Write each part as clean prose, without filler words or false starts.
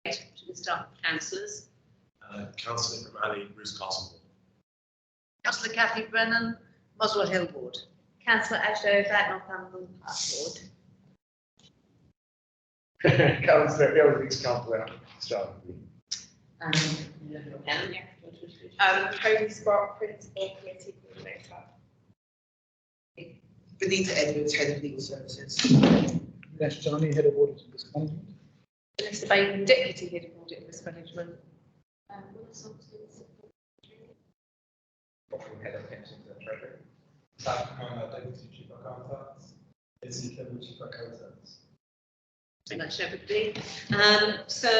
To the start with councillors. Councillor O'Malley, Bruce Castlebourne. Councillor Cathy Brennan, Muswell Hill Ward. Councillor Ashdow, back Northumberland Park Ward. Councillor Ilrix, Councillor Stratton. Cody Spark, Prince Committee Coordinator. Benita Edwards, Head of Legal Services. Vanessa Johnny, Head of Audit and Risk Management. Vanessa Bain, Deputy Head of Audit and Risk Management. Head of Pensions and Treasury. Deputy Chief Accountant. Izzy Kevin, Chief Accountant. Thank you, everybody. So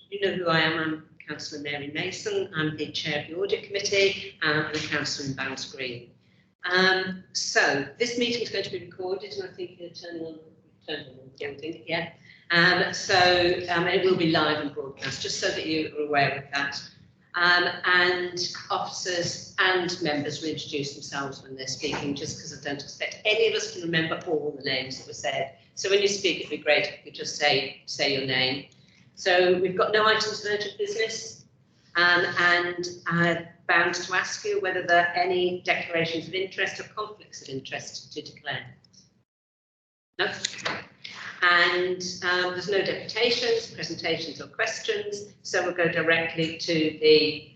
you know who I am. I'm Councillor Mary Mason. I'm the Chair of the Audit Committee and a councillor in Bounds Green. So this meeting is going to be recorded, and I think you'll turn on recording. Yeah. It will be live and broadcast, just so that you are aware of that. And officers and members will introduce themselves when they're speaking, just because I don't expect any of us can remember all the names that were said. So when you speak, it'd be great if you could just say your name. So we've got no items of urgent business, and I'm bound to ask you whether there are any declarations of interest or conflicts of interest to declare. No? And there's no deputations, presentations or questions, so we'll go directly to the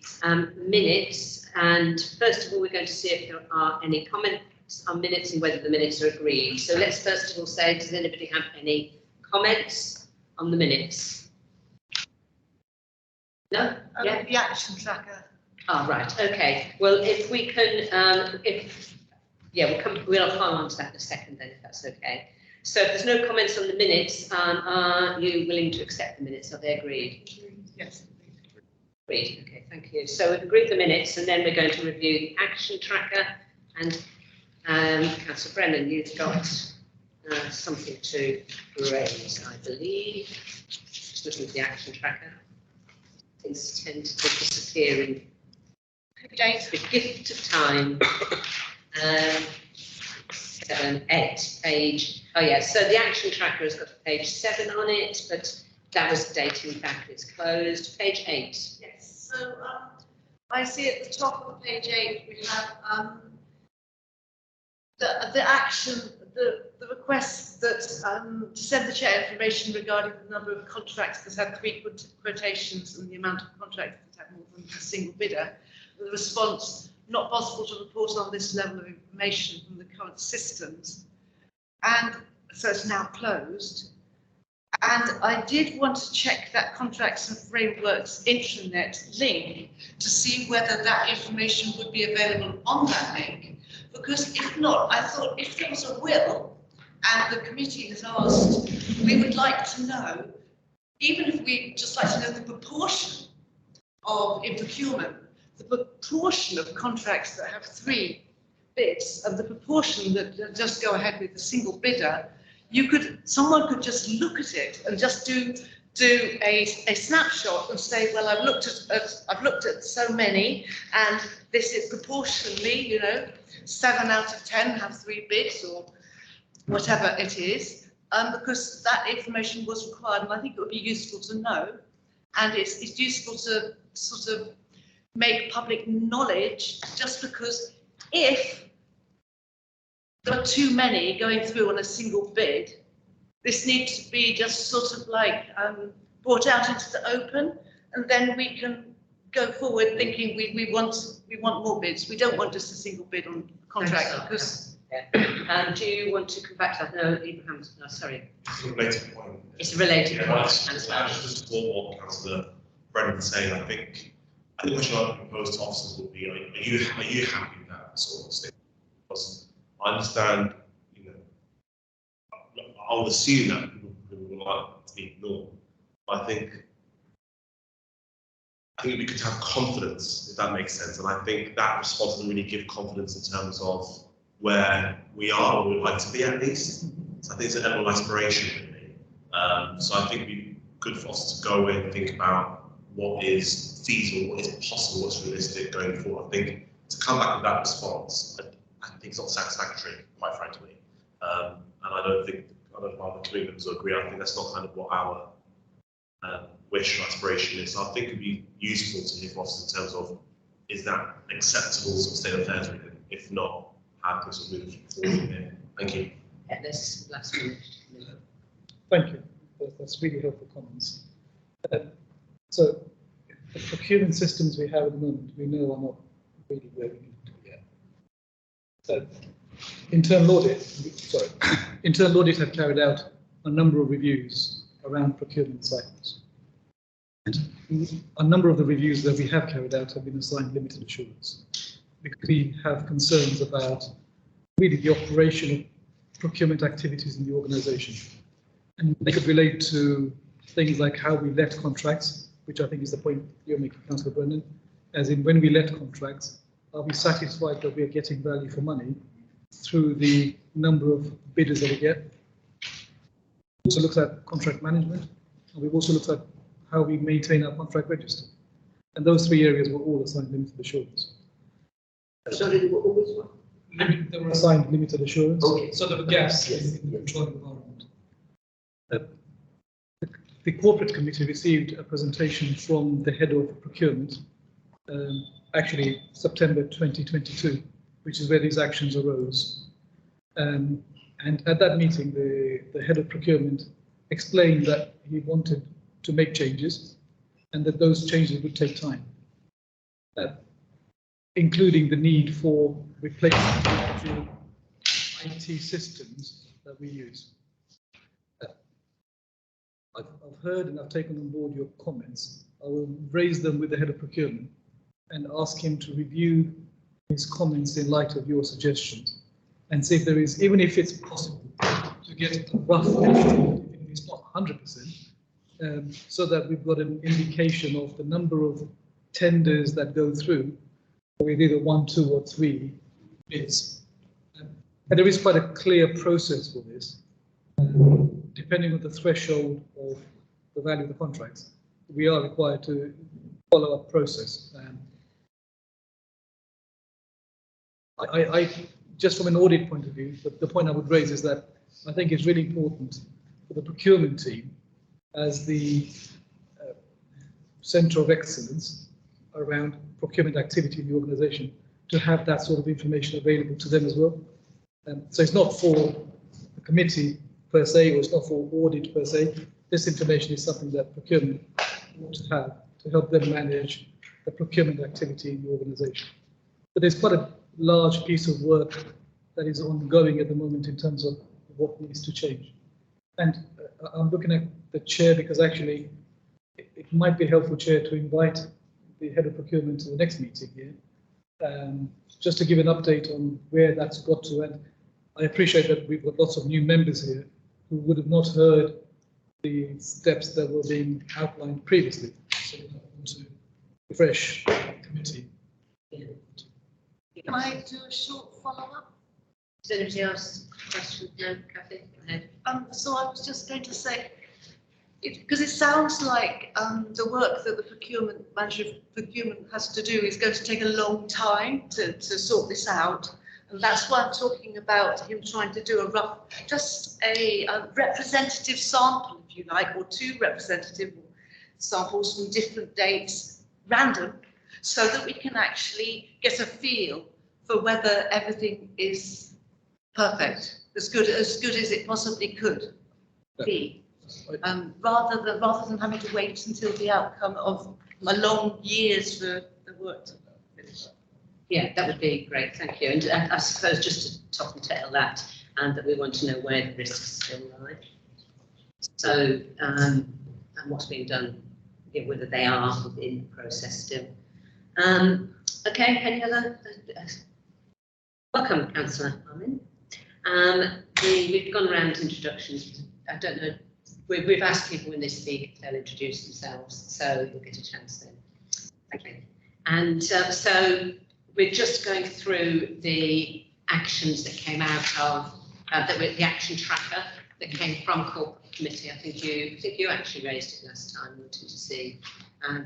minutes. And first of all, we're going to see if there are any comments on minutes and whether the minutes are agreed. So let's first of all say, does anybody have any comments on the minutes? No? Yeah. The action tracker. Oh, right. Okay. Well, if we can, we'll come on to that in a second then, if that's okay. So if there's no comments on the minutes, are you willing to accept the minutes? Are they agreed? Yes. Agreed. Okay, thank you. So we've agreed the minutes, and then we're going to review the action tracker. And Councillor Brennan, you've got something to raise, I believe. Just looking at the action tracker. Things tend to disappear in the gift of time. 7, 8 page. Oh yeah, so the action tracker has got page 7 on it, but that was dating back, it's closed. Page 8. Yes, so I see at the top of page 8 we have the action, the request that to send the chair information regarding the number of contracts that had 3 quotations and the amount of contracts that had more than a single bidder. The response: not possible to report on this level of information from the current systems. And so it's now closed. And I did want to check that Contracts and Frameworks intranet link to see whether that information would be available on that link. Because if not, I thought if there was a will and the committee has asked, we would like to know, even if we just like to know the proportion of, in procurement, the proportion of contracts that have 3 bids and the proportion that just go ahead with a single bidder, someone could just look at it and just do a snapshot and say, well, I've looked at so many, and this is proportionally, 7 out of 10 have 3 bids or whatever it is, because that information was required, and I think it would be useful to know, and it's useful to sort of make public knowledge, just because if there are too many going through on a single bid, this needs to be just sort of like brought out into the open, and then we can go forward thinking we want more bids. We don't want just a single bid on a contract. Because do you want to come back to that? No, Abraham. No, sorry. It's a related point. It's a related point. Just to support what Councillor Brennan was saying, I think what I'd propose to officers would be: are you happy with that sort of thing? Because I understand, I'll assume that people would like to be ignored. But I think we could have confidence, if that makes sense. And I think that response doesn't really give confidence in terms of where we are or we'd like to be, at least. So I think it's an level of aspiration, really. So I think it'd be good for us to go away and think about what is feasible, what is possible, what's realistic going forward. I think to come back with that response, I think it's not satisfactory, quite frankly. And I don't know if other committee members will agree. I think that's not kind of what our wish or aspiration is. So I think it'd be useful to hear from us in terms of, is that acceptable sort of state of affairs really? If not, how can we sort of move forward from here? Thank you. Yeah, this last minute. Thank you. That's really helpful comments. So the procurement systems we have at the moment, we know are not really where we need to be yet. So internal audit have carried out a number of reviews around procurement cycles. And a number of the reviews that we have carried out have been assigned limited assurance, because we have concerns about really the operational procurement activities in the organisation. And they could relate to things like how we let contracts, which I think is the point you're making, Councillor Brennan, as in when we let contracts, are we satisfied that we are getting value for money through the number of bidders that we get? Also looks at contract management, and we've also looked at how we maintain our contract register. And those three areas were all assigned limited assurance. Sorry, what was one? They were assigned limited assurance. Okay. So there were gaps in the control environment. The corporate committee received a presentation from the head of procurement, actually September 2022, which is where these actions arose. And at that meeting, the head of procurement explained that he wanted to make changes and that those changes would take time, including the need for replacement of the IT systems that we use. I've heard and I've taken on board your comments. I will raise them with the head of procurement and ask him to review his comments in light of your suggestions and see if there is, even if it's possible, to get a rough estimate, if it's not 100%, so that we've got an indication of the number of tenders that go through with either 1, 2, or 3 bids. And there is quite a clear process for this. Depending on the threshold of the value of the contracts, we are required to follow a process. I just from an audit point of view, the point I would raise is that I think it's really important for the procurement team as the centre of excellence around procurement activity in the organisation to have that sort of information available to them as well. So it's not for the committee per se, or it's not for audit per se. This information is something that procurement want to have to help them manage the procurement activity in the organisation. But there's quite a large piece of work that is ongoing at the moment in terms of what needs to change. And I'm looking at the chair because actually it might be helpful, chair, to invite the head of procurement to the next meeting here, just to give an update on where that's got to. And I appreciate that we've got lots of new members here who would have not heard the steps that were being outlined previously. So I want to refresh the committee. Can I do a short follow-up? Does anybody else question? No, Kathy, go ahead. So I was just going to say, because it sounds like the work that the procurement manager of procurement has to do is going to take a long time to sort this out. And that's why I'm talking about him trying to do a rough, just a representative sample, if you like, or 2 representative samples from different dates, random, so that we can actually get a feel for whether everything is perfect, as good as it possibly could be, rather than having to wait until the outcome of a long years for the work to finish. Yeah, that would be great, thank you. And I suppose just to top and tail that, and that we want to know where the risks still lie. So, and what's being done, whether they are within the process still. Okay, any other? Welcome, Councillor Armin. We've gone around introductions. I don't know, we've asked people when they speak if they'll introduce themselves, so you'll get a chance then. Okay, and so we're just going through the actions that came out of the action tracker that came from corporate committee. I think you actually raised it last time, wanting to see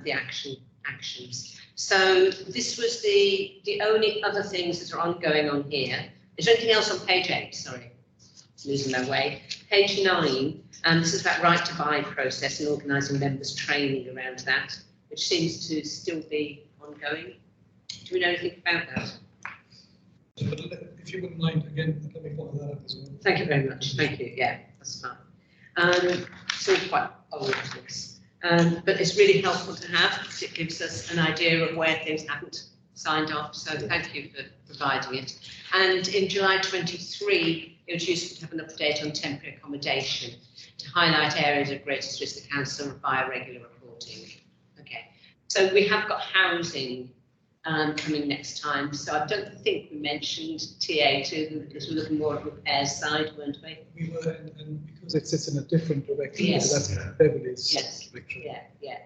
the actions. So this was the only other things that are ongoing on here. Is there anything else on page 8? Sorry, losing my way. Page 9. This is about right to buy process and organising members' training around that, which seems to still be ongoing. Do we know anything about that? But if you wouldn't mind, again, let me follow that up as well. Thank you very much. Thank you. Yeah, that's fine. It's all quite old, this. But it's really helpful to have because it gives us an idea of where things haven't signed off. So thank you for providing it. And in July 23, it was useful to have an update on temporary accommodation to highlight areas of greatest risk to council via regular reporting. Okay, so we have got housing coming next time. So I don't think we mentioned TA2 because we're looking more at repairs side, weren't we? We were, and because it sits in a different direction, Yes. that's Beverly's Yes. direction. Yeah, yeah.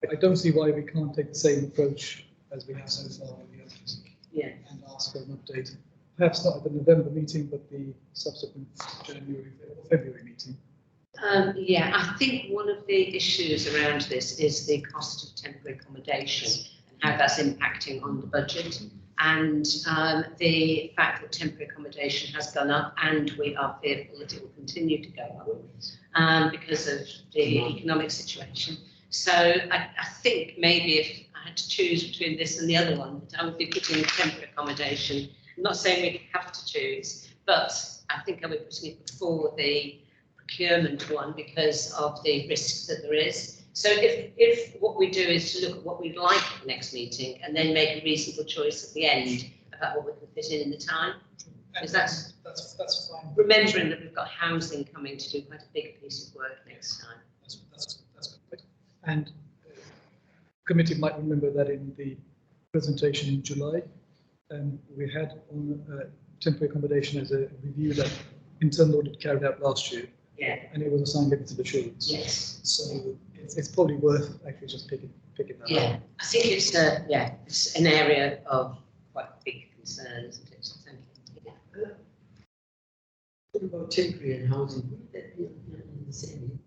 I don't see why we can't take the same approach as we have so far with the others. Yeah. And ask for an update. Perhaps not at the November meeting, but the subsequent January or February meeting. Yeah, I think one of the issues around this is the cost of temporary accommodation and how that's impacting on the budget, and the fact that temporary accommodation has gone up, and we are fearful that it will continue to go up because of the economic situation. So I think maybe if I had to choose between this and the other one, I would be putting temporary accommodation. I'm not saying we have to choose, but I think I would be putting it before the procurement one because of the risks that there is. So if what we do is to look at what we'd like at the next meeting and then make a reasonable choice at the end about what we can fit in the time, because that's fine. remembering that we've got housing coming to do quite a big piece of work next time. That's good. And committee might remember that in the presentation in July, we had on temporary accommodation as a review that internal audit carried out last year. Yeah. And it was assigned limited assurance. Yes. So it's probably worth actually just picking that Yeah. up. I think it's it's an area of quite big concern, isn't it? So thank you. Yeah. What about temporary and housing? Would that be in the same?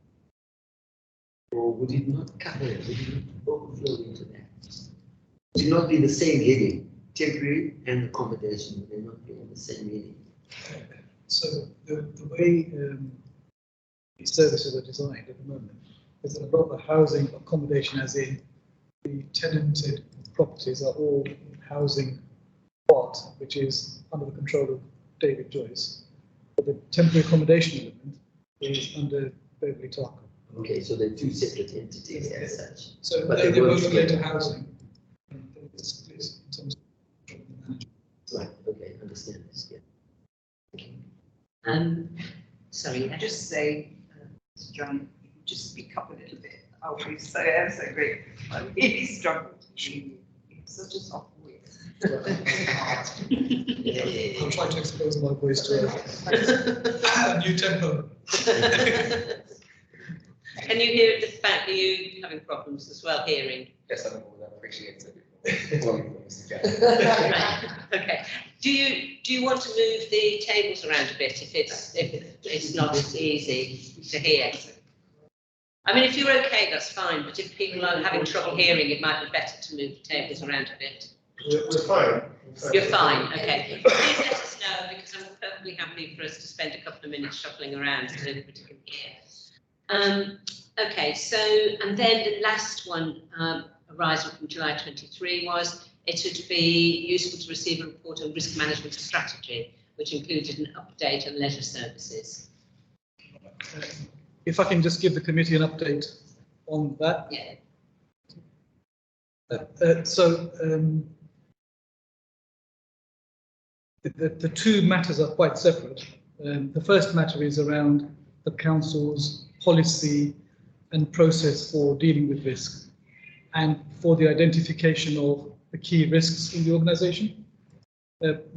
Or would it not cover it? Would it not overflow into that? Would it not be the same heading? Temporary and accommodation, would they not be on the same heading? So the way services are designed at the moment is that a lot of the housing accommodation, as in the tenanted properties, are all housing part, which is under the control of David Joyce. But the temporary accommodation element is under Beverly Tarker. Okay, so they're two separate entities as such. So But they they work both relate to together. housing. It's in terms of management. Right, okay, understand this, yeah. Sorry, I'd just say, Mr. John, just speak up a little bit. I'll be so ever so grateful. I really struggle to hear you. It's such a soft voice. I'll try to expose my voice to a new tempo. Can you hear the fact that you having problems as well hearing? Yes, I appreciate it. Right. Okay. Do you want to move the tables around a bit if it's not as easy to hear? I mean, if you're okay, that's fine. But if people are having trouble hearing, it might be better to move the tables around a bit. We're fine. You're fine. Okay. Please let us know because I'm perfectly happy for us to spend a couple of minutes shuffling around so everybody can hear. Okay. So, and then the last one arising from July 23 was it would be useful to receive a report on risk management strategy, which included an update on leisure services. If I can just give the committee an update on that. Yeah. The two matters are quite separate. The first matter is around the council's policy and process for dealing with risk and for the identification of the key risks in the organisation.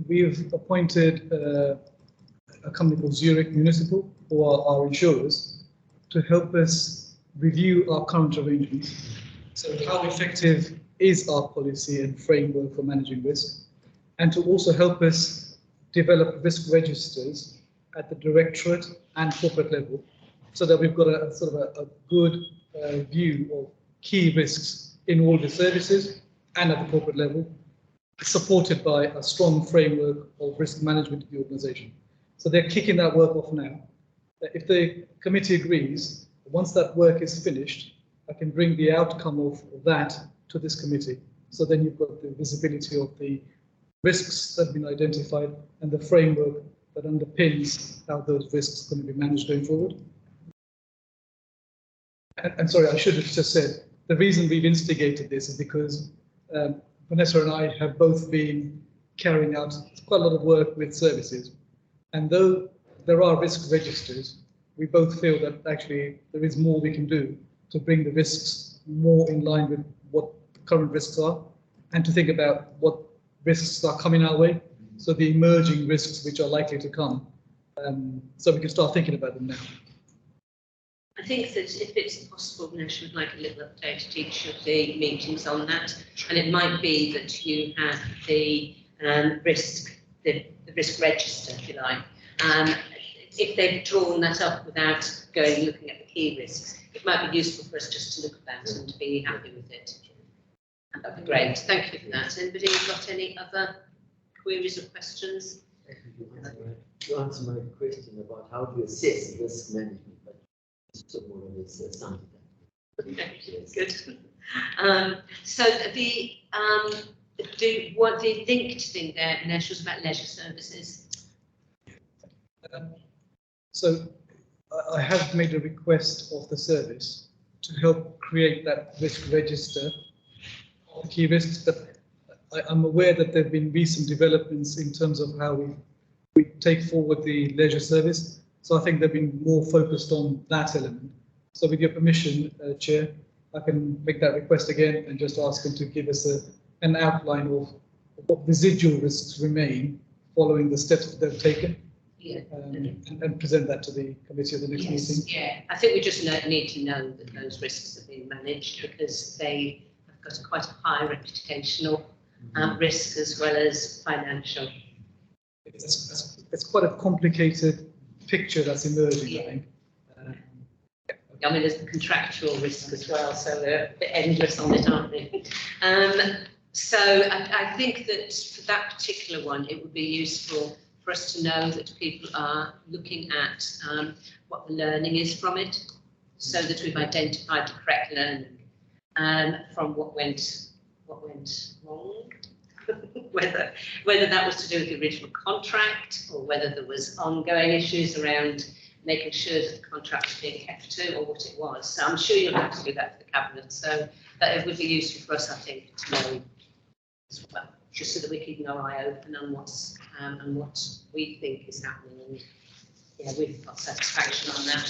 We've appointed a company called Zurich Municipal, who are our insurers, to help us review our current arrangements. So how effective is our policy and framework for managing risk, and to also help us develop risk registers at the directorate and corporate level, so that we've got a sort of a good view of key risks in all the services and at the corporate level, supported by a strong framework of risk management in the organisation. So they're kicking that work off now. If the committee agrees, once that work is finished, I can bring the outcome of that to this committee. So then you've got the visibility of the risks that have been identified and the framework that underpins how those risks are going to be managed going forward. And sorry, I should have just said, the reason we've instigated this is because Vanessa and I have both been carrying out quite a lot of work with services. And though there are risk registers, we both feel that actually there is more we can do to bring the risks more in line with what current risks are, and to think about what risks are coming our way. So the emerging risks which are likely to come, so we can start thinking about them now. I think that if it's possible, Vanessa would like a little update at each of the meetings on that, and it might be that you have the risk register, if you like. If they've drawn that up without looking at the key risks, it might be useful for us just to look at that and to be happy with it. And that'd be great. Thank you for that. Anybody got any other queries or questions? You answer my question about how to assess risk management, but so more or less something. Okay, good. So what the linked thing there, Nash, was about leisure services. So I have made a request of the service to help create that risk register of the key risks, but I'm aware that there have been recent developments in terms of how we take forward the leisure service. So I think they've been more focused on that element. So with your permission, Chair, I can make that request again and just ask them to give us an outline of what residual risks remain following the steps that they've taken. Yeah. And present that to the committee at the next meeting. Yeah, I think we just need to know that those risks are being managed, because they have got quite a high reputational risk as well as financial. It's quite a complicated picture that's emerging, Yeah. I think. I mean, there's the contractual risk as well, so they're a bit endless on it, aren't they? So I think that for that particular one, it would be useful for us to know that people are looking at what the learning is from it, so that we've identified the correct learning from what went wrong, whether that was to do with the original contract, or whether there was ongoing issues around making sure that the contract was being kept to, or what it was. So I'm sure you'll have to do that for the cabinet. So that it would be useful for us, I think, to know as well, just so that we keep our eye open on what's and what we think is happening, and yeah, we've got satisfaction on that.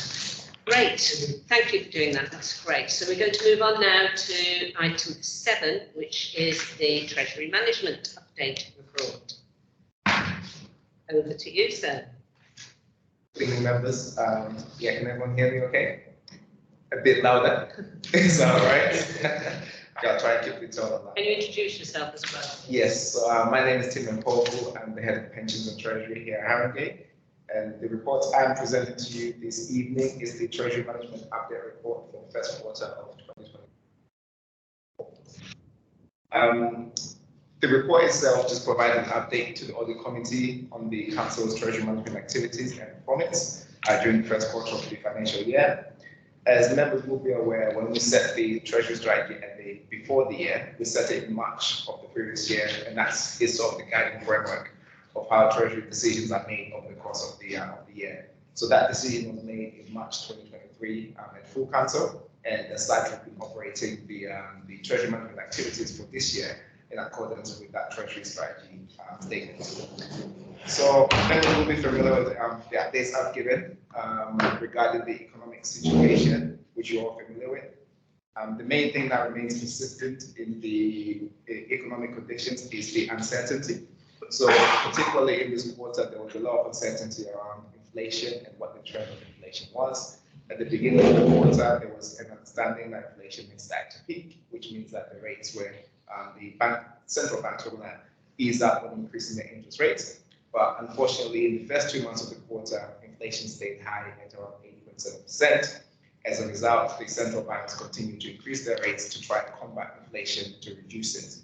Great, thank you for doing that. That's great. So we're going to move on now to item 7, which is the Treasury Management Update Report. Over to you, sir. Good evening, members. Yeah, can everyone hear me okay? A bit louder. Is that all right? I'll try and keep the tone on that. Can you introduce yourself as well? Yes, so my name is Tim Mpofu. I'm the head of pensions and treasury here at Harrogate. And the report I'm presenting to you this evening is the Treasury Management Update Report for the first quarter of 2024. The report itself just provides an update to the Audit Committee on the Council's Treasury Management activities and performance during the first quarter of the financial year. As members will be aware, when we set the Treasury strategy before the year, we set it in March of the previous year, and that's sort of the guiding framework of how Treasury decisions are made over the course of the year. So that decision was made in March 2023 at full council, and the site has been operating the Treasury Management activities for this year in accordance with that Treasury strategy statement. So members will be familiar with the updates I've given regarding the economic situation, which you're all familiar with. The main thing that remains consistent in the economic conditions is the uncertainty. So particularly in this quarter, there was a lot of uncertainty around inflation and what the trend of inflation was. At the beginning of the quarter, there was an understanding that inflation may start to peak, which means that the rates where the central banks were going to ease up on increasing their interest rates. But unfortunately, in the first 2 months of the quarter, inflation stayed high at around 8.7%. As a result, the central banks continue to increase their rates to try and combat inflation, to reduce it.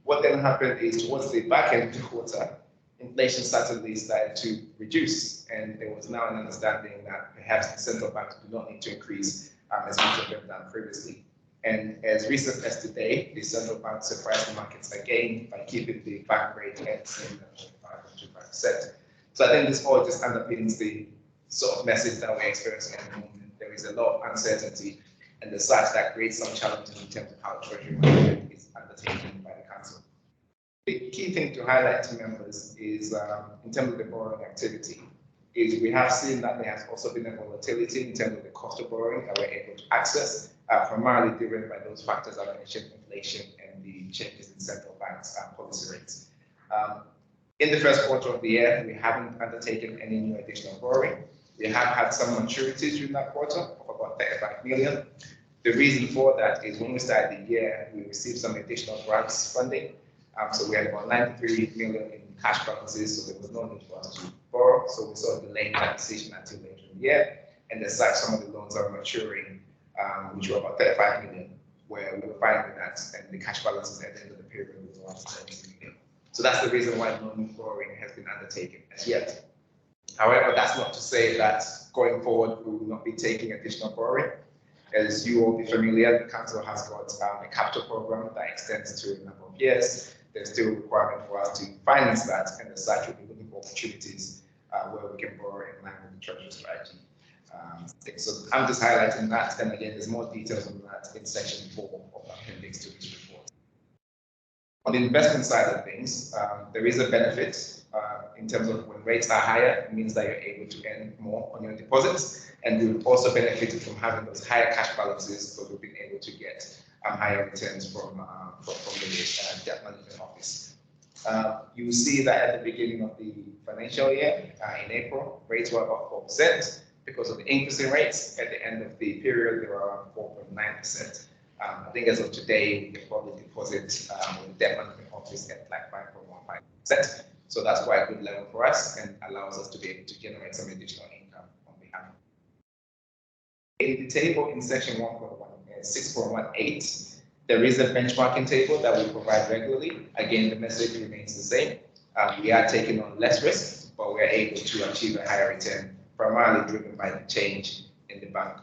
What then happened is towards the back end of the quarter, inflation certainly started to reduce, and there was now an understanding that perhaps the central banks do not need to increase as much as they've done previously. And as recent as today, the central bank surprised the markets again by keeping the bank rate at 5.25%. So I think this all just underpins the sort of message that we're experiencing at the moment. There is a lot of uncertainty, and the such that creates some challenges in terms of how treasury management is undertaken by the council. The key thing to highlight to members is, in terms of the borrowing activity, is we have seen that there has also been a volatility in terms of the cost of borrowing that we're able to access, primarily driven by those factors I mentioned, inflation and the changes in central banks' policy rates. In the first quarter of the year, we haven't undertaken any new additional borrowing. We have had some maturities during that quarter of about 35 million. The reason for that is when we started the year, we received some additional grants funding. So we had about 93 million in cash balances, so there was no need for us to borrow. So we sort of delayed that decision until later in the year. And as such, some of the loans are maturing, which were about 35 million, where we were fine with that, and the cash balances at the end of the period was around 70 million. So that's the reason why no new borrowing has been undertaken as yet. However, that's not to say that going forward, we will not be taking additional borrowing. As you will be familiar, the council has got a capital program that extends to a number of years. There's still a requirement for us to finance that, and as such, we'll be looking for opportunities where we can borrow in line with the treasury strategy. So I'm just highlighting that, and again, there's more details on that in section 4 of the appendix to this report. On the investment side of things, there is a benefit in terms of when rates are higher, it means that you're able to earn more on your deposits, and we've also benefited from having those higher cash balances, so we've been able to get higher returns from the debt management office. You will see that at the beginning of the financial year, in April, rates were about 4%. Because of the increase in rates, at the end of the period, they were around 4.9%. I think as of today, we can probably deposit with the debt management office at like 5.15%. So that's quite a good level for us and allows us to be able to generate some additional income on behalf. In the table in section 6.18, there is a benchmarking table that we provide regularly. Again, the message remains the same. We are taking on less risk, but we are able to achieve a higher return, primarily driven by the change in the bank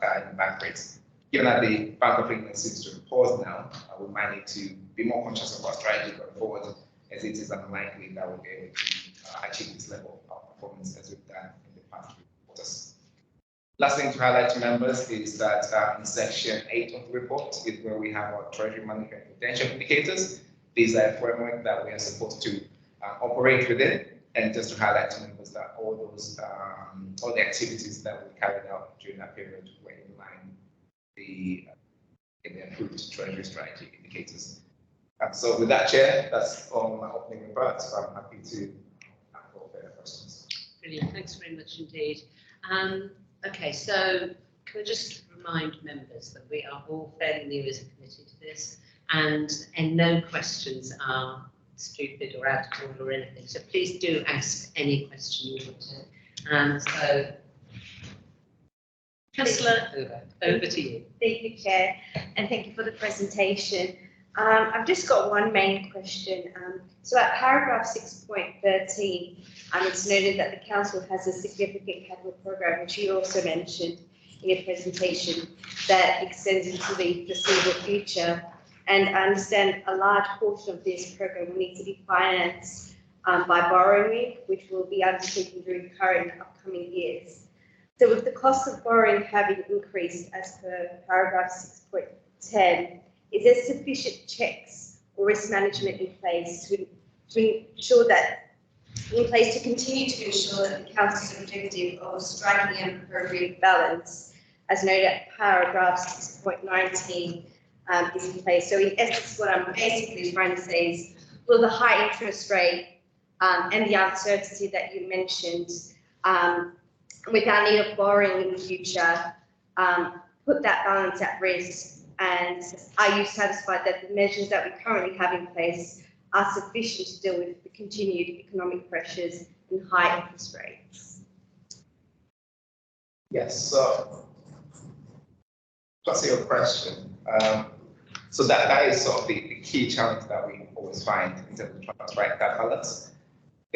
rates. Given that the Bank of England seems to have paused now, we might need to be more conscious of our strategy going forward, as it is unlikely that we'll be able to achieve this level of performance as we've done in the past 3 quarters. Last thing to highlight to members is that in section 8 of the report is where we have our treasury management potential indicators. These are a framework that we are supposed to operate within. And just to highlight to members that all the activities that we carried out during that period were in line with the approved treasury strategy indicators. So with that, Chair, that's all my opening remarks. So I'm happy to answer further questions. Brilliant, thanks very much indeed. Okay, so can I just remind members that we are all fairly new as a committee to this, and no questions are stupid or out of order or anything. So please do ask any question you want to. So, Councillor, over to you. Thank you, Chair, and thank you for the presentation. I've just got one main question. So at paragraph 6.13, it's noted that the council has a significant capital program, which you also mentioned in your presentation, that extends into the foreseeable future. And I understand a large portion of this program will need to be financed by borrowing, which will be undertaken during current and upcoming years. So with the cost of borrowing having increased as per paragraph 6.10, is there sufficient checks or risk management in place to ensure that to continue to ensure that the council's objective of striking an appropriate balance, as noted at paragraph 6.19, is in place? So in essence, what I'm basically trying to say is, will the high interest rate and the uncertainty that you mentioned with our need of borrowing in the future put that balance at risk? And are you satisfied that the measures that we currently have in place are sufficient to deal with the continued economic pressures and high interest rates? Yes, so to answer your question, so that is sort of the key challenge that we always find in terms of trying to strike that balance.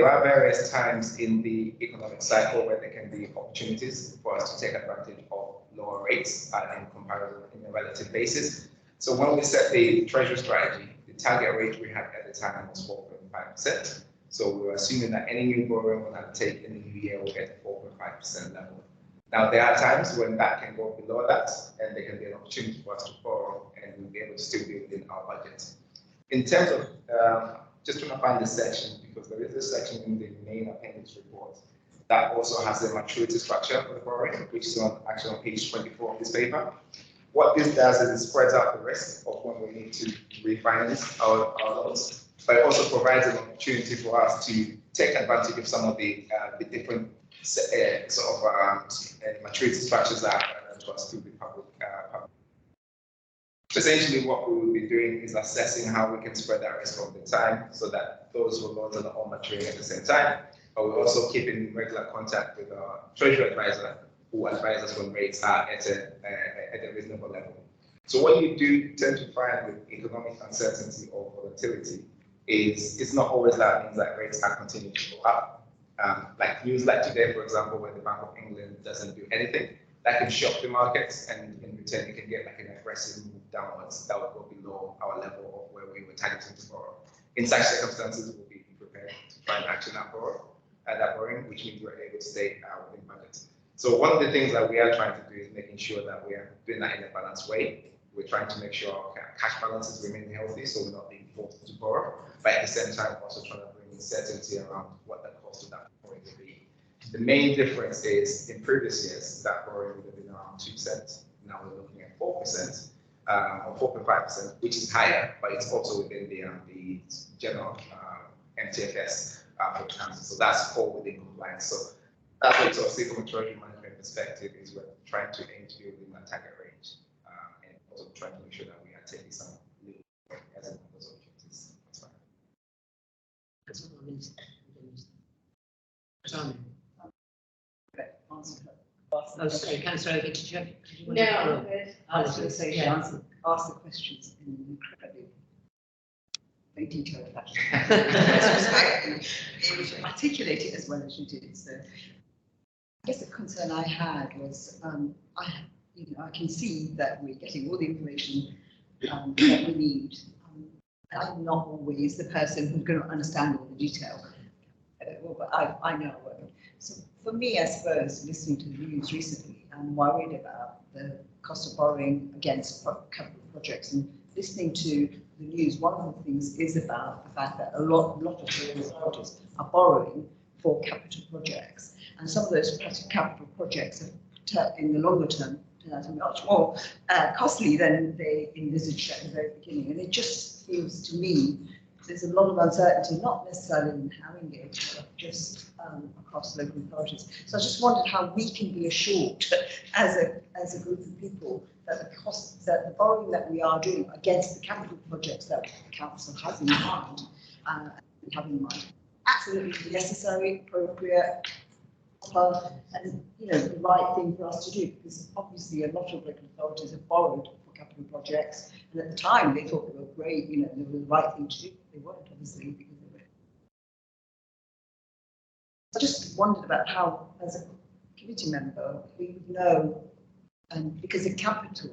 There are various times in the economic cycle where there can be opportunities for us to take advantage of lower rates in comparison in a relative basis. So when we set the treasury strategy, the target rate we had at the time was 4.5%. So we were assuming that any new borrowing we'll have to take in the new year will get 4.5% level. Now, there are times when that can go below that, and there can be an opportunity for us to borrow, and we'll be able to still be within our budget. In terms of, just trying to find this section, because there is a section in the main appendix report that also has a maturity structure for the borrowing, which is actually on page 24 of this paper. What this does is it spreads out the risk of when we need to refinance our loans, but it also provides an opportunity for us to take advantage of some of the different maturity structures that are to us through the public. So essentially, what we will be doing is assessing how we can spread that risk over the time so that those loans are not all maturing at the same time. But we're also keeping regular contact with our treasury advisor, who advises when rates are at a reasonable level. So what you do tend to find with economic uncertainty or volatility is it's not always that means that rates are continuing to go up. Like news like today, for example, where the Bank of England doesn't do anything, that can shock the markets, and in return, you can get like an aggressive move downwards that will go below our level of where we were targeting to borrow. In such circumstances, we'll be prepared to find action at that borrowing, which means we're able to stay within budget. So one of the things that we are trying to do is making sure that we are doing that in a balanced way. We're trying to make sure our cash balances remain healthy, so we're not being forced to borrow, but at the same time, also trying to bring in certainty around what the cost of that borrowing will be. The main difference is in previous years, that borrowing would have been around 2%. Now we're looking at 4%, or 4.5%, which is higher, but it's also within the general MTFS for the council. So that's all within compliance. So that's what sort of see from a treasury management perspective is we're trying to aim to be within that target range, and also trying to make sure that we are taking some little as in those opportunities. That's fine. That's what I mean. Oh, sorry, Councillor Ovid, did you want No, to I'm follow? good. I was going to say, she Yeah. asked the questions in an incredibly very detailed fashion. It was articulated as well as you did. So I guess the concern I had was, I can see that we're getting all the information that we need. I'm not always the person who's going to understand all the detail, but I know. So for me, I suppose, listening to the news recently, I'm worried about the cost of borrowing against capital projects. And listening to the news, one of the things is about the fact that a lot of local authorities are borrowing for capital projects. And some of those capital projects are, in the longer term, turn out to be much more costly than they envisaged at the very beginning. And it just feels to me there's a lot of uncertainty, not necessarily in how engaged, but just across local authorities. So I just wondered how we can be assured as a group of people that the costs, that the borrowing that we are doing against the capital projects that the council has in mind, absolutely necessary, appropriate, and the right thing for us to do, because obviously a lot of local authorities have borrowed for capital projects, and at the time they thought they were great, they were the right thing to do. They weren't, obviously, because they were. I just wondered about how, as a committee member, we would know, because the capital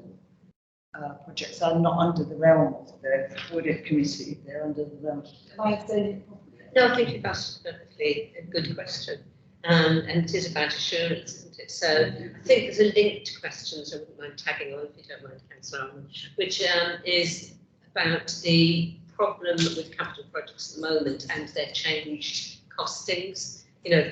projects are not under the realm of the audit committee, they're under the realm. Can I explain it properly? No, I think you've asked perfectly a good question. And it is about assurance, isn't it? So I think there's a linked question, so I wouldn't mind tagging on if you don't mind, Councillor Almond, which is about the problem with capital projects at the moment and their changed costings.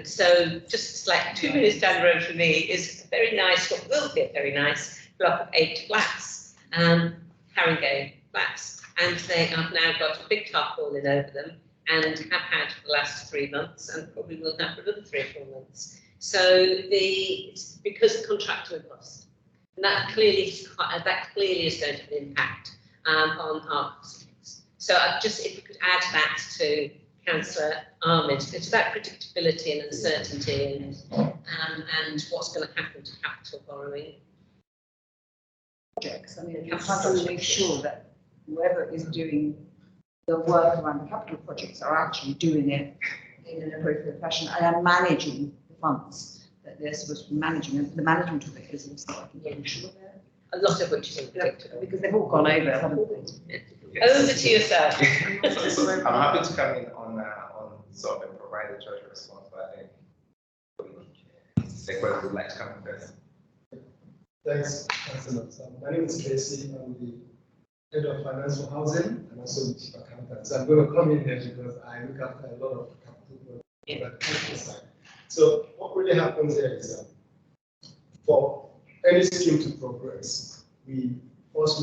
So just like 2 minutes down the road from me is a very nice, what will be a very nice block of 8 flats, Haringey flats, and they have now got a big tarpaulin over them, and have had for the last 3 months, and probably will have for another 3 or 4 months. So it's because the contractor cost, and that clearly is going to have an impact on our costings. So if we could add that to Councillor Armid, it's about predictability and uncertainty, and what's going to happen to capital borrowing. Projects. I mean, you have to make sure that whoever is doing the work around the capital projects are actually doing it in an appropriate fashion. I am managing the funds that they're supposed to be managing, and the management of it is also crucial. A lot of which is unpredictable. Because they've all gone over, haven't they? Over to yourself. So I'm happy to come in on sort of and provide a treasury response, but I think Secretary would like to come in first. Thanks, Councillor. My name is Tracy. I'm the head of finance for housing and also the chief accountant. So I'm going to come in here because I look after a lot of capital projects. So what really happens here is for any scheme to progress, we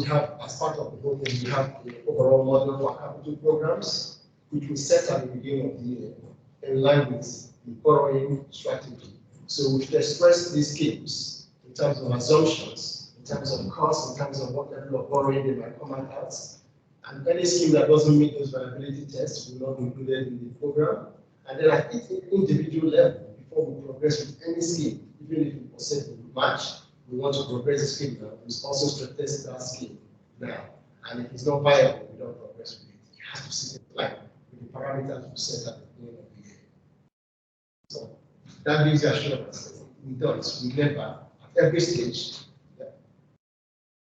have, as part of the whole thing, we have the overall model for capital programs, which we set at the beginning of the year in line with the borrowing strategy. So we've expressed these schemes in terms of assumptions, in terms of costs, in terms of what level of borrowing they might come out at. And any scheme that doesn't meet those viability tests will not be included in the program. And then at each individual level, before we progress with any scheme, even if we possess the match, we want to progress the scheme now. We also stress test that scheme now. And if it's not viable, we don't progress with it. It has to sit in line with the parameters we set at the beginning of the year. So that gives you assurance that we don't, we never, at every stage.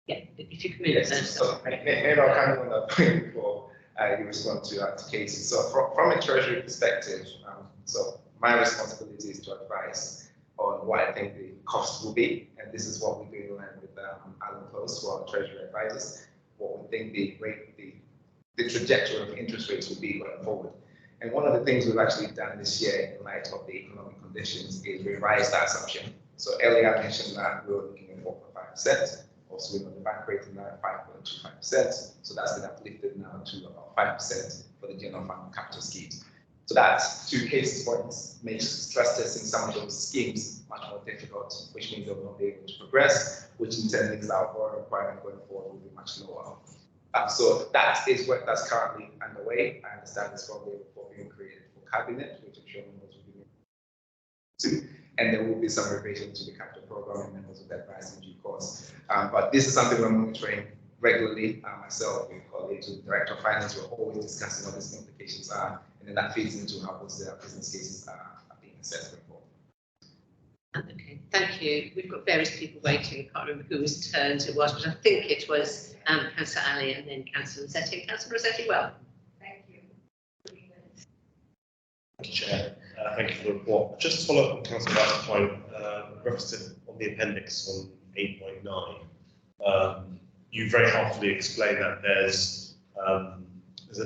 Yeah, if you come in Yes, first. so maybe I'll kind of on that point before you respond to cases. So from a treasury perspective, so my responsibility is to advise on what I think the cost will be, and this is what we do in line with Alan Close, who are treasury advisors, what we think the rate, the trajectory of interest rates will be going forward. And one of the things we've actually done this year in light of the economic conditions is revise that assumption. So earlier I mentioned that we were looking at 4.5%. Also, we know the bank rate is now at 5.25%. So that's been uplifted now to about 5% for the general fund capital schemes. So that's 2 cases points, makes stress testing some of those schemes much more difficult, which means they will not be able to progress, which in turn means our borrowing requirement going forward will be much lower. So that is work that's currently underway. I understand it's probably a report being created for cabinet, which I'm sure members will be to, and there will be some revision to the capital program and members of the advice in due course. But this is something we're monitoring regularly. Myself, with colleagues, with the Director of Finance, we're always discussing what these implications are, and then that feeds into how those business cases are being assessed going forward. Okay, thank you. We've got various people waiting. I can't remember whose turns it was, but I think it was Councillor Ali and then Councillor Rossetti. Councillor Rossetti, well. Thank you. Thank you, Chair. Thank you for the report. Just to follow up on Councillor Wright's point, referenced on the appendix on 8.9. You very helpfully explained that there's a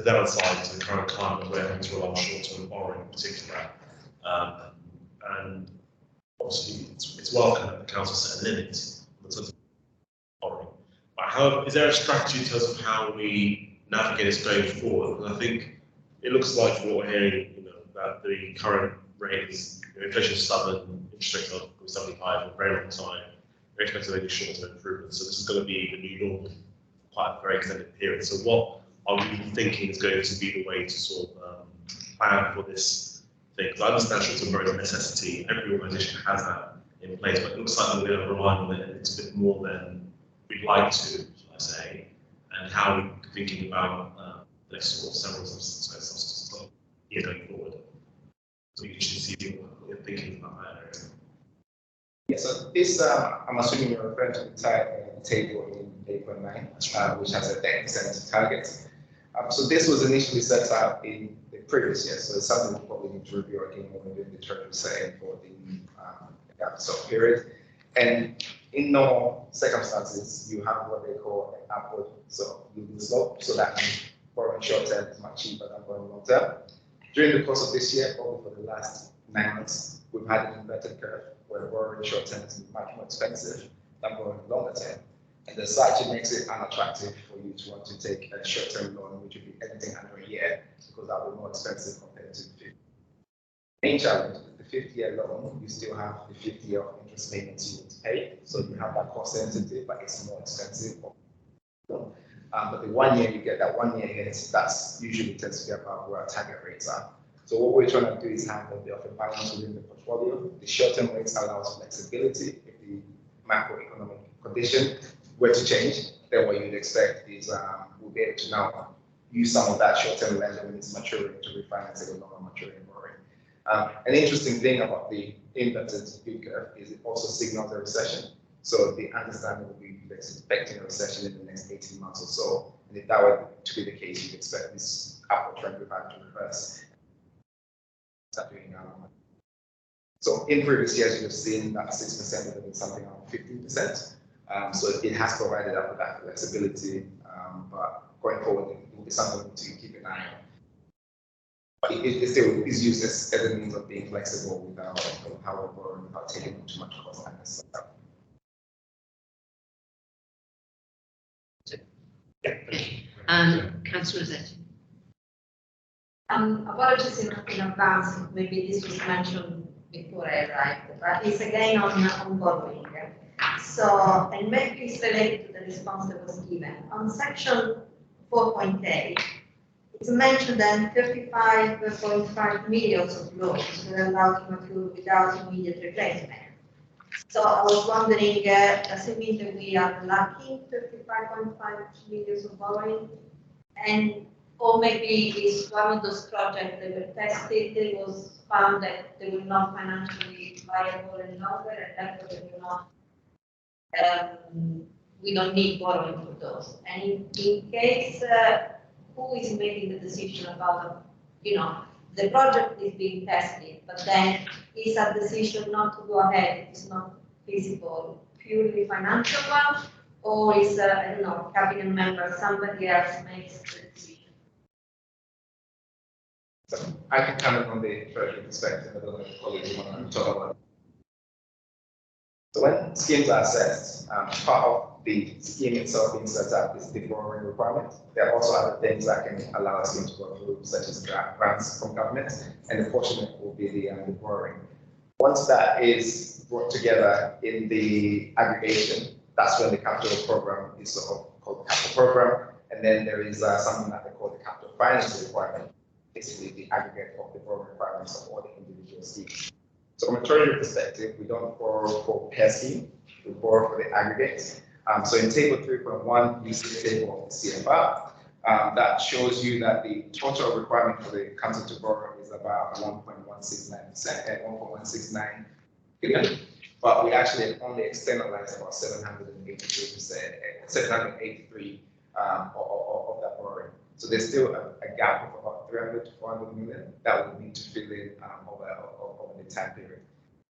downside to the current climate where having to rely on short-term borrowing in particular. And obviously, it's welcome that the council set a limit on the terms of borrowing. But however, is there a strategy in terms of how we navigate this going forward? Because I think it looks like from what we're hearing, that the current rate is, inflation is stubborn, interest rates are stubbornly high for a very long time. We're expecting any short-term improvements, so this is going to be the new normal for quite a very extended period. So what are we thinking is going to be the way to sort of plan for this thing? Because I understand short-term borrowing is a necessity. Every organisation has that in place, but it looks like we're going to rely on it a little bit more than we'd like to, should I say, and how we're thinking about the next sort of several years going forward. So you should see what you're thinking about that area. Yeah, so this, I'm assuming you're referring to the table in 8.9, which has a 10% target. So this was initially set up in the previous year, so it's something we probably need to review again when we're doing the treasury setting for the sort period. And in normal circumstances, you have what they call an upward sort of yielding slope, so that means borrowing short term is much cheaper than borrowing long term. During the course of this year, probably for the last 9 months, we've had an inverted curve where borrowing short term is much more expensive than borrowing longer term. And as such, it makes it unattractive for you to want to take a short term loan, which would be anything under a year, because that would be more expensive compared to the 50. The main challenge is the 50-year loan, you still have the 50-year of interest payments you need to pay. So you have that cost sensitive, but it's more expensive. But the 1 year, you get that 1 year hit, that's usually tends to be about where our target rates are. So what we're trying to do is have a bit of a balance within the portfolio. The short-term rates allows flexibility. If the macroeconomic condition were to change, then what you'd expect is we'll be able to now use some of that short-term lending when it's maturing to refinance it with longer maturing borrowing. An interesting thing about the inverted yield curve is it also signals a recession. So the understanding will be expecting a recession in the next 18 months or so. And if that were to be the case, you'd expect this upward trend to reverse. So in previous years, you've seen that 6% would have been something around 15%. So it has provided up with that flexibility, but going forward, it will be something to keep an eye on. But it still is used as a means of being flexible without how we're borrowing, without taking on too much cost unnecessarily. Councillor Rossetti. Apologies in advance, maybe this was mentioned before I arrived, but it's again on borrowing. So, and maybe it's related to the response that was given. On section 4.8, it's mentioned that 35.5 million of loans were allowed to mature without immediate replacement. So I was wondering, assuming that we are lacking 35.5 million of borrowing, and or maybe it's one of those projects that were tested, it was found that they were not financially viable any longer, and therefore they were not, we don't need borrowing for those. And in case, who is making the decision about, the project is being tested, but then is a decision not to go ahead, it's not feasible, purely financial one, or is, I don't know, cabinet member, somebody else makes the decision? So I can comment on the treasury perspective. I don't know if colleagues want to talk about it. So when schemes are assessed, part of the scheme itself being set up is the borrowing requirement. There are also other things that can allow a scheme to go through, such as grants from government, and the portion will be the borrowing. Once that is brought together in the aggregation, that's when the capital program is sort of called the capital program, and then there is something that they call the capital finance requirement, basically the aggregate of the borrowing requirements of all the individual schemes. So from a treasury perspective, we don't borrow for per scheme, we borrow for the aggregate. So in table 3.1, you see the table of the CFR. That shows you that the total requirement for the council to borrow is about 1.169 billion, but we actually only externalized about 783 of that borrowing. So there's still a gap of about 300 to 400 million that we need to fill in over the time period.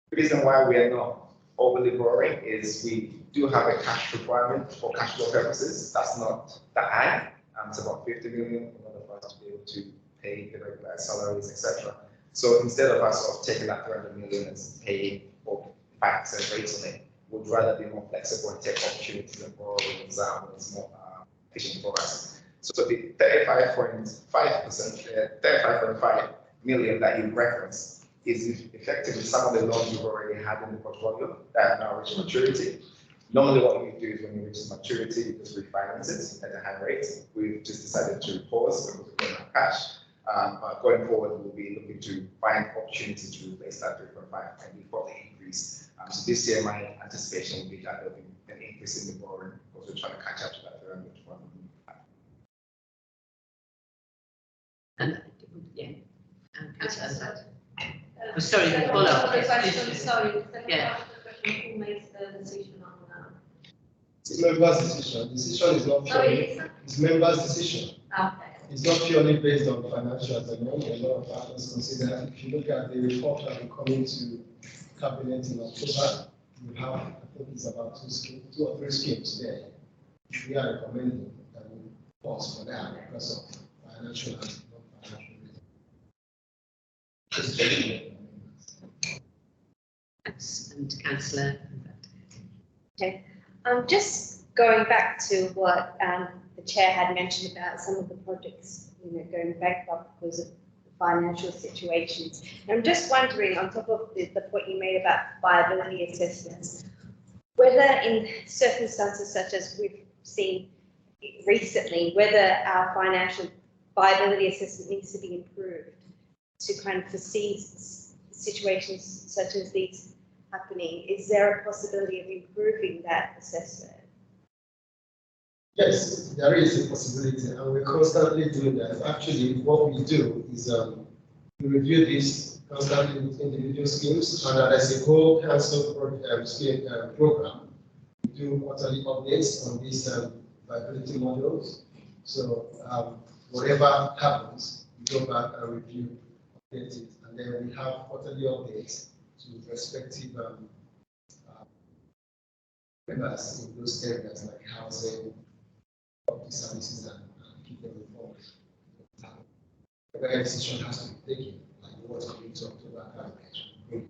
The reason why we are not overly borrowing is we do have a cash requirement for cash flow purposes. That's not that high. It's about 50 million in order for us to be able to pay the regular salaries, etc. So instead of us sort of taking that 300 million and paying 5% rates on it, we'd rather be more flexible and take opportunities and borrow when it's more efficient for us. So the 35.5 million that you referenced is effectively some of the loans you've already had in the portfolio that have now reached maturity. Normally what you do is when you reach maturity, you just refinance it at a high rate. We've just decided to pause because we don't have cash. But going forward, we'll be looking to find opportunity to replace that 3.5 and before the increase. So this year, my anticipation will be that there'll be an increase in the borrowing because we're trying to catch up to that 300 to 400. Sorry, the follow-up. Sorry, Yeah. who makes the decision on that? It's members' decision. Decision is not purely, it's members' decision. Okay. It's not purely based on financials alone. There are a lot of factors considered. If you look at the report that will come into cabinet in October, you have, I think it's about 2 or 3 schemes there. We are recommending that we pause for now because of financial and non-financial reasons. And Councillor. Okay, just going back to what the chair had mentioned about some of the projects, going bankrupt because of financial situations. And I'm just wondering, on top of the point you made about viability assessments, whether in circumstances such as we've seen recently, whether our financial viability assessment needs to be improved to kind of foresee situations such as these happening. Is there a possibility of improving that assessment? Yes, there is a possibility, and we're constantly doing that. Actually, what we do is we review this constantly with individual schemes, and as a whole council program, we do quarterly updates on these viability modules. So whatever happens, we go back and review, update it, and then we have quarterly updates to respective members in those areas like housing, public services, and keep them informed. Where decision has to be taken, like what's going to October campaign.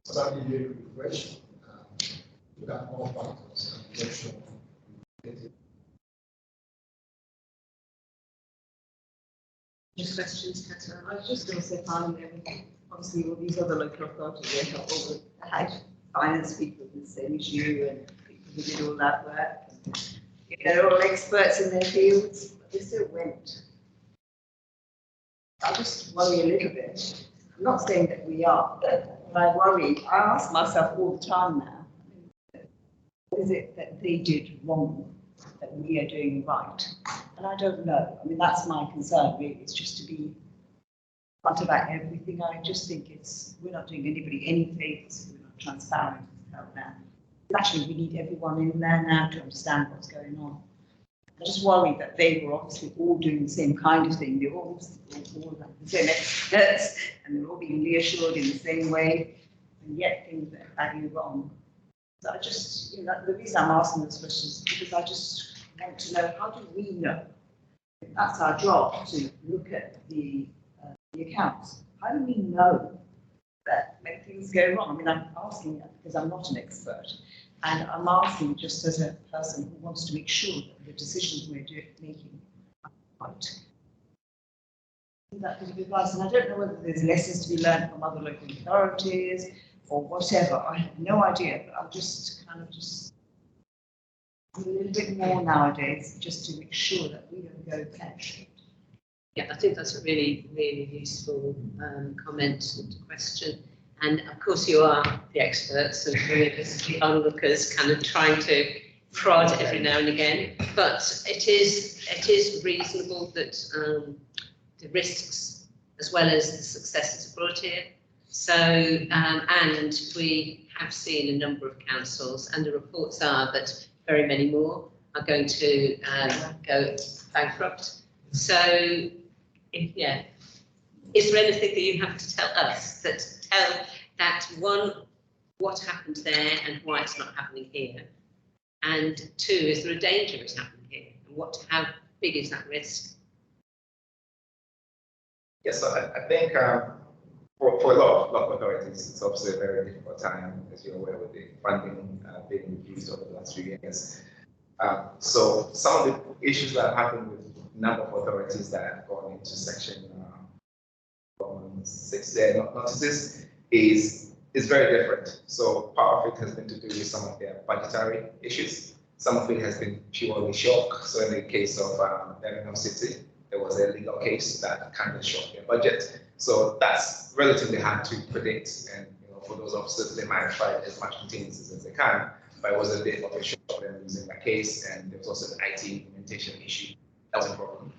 So that be refresh, look at all factors and make sure. Just questions, Councillor? I was just going to say, finally, obviously, all these other local authorities, they have all the finance people with the same issue and people who did all that work. And, they're all experts in their fields, but they still went. I just worry a little bit. I'm not saying that we are, but I worry. I ask myself all the time now, what is it that they did wrong that we are doing right? And I don't know. I mean, that's my concern, really. It's just to be front about everything. I just think we're not doing anybody any favours if we're not transparent about that. Actually, we need everyone in there now to understand what's going on. I just worry that they were obviously all doing the same kind of thing. They're all like the same experts, and they're all being reassured in the same way, and yet things are badly wrong. So I just, the reason I'm asking those questions is because I just want to know, how do we know? That's our job, to look at the accounts. How do we know that when things go wrong? I mean, I'm asking that because I'm not an expert, and I'm asking just as a person who wants to make sure that the decisions we're making are right. That could be advice, and I don't know whether there's lessons to be learned from other local authorities or whatever. I have no idea, but I'm just a little bit more nowadays, just to make sure that we don't go pear-shaped. Yeah, I think that's a really, really useful comment and question. And of course, you are the experts, and we're the onlookers, kind of trying to prod every now and again. But it is reasonable that the risks as well as the successes are brought here. So, and we have seen a number of councils, and the reports are that very many more are going to go bankrupt. So, is there anything that you have to tell us that what happened there and why it's not happening here? And two, is there a danger it's happening here? And how big is that risk? Yes, so I think for a lot of local authorities, it's obviously a very difficult time, as you're aware, with the funding being reduced over the last few years. So some of the issues that have happened with a number of authorities that have gone into section 6 there notices is very different. So part of it has been to do with some of their budgetary issues. Some of it has been purely shock. So in the case of Birmingham City, there was a legal case that kind of shocked their budget. So that's relatively hard to predict. And for those officers, they might try as much contingencies as they can. But it was a bit of a shock for them losing that case. And there was also an IT implementation issue. That was a problem.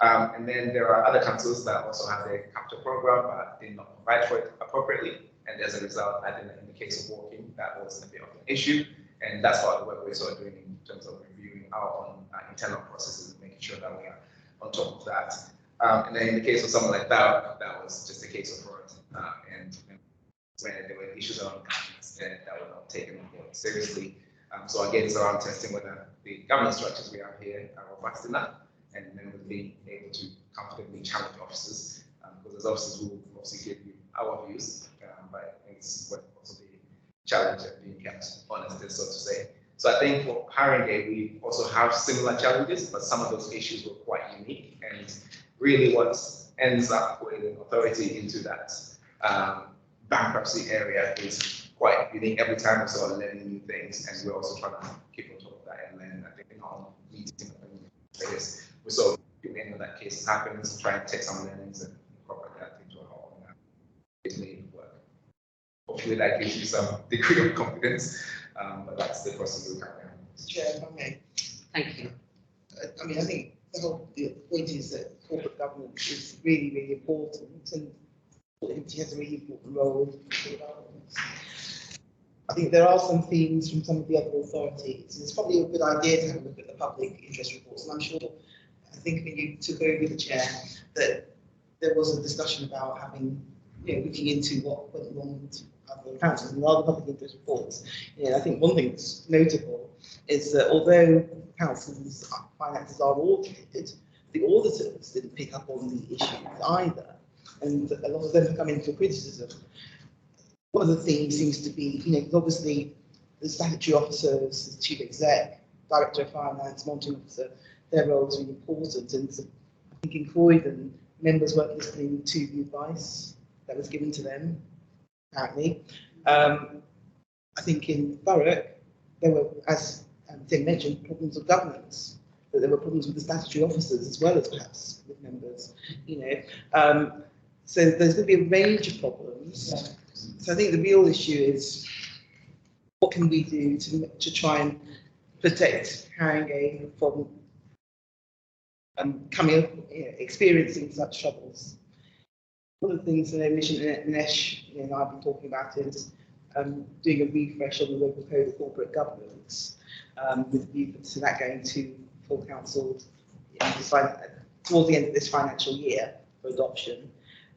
And then there are other councils that also have their capital program, but did not provide for it appropriately. And as a result, I think that in the case of walking, that was a bit of an issue. And that's part of the work we're sort of doing in terms of reviewing our own internal processes and making sure that we are on top of that. And then in the case of someone like that was just a case of fraud. And when there were issues around governance that were not taken seriously. So again, it's around testing whether the governance structures we have here are robust enough, and then we'll be able to comfortably challenge officers, because there's officers who will obviously give you our views, but it's what also be challenged and being kept honest, so to say. So I think for Haringey, we also have similar challenges, but some of those issues were quite unique, and really what ends up putting authority into that bankruptcy area is quite unique. Every time we're sort of learning new things, and we're also trying to keep on top of that and learn. I think in our meeting, we sort of, if any of that case happens, try and take some learnings and incorporate that into our own daily work. Hopefully that gives you some degree of confidence, but that's the process we carry on. Chair, if I may. Thank you. I mean, I think the whole point is that corporate governance is really, really important, and it has a really important role in corporate governance. I think there are some themes from some of the other authorities. It's probably a good idea to have a look at the public interest reports, and I'm sure, I think when you took over the chair, that there was a discussion about having, looking into what went wrong with other councils and other public interest reports. I think one thing that's notable is that although councils' finances are audited, the auditors didn't pick up on the issues either, and a lot of them have come in for criticism. One of the themes seems to be, obviously the statutory officers, the chief exec, director of finance, monitoring officer, their role is really important. And I think in Croydon, members weren't listening to the advice that was given to them, apparently. I think in Thurrock, there were, as Tim mentioned, problems of governance, that there were problems with the statutory officers as well as perhaps with members, So there's going to be a range of problems. Yeah. So I think the real issue is what can we do to try and protect Haringey from coming up, experiencing such troubles. One of the things that Nish and I've been talking about is doing a refresh on the local code of corporate governance, with a view to that going to full council towards the end of this financial year for adoption.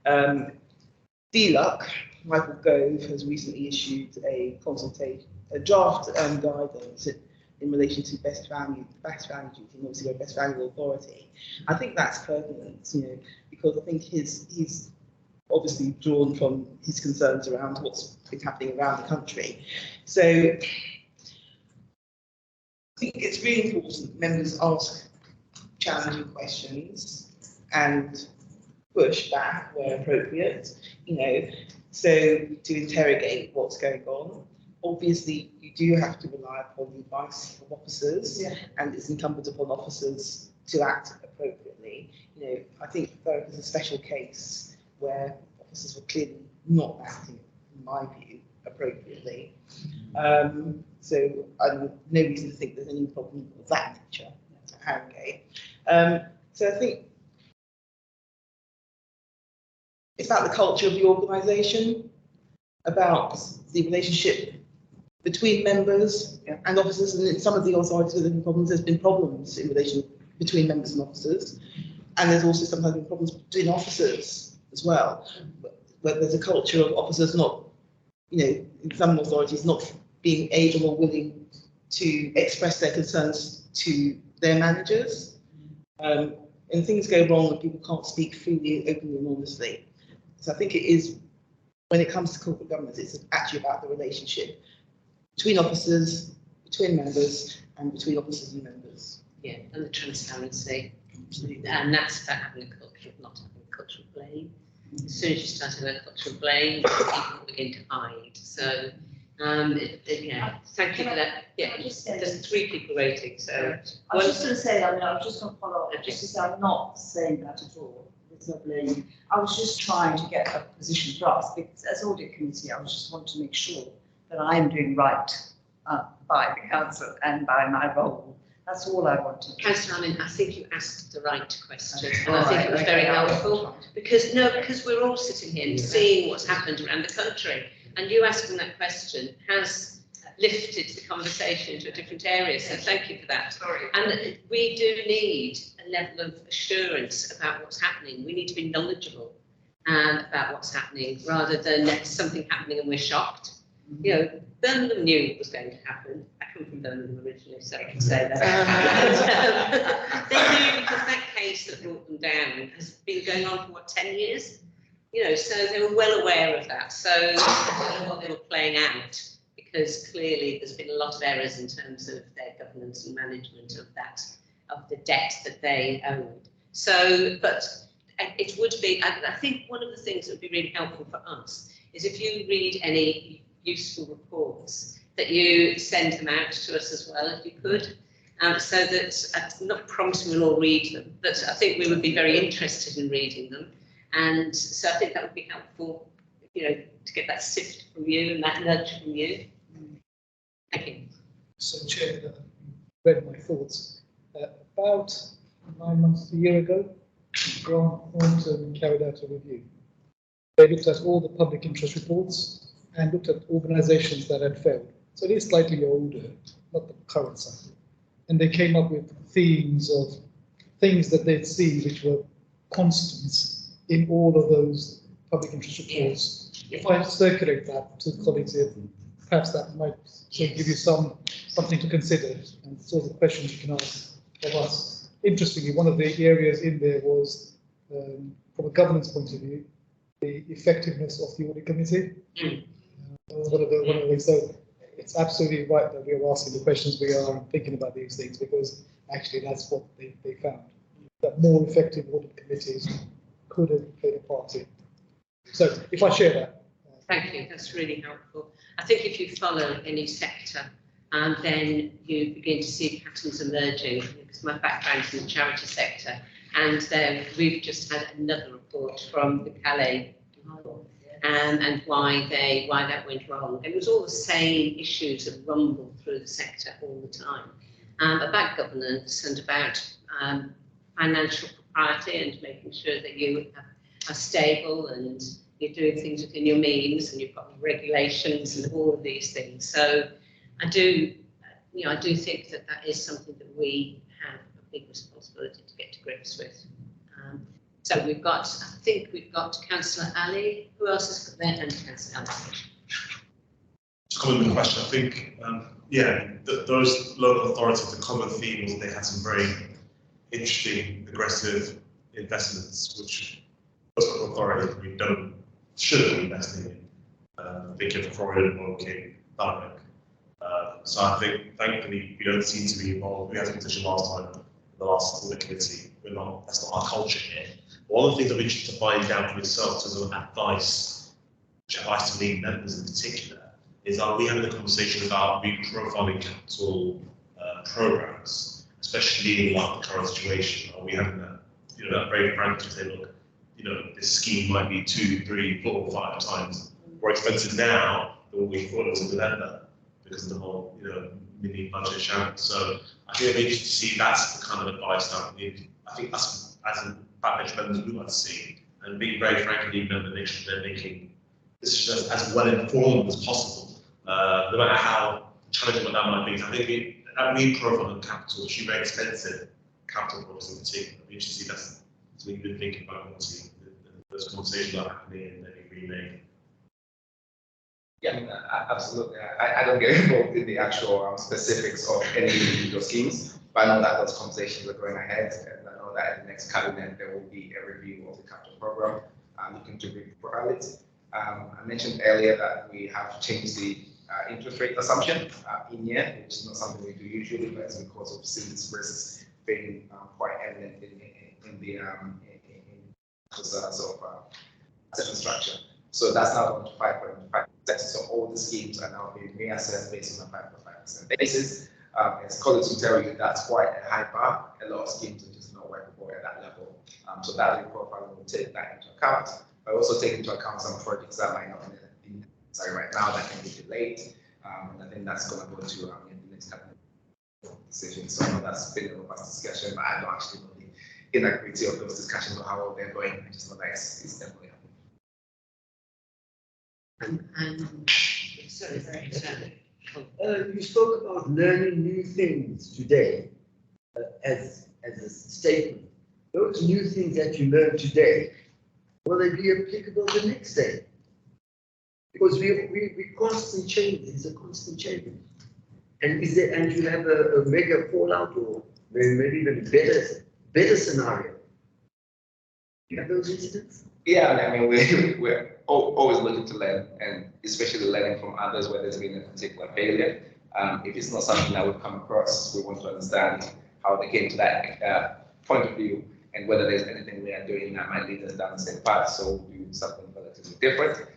DLUC, Michael Gove, has recently issued a draft guidance in relation to best value duty, and obviously a best value authority. I think that's pertinent, because I think he's obviously drawn from his concerns around what's been happening around the country. So I think it's really important that members ask challenging questions and push back where appropriate, so to interrogate what's going on. Obviously, you do have to rely upon the advice of officers, and it's incumbent upon officers to act appropriately. I think there is a special case where officers were clearly not acting, in my view, appropriately. So I have no reason to think there's any problem of that nature at Haringey. So I think it's about the culture of the organisation, about the relationship between members and officers, and in some of the authorities there's been problems in relation between members and officers, and there's also sometimes been problems between officers as well, where there's a culture of officers not, in some authorities not being able or willing to express their concerns to their managers, and things go wrong and people can't speak freely, openly and honestly. So I think it is, when it comes to corporate governance, it's actually about the relationship between officers, between members, and between officers and members. Yeah, and the transparency. Absolutely. And that's about having a culture of not having a culture of blame. As soon as you start having a culture of blame, people begin to hide. So, thank you for that. Yeah, there's 3 people waiting. So I was just going to say, I was just going to follow up, just to say I'm not saying that at all. There's no blame. I was just trying to get a position for us, because as audit committee, I was just want to make sure that I am doing right by the council and by my role. That's all I wanted. Councillor Allen, I think you asked the right question, and I think it was very helpful, because we're all sitting here seeing what's happened around the country, and you asking that question has lifted the conversation into a different area, so thank you for that. Sorry. And we do need a level of assurance about what's happening. We need to be knowledgeable about what's happening, rather than something happening and we're shocked. Birmingham knew it was going to happen. I come from Birmingham originally, so I can say that. They knew, because that case that brought them down has been going on for 10 years? So they were well aware of that. So I don't know what they were playing out, because clearly there's been a lot of errors in terms of their governance and management of the debt that they owed. So, but it would be, I think one of the things that would be really helpful for us is if you read any useful reports, that you send them out to us as well, if you could, so that I'm not promising we'll all read them, but I think we would be very interested in reading them, and so I think that would be helpful, to get that sift from you and that nudge from you. Thank you. So, Chair, read my thoughts. About 9 months to a year ago, Grant Thornton carried out a review. They looked at all the public interest reports and looked at organisations that had failed. So it is slightly older, not the current cycle. And they came up with themes of things that they'd seen which were constants in all of those public interest reports. If I circulate that to colleagues here, perhaps that might sort of give you something to consider and sort of questions you can ask of us. Interestingly, one of the areas in there was, from a governance point of view, the effectiveness of the audit committee. One of the things. So it's absolutely right that we are asking the questions we are and thinking about these things, because actually that's what they found, that more effective audit committees could have played a part in. So if I share that. Thank you, that's really helpful. I think if you follow any sector, then you begin to see patterns emerging, because my background is in the charity sector, and we've just had another report from the Calais and why that went wrong. It was all the same issues that rumble through the sector all the time, about governance and about financial propriety and making sure that you are stable and you're doing things within your means and you've got regulations and all of these things. So I do think that is something that we have a big responsibility to get to grips with. So I think we've got Councillor Ali. Who else has got their hand? Councillor Ali. To comment on the question, I think, those local authorities, the common theme was they had some very interesting, aggressive investments, which most local authorities we shouldn't be investing in. Thinking of Croydon, Woking, Thurrock. So I think, thankfully, we don't seem to be involved. We had a position last time, in the last audit committee. That's not our culture here. One of the things that we need to find down for yourself, as an advice, which advice to lead members in particular, is are we having a conversation about reprofiling capital programs, especially in light of the current situation? Are we having that, that very frank to say, look, this scheme might be 2, 3, 4, 5 times more expensive now than what we thought it was in November because of the whole, mini budget challenge. So I think it'd be interesting to see that's the kind of advice that we need. I think that's as backbench members we want to see, and being very frank with the member, make sure they're making decisions as well informed as possible, no matter how challenging what that might be. I think that reprofile of capital, which is very expensive, capital projects in particular, we should see that's something we've been thinking about. Obviously, those conversations are happening and they're being remade. Yeah, absolutely. I don't get involved in the actual specifics of any individual schemes, but I know that those conversations are going ahead, and I know that in the next cabinet there will be a review of the capital program, looking to reprofile it. I mentioned earlier that we have changed the interest rate assumption in year, which is not something we do usually, but it's because of since risks being quite evident in the sort of asset structure. So that's now gone to 5.5%. So all the schemes are now being reassessed based on a 5.5% basis. As colleagues will tell you, that's quite a high bar. A lot of schemes are just not workable at that level. So that reprofiling will take that into account, but also take into account some projects that might not be necessary right now that can be delayed. And I think that's going to go to the next cabinet decision. So that's been a robust discussion, but I don't actually know the integrity of those discussions or how well they're going. I just know that it's definitely happening. You spoke about learning new things today as a statement. Those new things that you learned today, will they be applicable the next day? Because we constantly change. It's a constant change. And you have a mega fallout or maybe even better scenario? Do you have those incidents? Yeah, I mean, we're always looking to learn, and especially learning from others where there's been a particular failure. If it's not something that we've come across, we want to understand how they came to that point of view and whether there's anything we are doing that might lead us down the same path. So we'll do something relatively different.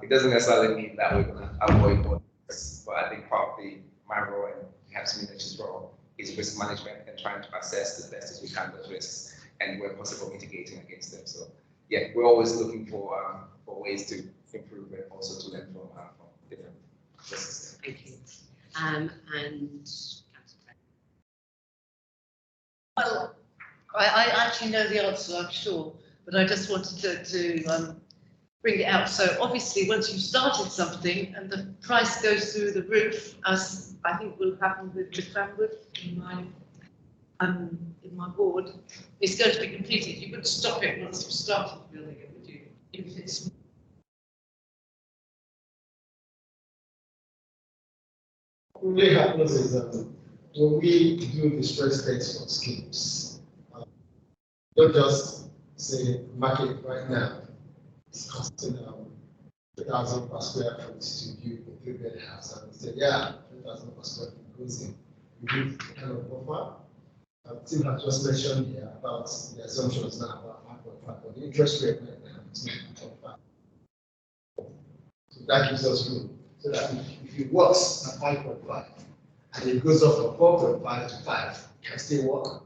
It doesn't necessarily mean that we're going to avoid all this, but I think part of my role and perhaps Minesh's role is risk management and trying to assess as best as we can those risks and where possible mitigating against them. So yeah, we're always looking for ways to improve and also to learn from different risks. Thank you. And Well, I actually know the answer, I'm sure, but I just wanted to bring it out. So obviously, once you've started something and the price goes through the roof, as I think will happen with the Cranwood in my ward, it's going to be completed. You wouldn't stop it once you've started building it, would you? If it's What really happens is when we do the stress test for schemes, don't just say market right now it's costing 2,000 per square foot to build a three-bed house, and we say, yeah, 2,000 per square foot goes in. We do kind of buffer. Tim has just mentioned here about the assumptions now about 5.5, but the interest rate right now is 9.5. So that gives us room. So that if it works at 5.5 and it goes up from 4.5 to 5, it can still work.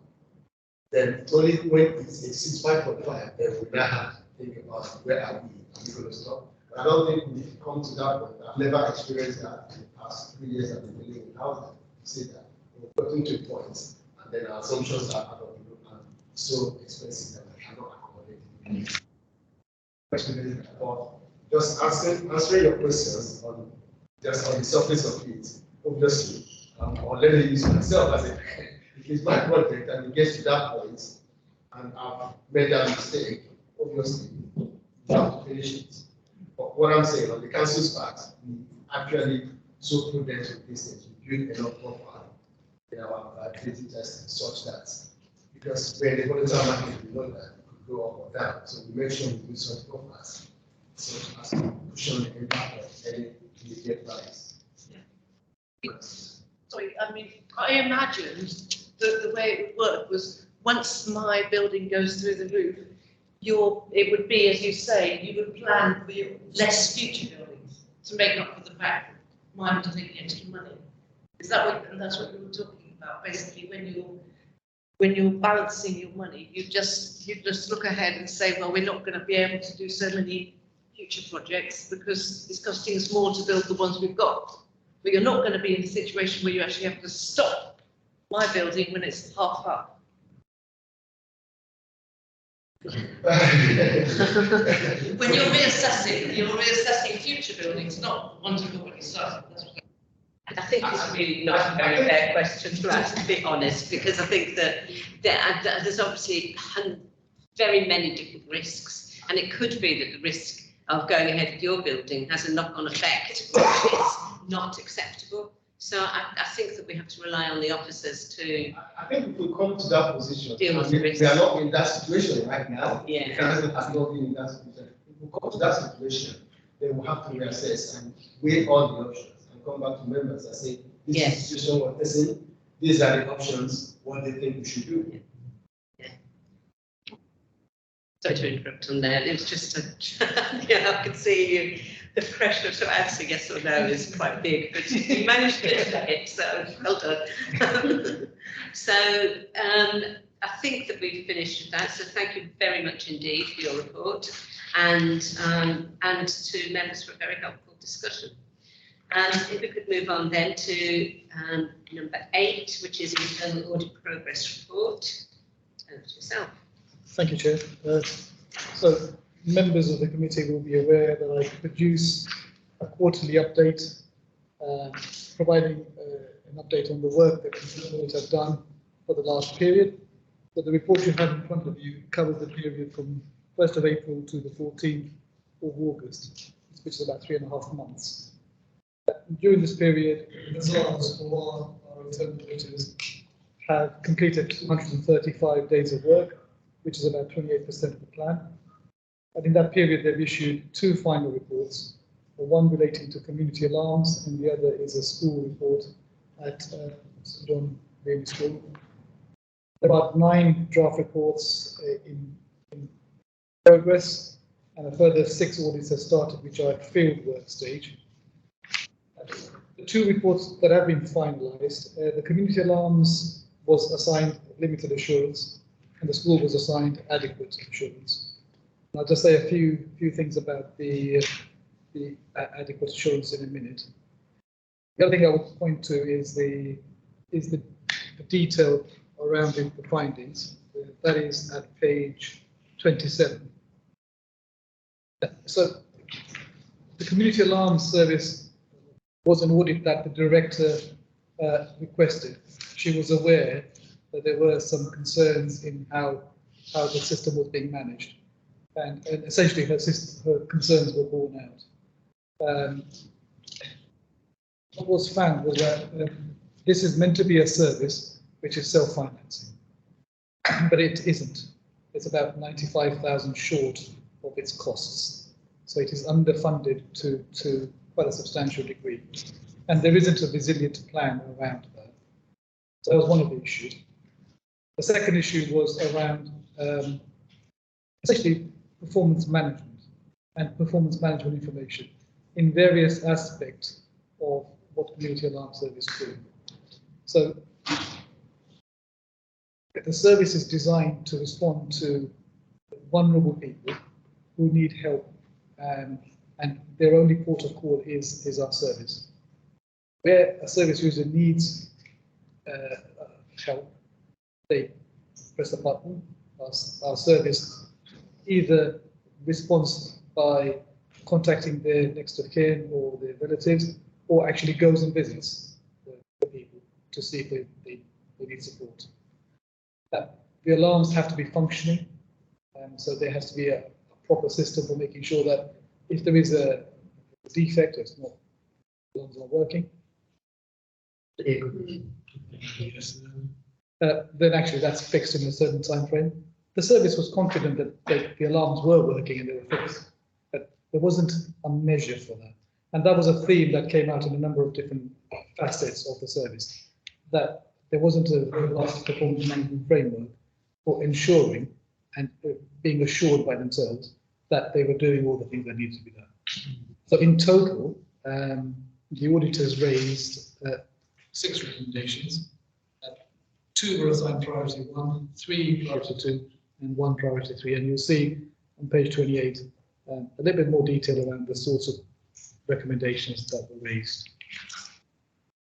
Then only when it exceeds 5.5, then we now have to think about where are we going to stop. But I don't think we've come to that point. I've never experienced that in the past 3 years I've been dealing with housing. Say that we're getting to points, and then our assumptions are out of the loop and so expensive that we cannot accommodate it. But just answering your questions on just on the surface of it, obviously, or let me use myself as a if it's my project and it gets to that point and I've made that mistake, obviously, you have to finish it. But what I'm saying on the council's part, we actually so prudent with this thing, we build enough buffer in our ability testing such that because when the volatile market, we know that it could go up or down. So we make sure we do such buffers such as to cushion the impact of any immediate rise. Yeah. Sorry, I mean, I imagined that the way it would work was once my building goes through the roof, it would be, as you say, you would plan for your less future buildings to make up for the fact that mine was taking extra money. Is that what, and that's what you were talking about, basically, when you're balancing your money, you just look ahead and say, well, we're not going to be able to do so many future projects because it's costing us more to build the ones we've got. But you're not going to be in a situation where you actually have to stop my building when it's half up. When you're reassessing future buildings, not ones you've already started. I think it's really not a very fair question to ask, to be honest, because I think that there's obviously very many different risks, and it could be that the risk of going ahead with your building has a knock-on effect, which is not acceptable. So I think that we have to rely on the officers to. I think if we come to that position, deal with we, the risks. we are not in that situation right now. Yeah. The council has not been in that situation. If we come to that situation, then we'll have to reassess and weigh all the options and come back to members and say, this is the situation we're facing, these are the options, what they think we should do. Yeah. Sorry to interrupt on there. It was just I could see you. The pressure to answer yes or no is quite big, but you managed to do it, so well done. So I think that we've finished with that. So thank you very much indeed for your report, and to members for a very helpful discussion. If we could move on then to number 8, which is internal audit progress report. Over to yourself. Thank you, Chair. So members of the committee will be aware that I produce a quarterly update, providing an update on the work that we have done for the last period. So the report you have in front of you covers the period from 1st of April to the 14th of August, which is about 3.5 months. During this period, our internal auditors have completed 235 days of work, which is about 28% of the plan. And in that period, they've issued 2 final reports, one relating to community alarms, and the other is a school report at St John Bailey School. About 9 draft reports in progress, and a further 6 audits have started, which are at field work stage. The 2 reports that have been finalised, the community alarms was assigned limited assurance, and the school was assigned adequate assurance. I'll just say a few things about the adequate assurance in a minute. The other thing I would point to is the detail around the findings. that is at page 27. So the community alarm service was an audit that the director requested. She was aware that there were some concerns in how the system was being managed, and essentially her concerns were borne out. What was found was that this is meant to be a service which is self-financing, but it isn't. It's about 95,000 short of its costs, so it is underfunded to quite a substantial degree, and there isn't a resilient plan around that. So that was one of the issues. The second issue was around essentially performance management and performance management information in various aspects of what community alarm service do. So the service is designed to respond to vulnerable people who need help, and their only port of call is our service. Where a service user needs help, they press a button. Our service either responds by contacting their next of kin or their relatives, or actually goes and visits the people to see if they need support. The alarms have to be functioning, so there has to be a proper system for making sure that if there is a defect, the alarms are working. Then actually that's fixed in a certain time frame. The service was confident that the alarms were working and they were fixed, but there wasn't a measure for that. And that was a theme that came out in a number of different facets of the service, that there wasn't a robust performance management framework for ensuring and being assured by themselves that they were doing all the things that needed to be done. So in total, the auditors raised 6 recommendations. 2 were assigned priority 1, 3 priority 2, and 1 priority 3. And you'll see on page 28 a little bit more detail around the sorts of recommendations that were raised.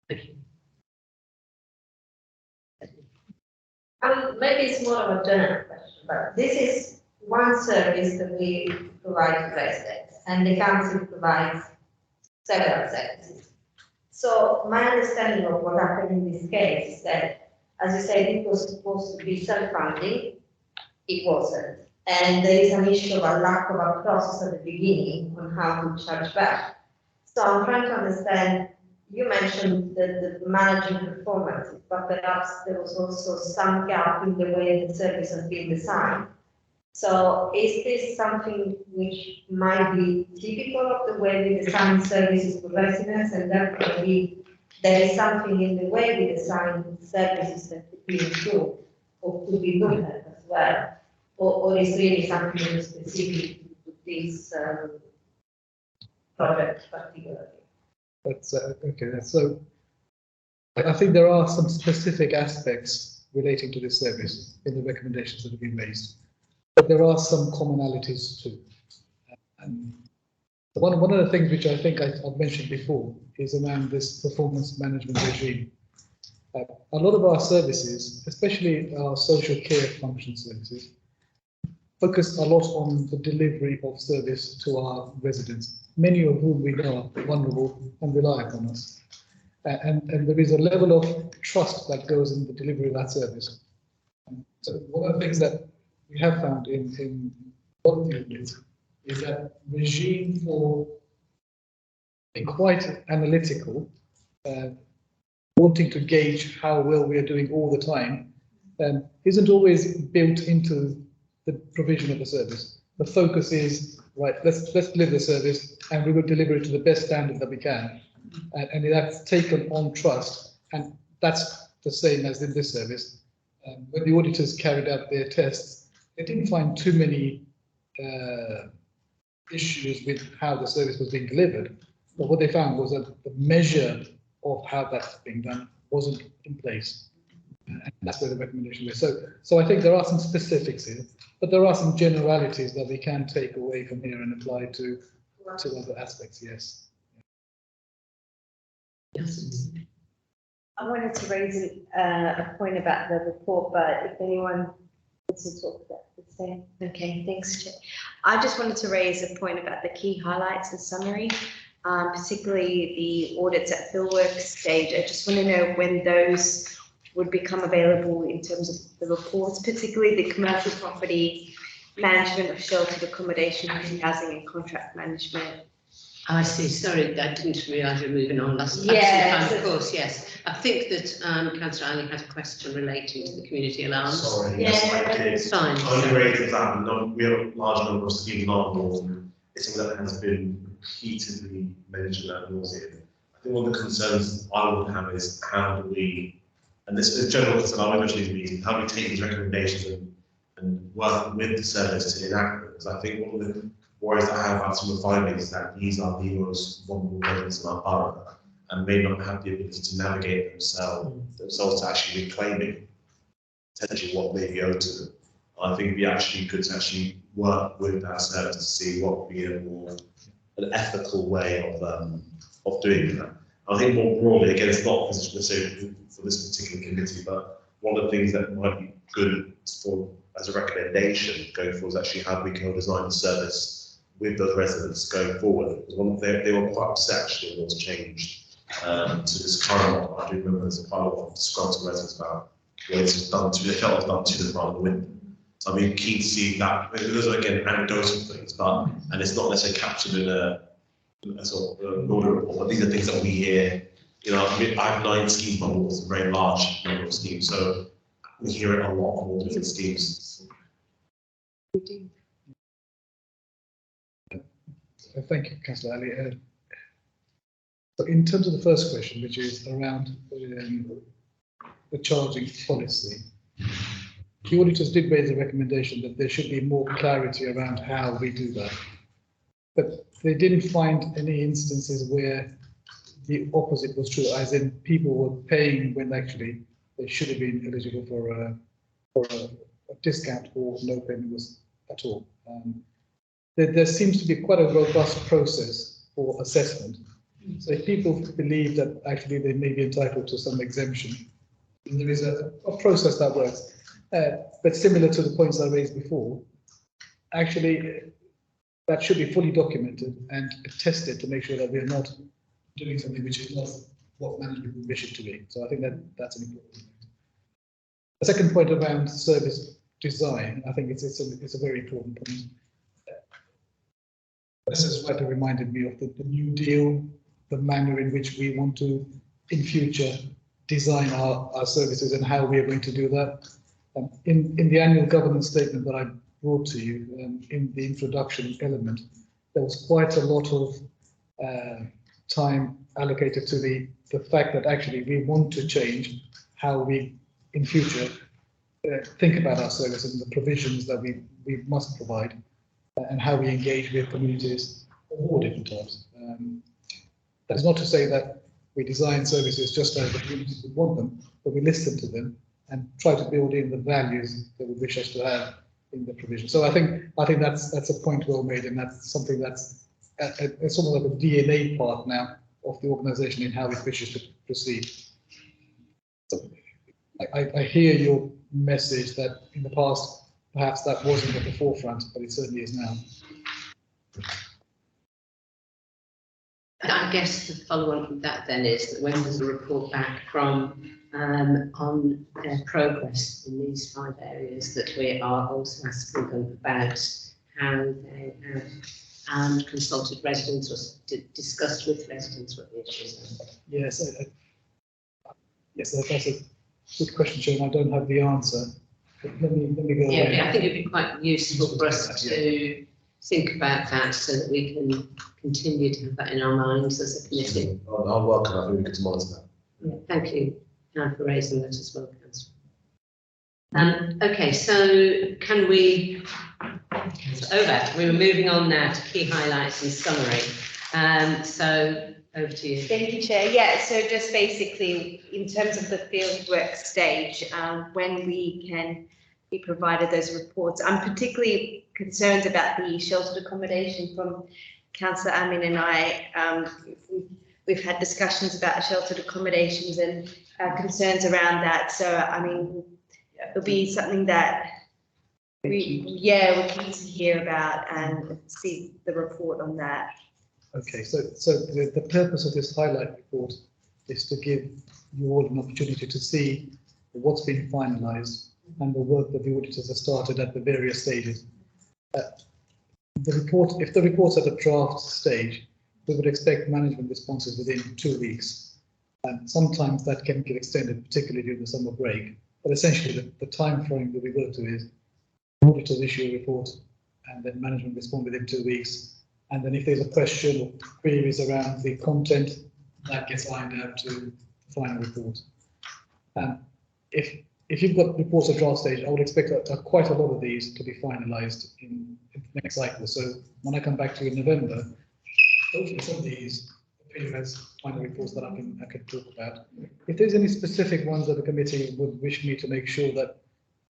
Thank you. Maybe it's more of a general question, but this is one service that we provide to residents, and the council provides several services. So my understanding of what happened in this case is that, as you said, it was supposed to be self-funding. It wasn't. And there is an issue of a lack of a process at the beginning on how to charge back. So I'm trying to understand, you mentioned the managing performance, but perhaps there was also some gap in the way the service has been designed. So is this something which might be typical of the way we design services for residents, and therefore there is something in the way we design services that could be improved or could be looked at as well? Or is really something specific to this project particularly? That's okay. So I think there are some specific aspects relating to this service in the recommendations that have been raised, but there are some commonalities too. And one of the things which I think I've mentioned before is around this performance management regime. A lot of our services, especially our social care function services, focus a lot on the delivery of service to our residents, many of whom we know are vulnerable and rely upon us. And there is a level of trust that goes in the delivery of that service. So one of the things that we have found in a lot of the audits is that regime for being quite analytical, wanting to gauge how well we are doing all the time, isn't always built into the provision of the service. The focus is, right, let's deliver the service and we will deliver it to the best standard that we can. And that's taken on trust, and that's the same as in this service. When the auditors carried out their tests, they didn't find too many issues with how the service was being delivered. But what they found was that the measure of how that's being done wasn't in place. And that's where the recommendation is. So I think there are some specifics here, but there are some generalities that we can take away from here and apply to other aspects, yes. Yes. I wanted to raise a point about the report, but if anyone to talk about the same. Okay, thanks, Chair. I just wanted to raise a point about the key highlights and summary, particularly the audits at fieldwork stage. I just want to know when those would become available in terms of the reports, particularly the commercial property management of sheltered accommodation, housing and contract management. I see, sorry, I didn't realise you were moving on. That's Yeah, absolutely fine, of course, yes. I think that Councillor Ali had a question relating to the community alarms. Sorry, Yeah, yes, I did. It's fine. Only raising that, we have a large number of schemes on board. It's something that has been repeatedly mentioned at nauseam. I think one of the concerns I would have is how do we, and this is a general concern I mentioned in these meetings, how do we take these recommendations and work with the service to enact them? Because I think one of the worries that I have about some of the findings is that these are the most vulnerable residents in our borough and may not have the ability to navigate themselves to actually reclaiming potentially what may be owed to them. I think it'd be actually good to actually work with our service to see what would be an ethical way of doing that. I think more broadly, again, it's not necessarily for this particular committee, but one of the things that might be good for as a recommendation going forward is actually how we can design the service with those residents going forward. They were quite upset actually when it was changed to this current one. I do remember there's quite a lot of disgruntled residents about what it's done to, they felt it was done to them rather than with them. So I'm really keen to see that. Those are again anecdotal things, but and it's not necessarily captured in a sort of an audit report, but these are things that we hear. You know, I mean, I have 9 schemes on board, it's a very large number of schemes, so we hear it a lot from all different schemes. Thank you, Councillor Ali. So in terms of the first question, which is around the charging policy, the auditors did raise a recommendation that there should be more clarity around how we do that. But they didn't find any instances where the opposite was true, as in people were paying when actually they should have been eligible for a discount or no payment was at all. There seems to be quite a robust process for assessment. So if people believe that actually they may be entitled to some exemption, and there is a process that works. But similar to the points I raised before, actually that should be fully documented and tested to make sure that we're not doing something which is not what management would wish it to be. So I think that's an important point. The second point around service design, I think it's a very important point. This has rightly reminded me of the New Deal, the manner in which we want to, in future, design our services and how we are going to do that. In the annual governance statement that I brought to you, in the introduction element, there was quite a lot of time allocated to the fact that actually we want to change how we, in future, think about our services and the provisions that we must provide, and how we engage with communities of all different types. That's not to say that we design services just as the communities would want them, but we listen to them and try to build in the values that we wish us to have in the provision. So I think that's a point well made, and that's something that's it's sort of like a DNA part now of the organisation in how it wishes to proceed. So I hear your message that in the past perhaps that wasn't at the forefront, but it certainly is now. I guess the follow-on from that then is that when there's a report back from on their progress in these 5 areas, that we are also asking them about how they have consulted residents or discussed with residents what the issues are. Yes, that's a good question, Chairman. I don't have the answer. But let me go away. Yeah, I think it'd be quite useful for us to think about that so that we can continue to have that in our minds as a committee. I'll work on that, we could monitor that. Yeah, thank you for raising that as well, Councillor. Okay, so can we, we were moving on now to key highlights and summary. So over to you. Thank you, Chair. Yeah, so just basically in terms of the fieldwork stage, when we can be provided those reports, I'm particularly concerned about the sheltered accommodation from Councillor Amin and I. We've had discussions about sheltered accommodations and concerns around that. So, I mean, it'll be something that We're keen to hear about and see the report on that. Okay, so the purpose of this highlight report is to give you all an opportunity to see what's been finalised and the work that the auditors have started at the various stages. The report, if the report's at a draft stage, we would expect management responses within 2 weeks. And sometimes that can get extended, particularly during the summer break. But essentially, the time frame that we work to is auditors issue a report and then management respond within 2 weeks. And then if there's a question or queries around the content, that gets ironed out to the final report. If you've got reports at draft stage, I would expect quite a lot of these to be finalised in the next cycle. So when I come back to you in November, hopefully some of these appear as final reports that I can talk about. If there's any specific ones that the committee would wish me to make sure that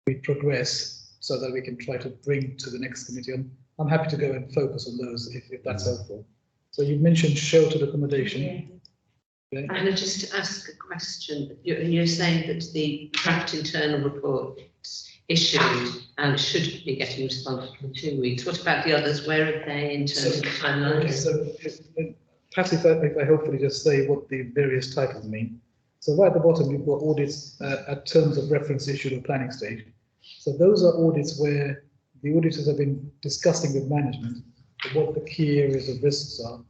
we progress so that we can try to bring to the next committee, I'm happy to go and focus on those if that's helpful. So you mentioned sheltered accommodation. Yeah. Okay. And I just ask a question. You're saying that the draft internal report issued should be getting responded in 2 weeks. What about the others? Where are they in terms of timelines? Okay, so perhaps if I hopefully just say what the various titles mean. So right at the bottom, you've got audits at terms of reference issued or planning stage. So those are audits where the auditors have been discussing with management what the key areas of risks are.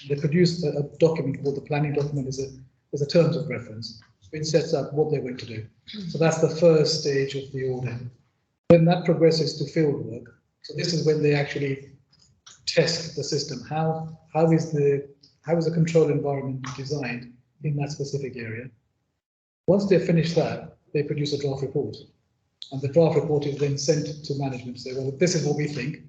They produce a document called the planning document is a terms of reference, which sets out what they're going to do. So that's the first stage of the audit. Then that progresses to field work. So this is when they actually test the system. How is the control environment designed in that specific area? Once they've finished that, they produce a draft report. And the draft report is then sent to management to say, well, this is what we think.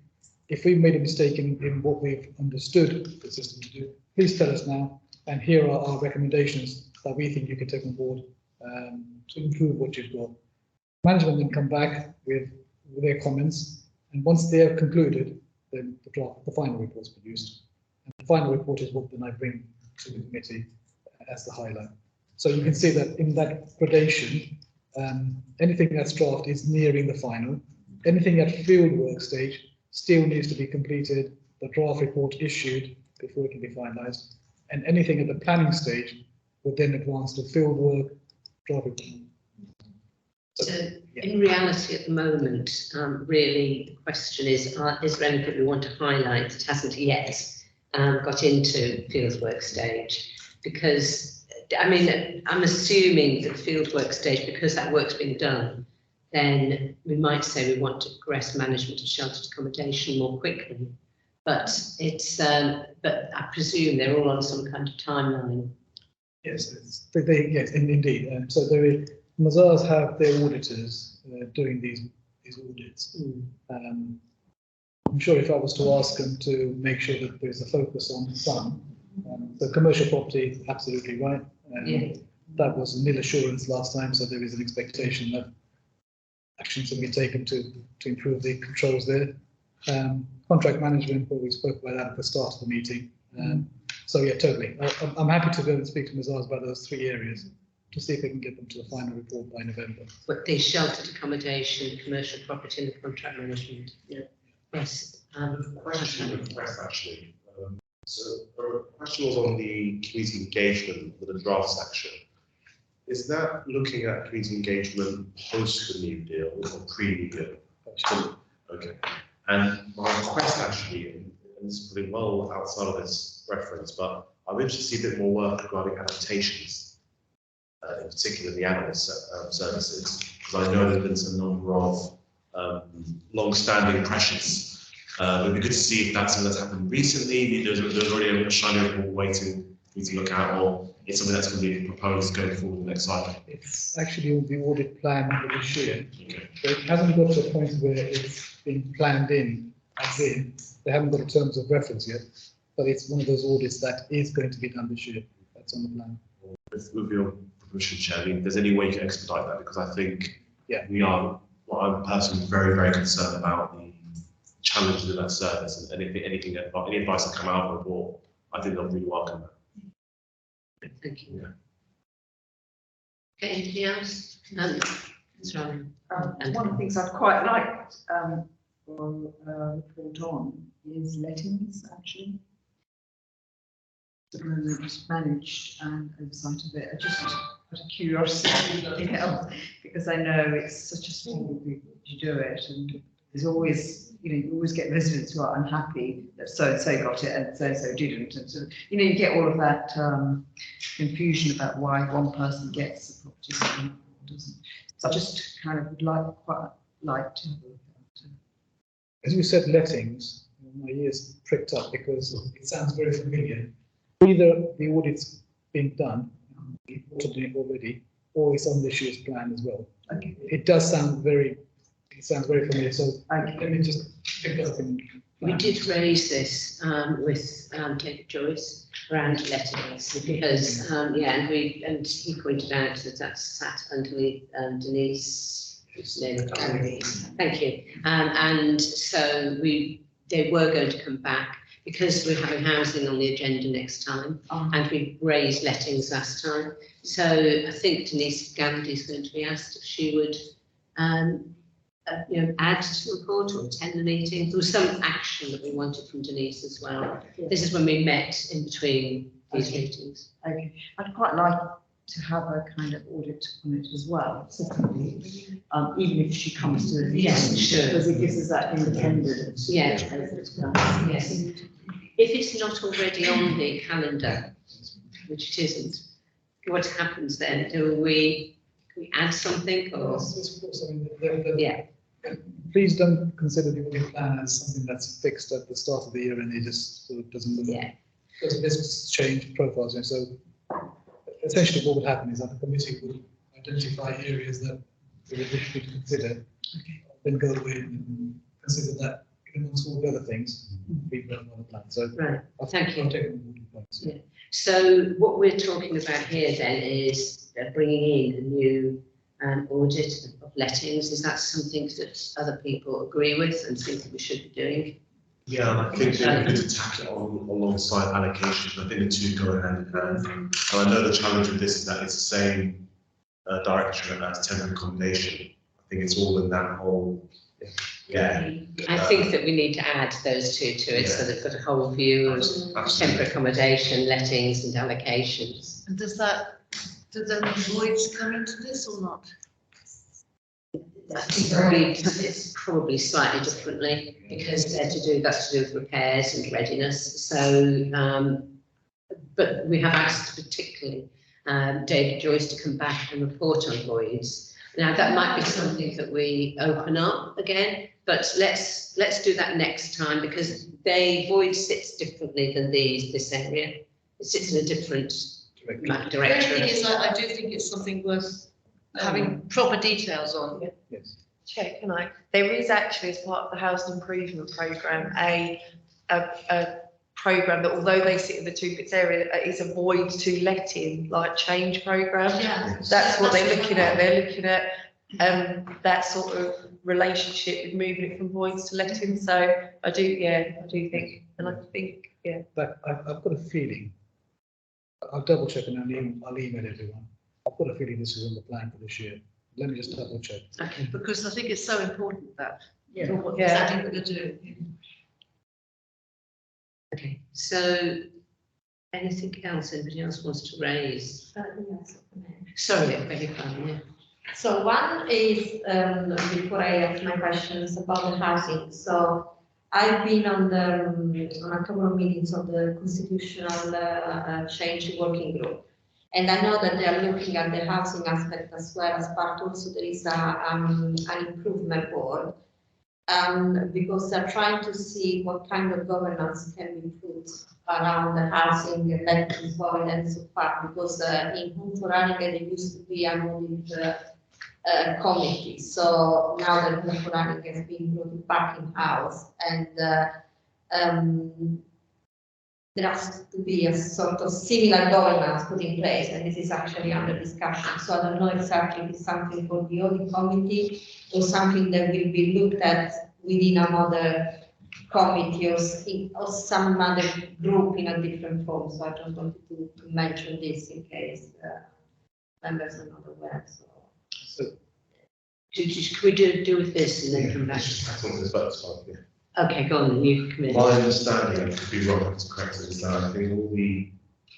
If we've made a mistake in what we've understood the system to do, please tell us now. And here are our recommendations that we think you can take on board to improve what you've got. Management then come back with their comments. And once they are concluded, then the final report is produced. And the final report is what then I bring to the committee as the highlight. So you can see that in that gradation, anything that's draft is nearing the final. Anything at field work stage still needs to be completed, the draft report issued before it can be finalised, and anything at the planning stage would then advance to field work, draft report. So in reality at the moment, really the question is there anything we want to highlight that hasn't yet got into fieldwork stage? Because, I mean, I'm assuming that fieldwork stage, because that work's been done, then we might say we want to progress management of sheltered accommodation more quickly. But it's, but I presume they're all on some kind of timeline. Yes, yes, indeed. So Mazars have their auditors doing these audits. I'm sure if I was to ask them to make sure that there's a focus on some, the commercial property, absolutely right. That was nil assurance last time, so there is an expectation that actions will be taken to improve the controls there. Contract management, well, we spoke about that at the start of the meeting. So yeah, totally. I'm happy to go and speak to Mazars about those 3 areas to see if we can get them to the final report by November. But the sheltered accommodation, commercial property and the contract management. Yeah. Yes. Question request actually. So the question was on the community engagement with the draft section. Is that looking at community engagement post the new deal or pre-new deal? Okay. And my request actually, and this is pretty well outside of this reference, but I'm interested to see a bit more work regarding adaptations, in particular the animal services, because I know there have been some number of long-standing pressures. It would be good to see if that's something that's happened recently. There's already a shiny report waiting for you to look at, or it's something that's going to be proposed going forward in the next cycle. It's actually on the audit plan for this year. Okay. So it hasn't got to a point where it's been planned in, as in, they haven't got terms of reference yet, but it's one of those audits that is going to be done this year. That's on the plan. With your permission, Chair, I mean, if there's any way you can expedite that, because I think I'm personally very, very concerned about the challenges in that service, and any advice that come out of the report, I think they'll really welcome that. Thank you. Okay, anything else? Councillor Allen. One of the things I'd quite like for report on is lettings, actually. The moment managed and oversight of it. I just out of curiosity, nothing else, because I know it's such a small group to do it, and there's always, you always get residents who are unhappy that so and so got it and so and so didn't, and so you get all of that confusion about why one person gets the property and another doesn't. So I just kind of would quite like to have a look at it. As you said, lettings, my ears pricked up because it sounds very familiar. Either the audit's being done, already, or it's on this year's plan as well. Okay. It sounds very familiar. So let me just pick up. We did raise this with David Joyce around lettings because and he pointed out that that's sat underneath Denise. Thank you. And so they were going to come back because we're having housing on the agenda next time, and we raised lettings last time. So I think Denise Gandhi is going to be asked if she would add to the report or attend the meeting. There was some action that we wanted from Denise as well. Yeah. This is when we met in between these meetings. Okay, I'd quite like to have a kind of audit on it as well, certainly, even if she comes to the meeting. Yes, sure. Because it gives us that independence. Yeah. Yes. If it's not already on the calendar, which it isn't, what happens then? Do we add something or? Yeah. Please don't consider the audit plan as something that's fixed at the start of the year and it just sort of doesn't move. Yeah. Because business change profiles, and so essentially what would happen is that the committee would identify areas that they would wish to consider, then go away and consider that amongst all the other things, be put on the plan. So right. Thank you. I'll take on board the points. Yeah. So what we're talking about here then is bringing in a new audit of lettings. Is that something that other people agree with and think that we should be doing? Yeah, and I think they need to tack it on alongside allocations. I think the two go hand in hand. And I know the challenge with this is that it's the same directorate as temporary accommodation. I think it's all in that whole. Yeah. I think that we need to add those two to it so they've got a whole view of temporary accommodation, lettings and allocations. And does then voids come into this or not? It's probably slightly differently because that's to do with repairs and readiness. So, but we have asked particularly David Joyce to come back and report on voids. Now that might be something that we open up again, but let's do that next time because void sits differently than this area. It sits in a different directorate. The only thing is I do think it's something worth having proper details on. Yes. Chair, can I? There is actually, as part of the housing improvement programme, a programme that, although they sit in the two bits area, is a void to let in, like change programme. Yeah. That's what they're looking at. They're looking at that sort of relationship with moving it from voids to letting. So I do think, and I think, But I've got a feeling. I'll double check and I'll email everyone. I've got a feeling this is on the plan for this year. Let me just double check. Okay, because I think it's so important that what Yeah. exactly we're going to do. Okay, so anything else anybody else wants to raise? Sorry, I beg your pardon, yeah. So one is, before I ask my questions about the housing, so I've been on a couple of meetings of the constitutional change working group. And I know that they are looking at the housing aspect as well as part. Also, there is an improvement board because they're trying to see what kind of governance can be put around the housing and lettings void and so far. Because in Huntoranica there used to be an audit committee. So now that Huntoranica has been brought back in house and there has to be a sort of similar governance put in place, and this is actually under discussion. So I don't know exactly if it's something for the audit committee or something that will be looked at within another committee or some other group in a different form. So I just wanted to mention this in case members are not aware. So Should we do with this and then come back? That's on this, but it's fine, yeah. Okay, go on, you come in. My understanding, I could be wrong, it's correct, is that I think all the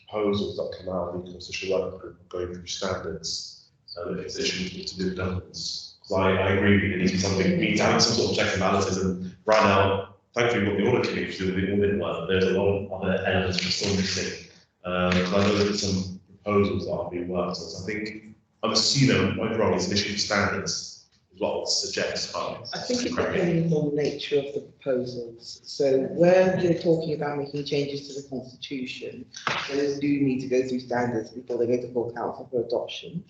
proposals that come out of the constitutional work group are going through standards, it's issues to do with governance. Because I agree with you, it needs to be something, we need to have some sort of checks and balances, and right now, thankfully, we've got the audit committee to do the audit work, but there's a lot of other elements we're still missing. So I know there's some proposals that are being worked on, so I think, I'm assuming, I'm wrong, it's an issue of standards, is what I would suggest, but. I think it depends on the nature of the proposals. So where you're talking about making changes to the constitution, those do need to go through standards before they go to full council for adoption.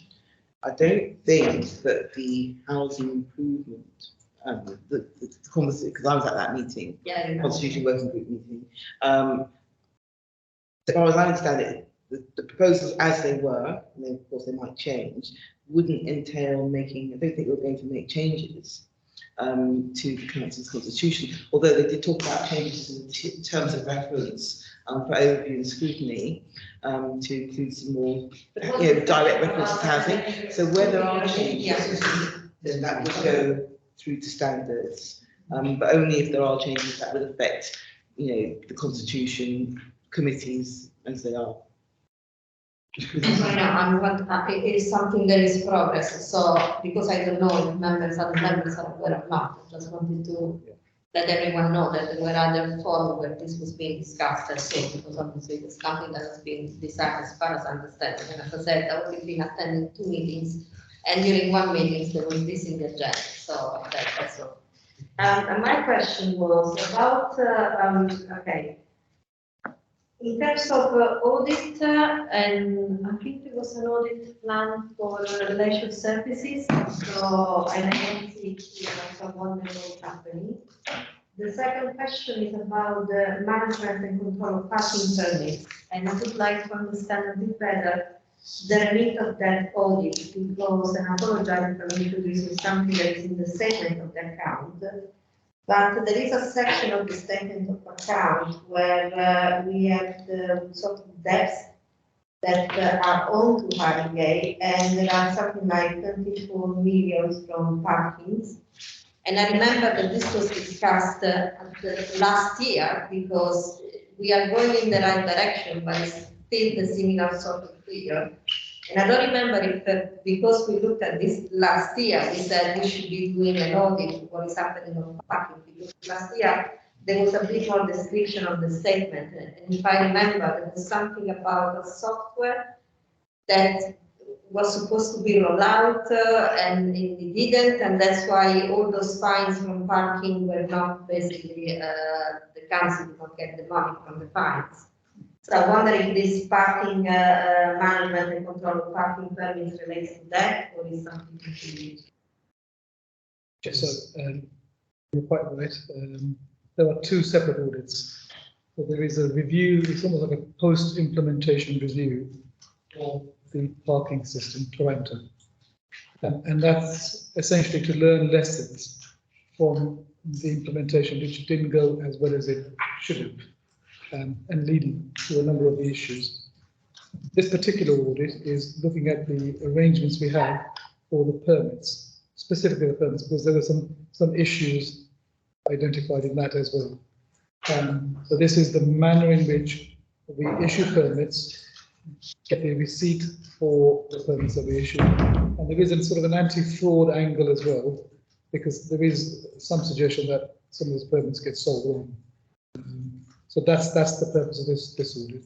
I don't think that the housing improvement, the conversation, because I was at that meeting, constitution working group meeting. As far as I understand it, the proposals as they were, and then of course they might change, wouldn't entail making, I don't think we're going to make changes to the council's constitution, although they did talk about changes in terms of reference for overview and scrutiny to include some more direct reference to housing. So where there are changes, then that would go through to standards, but only if there are changes that would affect, the constitution committees as they are. It is something that is progress, so because I don't know if members are aware or not, I just wanted to let everyone know that there were other forums where this was being discussed as well, because obviously it's something that has been decided as far as I understand. And as I said, I've only been attending 2 meetings, and during one meeting there was this in the agenda, so that's all. And my question was about, in terms of audit, and I think there was an audit plan for leisure services, so I don't see here as a wonderful company. The second question is about the management and control of parking permits, and I would like to understand a bit better the remit of that audit, because, and I apologize for introducing something that is in the statement of the account, but there is a section of the statement of account where we have the sort of debts that are owed to REA, and there are something like 24 million from parkings. And I remember that this was discussed last year, because we are going in the right direction, but it's still the similar sort of figure. And I don't remember if, because we looked at this last year, we said we should be doing an audit of what is happening on parking, because last year there was a bit more description of the statement. And if I remember, there was something about a software that was supposed to be rolled out and it didn't, and that's why all those fines from parking were not basically, the council did not get the money from the fines. So I wonder if this parking management and control of parking permits relates to that, or is something completely? So you're quite right. There are 2 separate audits. So there is a review, it's almost like a post-implementation review of the parking system, Toronto. And that's essentially to learn lessons from the implementation, which didn't go as well as it should have. And leading to a number of the issues. This particular audit is looking at the arrangements we have for the permits, specifically the permits, because there were some issues identified in that as well. So this is the manner in which we issue permits, get the receipt for the permits that we issue, and there is a sort of an anti-fraud angle as well, because there is some suggestion that some of those permits get sold on. So that's the purpose of this audit.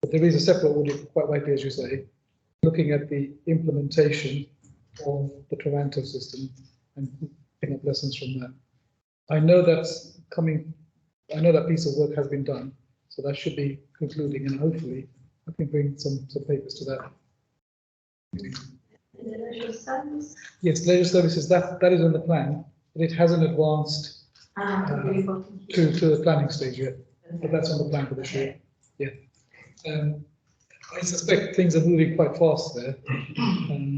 But there is a separate audit, quite rightly as you say, looking at the implementation of the Toronto system and picking up lessons from that. I know that's coming, I know that piece of work has been done, so that should be concluding, and hopefully I can bring some papers to that. And the leisure service? Yes, leisure services, that is on the plan, but it hasn't advanced to the planning stage yet. But that's on the plan for this year. Yeah. I suspect things are moving quite fast there.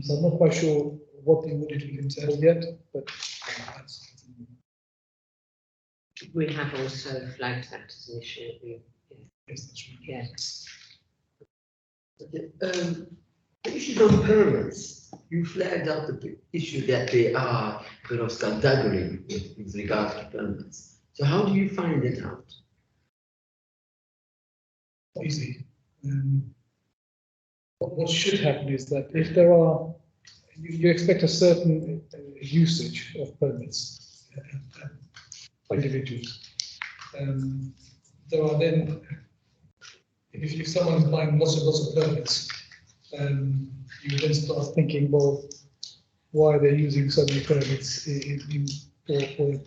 So I'm not quite sure what the audit will entail yet, but we have also flagged that as an issue. Yes, that's right. Yeah. The issue on permits, you flagged up the issue that they are, skullduggery with regards to permits. So how do you find it out? Easy. What should happen is that if there are, you expect a certain usage of permits by individuals. There are then, if someone is buying lots of permits, you then start thinking, well, why are they using so many permits for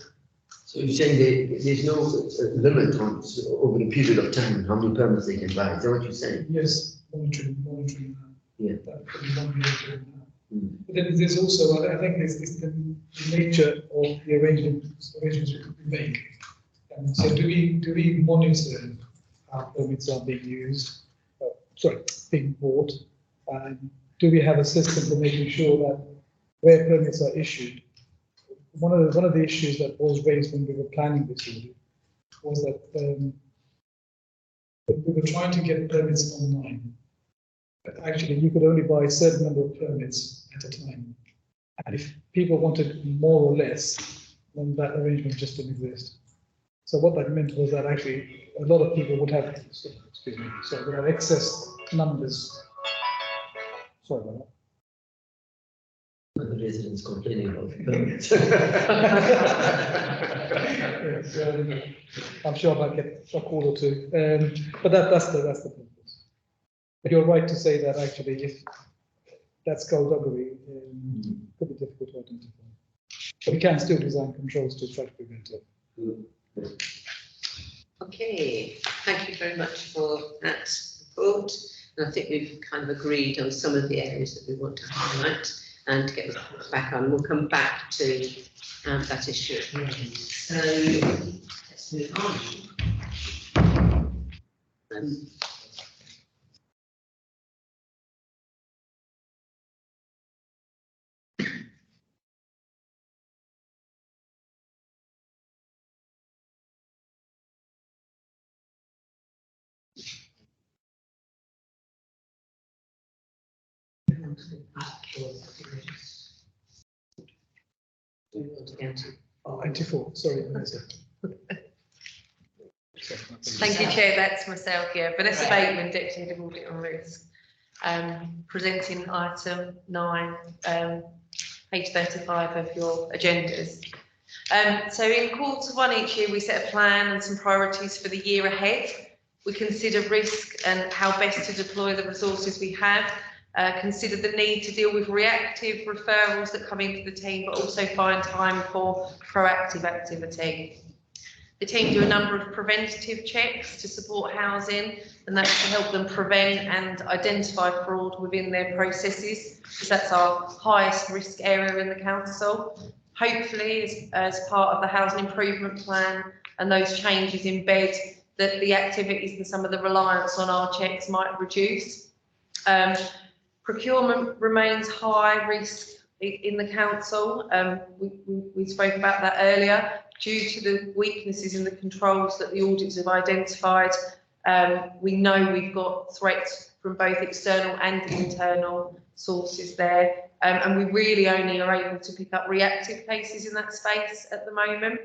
So you're saying there's no limit on over the period of time how many permits they can buy? Is that what you're saying? Yes, monitoring. Yeah. That could be 1 year doing that. But then there's also, I think, it's the nature of the arrangements we make. So do we monitor how permits are being used? Being bought? Do we have a system for making sure that where permits are issued? One of the issues that was raised when we were planning this audit was that we were trying to get permits online. But actually, you could only buy a certain number of permits at a time. And if people wanted more or less, then that arrangement just didn't exist. So what that meant was that actually a lot of people would have, would have excess numbers. Sorry about that. The residents complaining about permits. Yes, I'm sure I might get a call or two, but that's the purpose. But you're right to say that actually, if that's skullduggery, could be difficult to identify. But we can still design controls to try to prevent it. Okay, thank you very much for that report. And I think we've kind of agreed on some of the areas that we want to highlight and to get the report back on. We'll come back to that issue. So let's move on. We want to go to 94, sorry. Thank you, Chair. That's myself, yeah. Vanessa Bateman, Deputy Head of Audit and Risk, presenting item 9, page 35 of your agendas. So in Q1 each year, we set a plan and some priorities for the year ahead. We consider risk and how best to deploy the resources we have. Consider the need to deal with reactive referrals that come into the team, but also find time for proactive activity. The team do a number of preventative checks to support housing, and that's to help them prevent and identify fraud within their processes, because that's our highest risk area in the council. Hopefully, as part of the housing improvement plan and those changes embed, that the activities and some of the reliance on our checks might reduce. Procurement remains high risk in the council. We spoke about that earlier. Due to the weaknesses in the controls that the audits have identified, we know we've got threats from both external and internal sources there. And we really only are able to pick up reactive cases in that space at the moment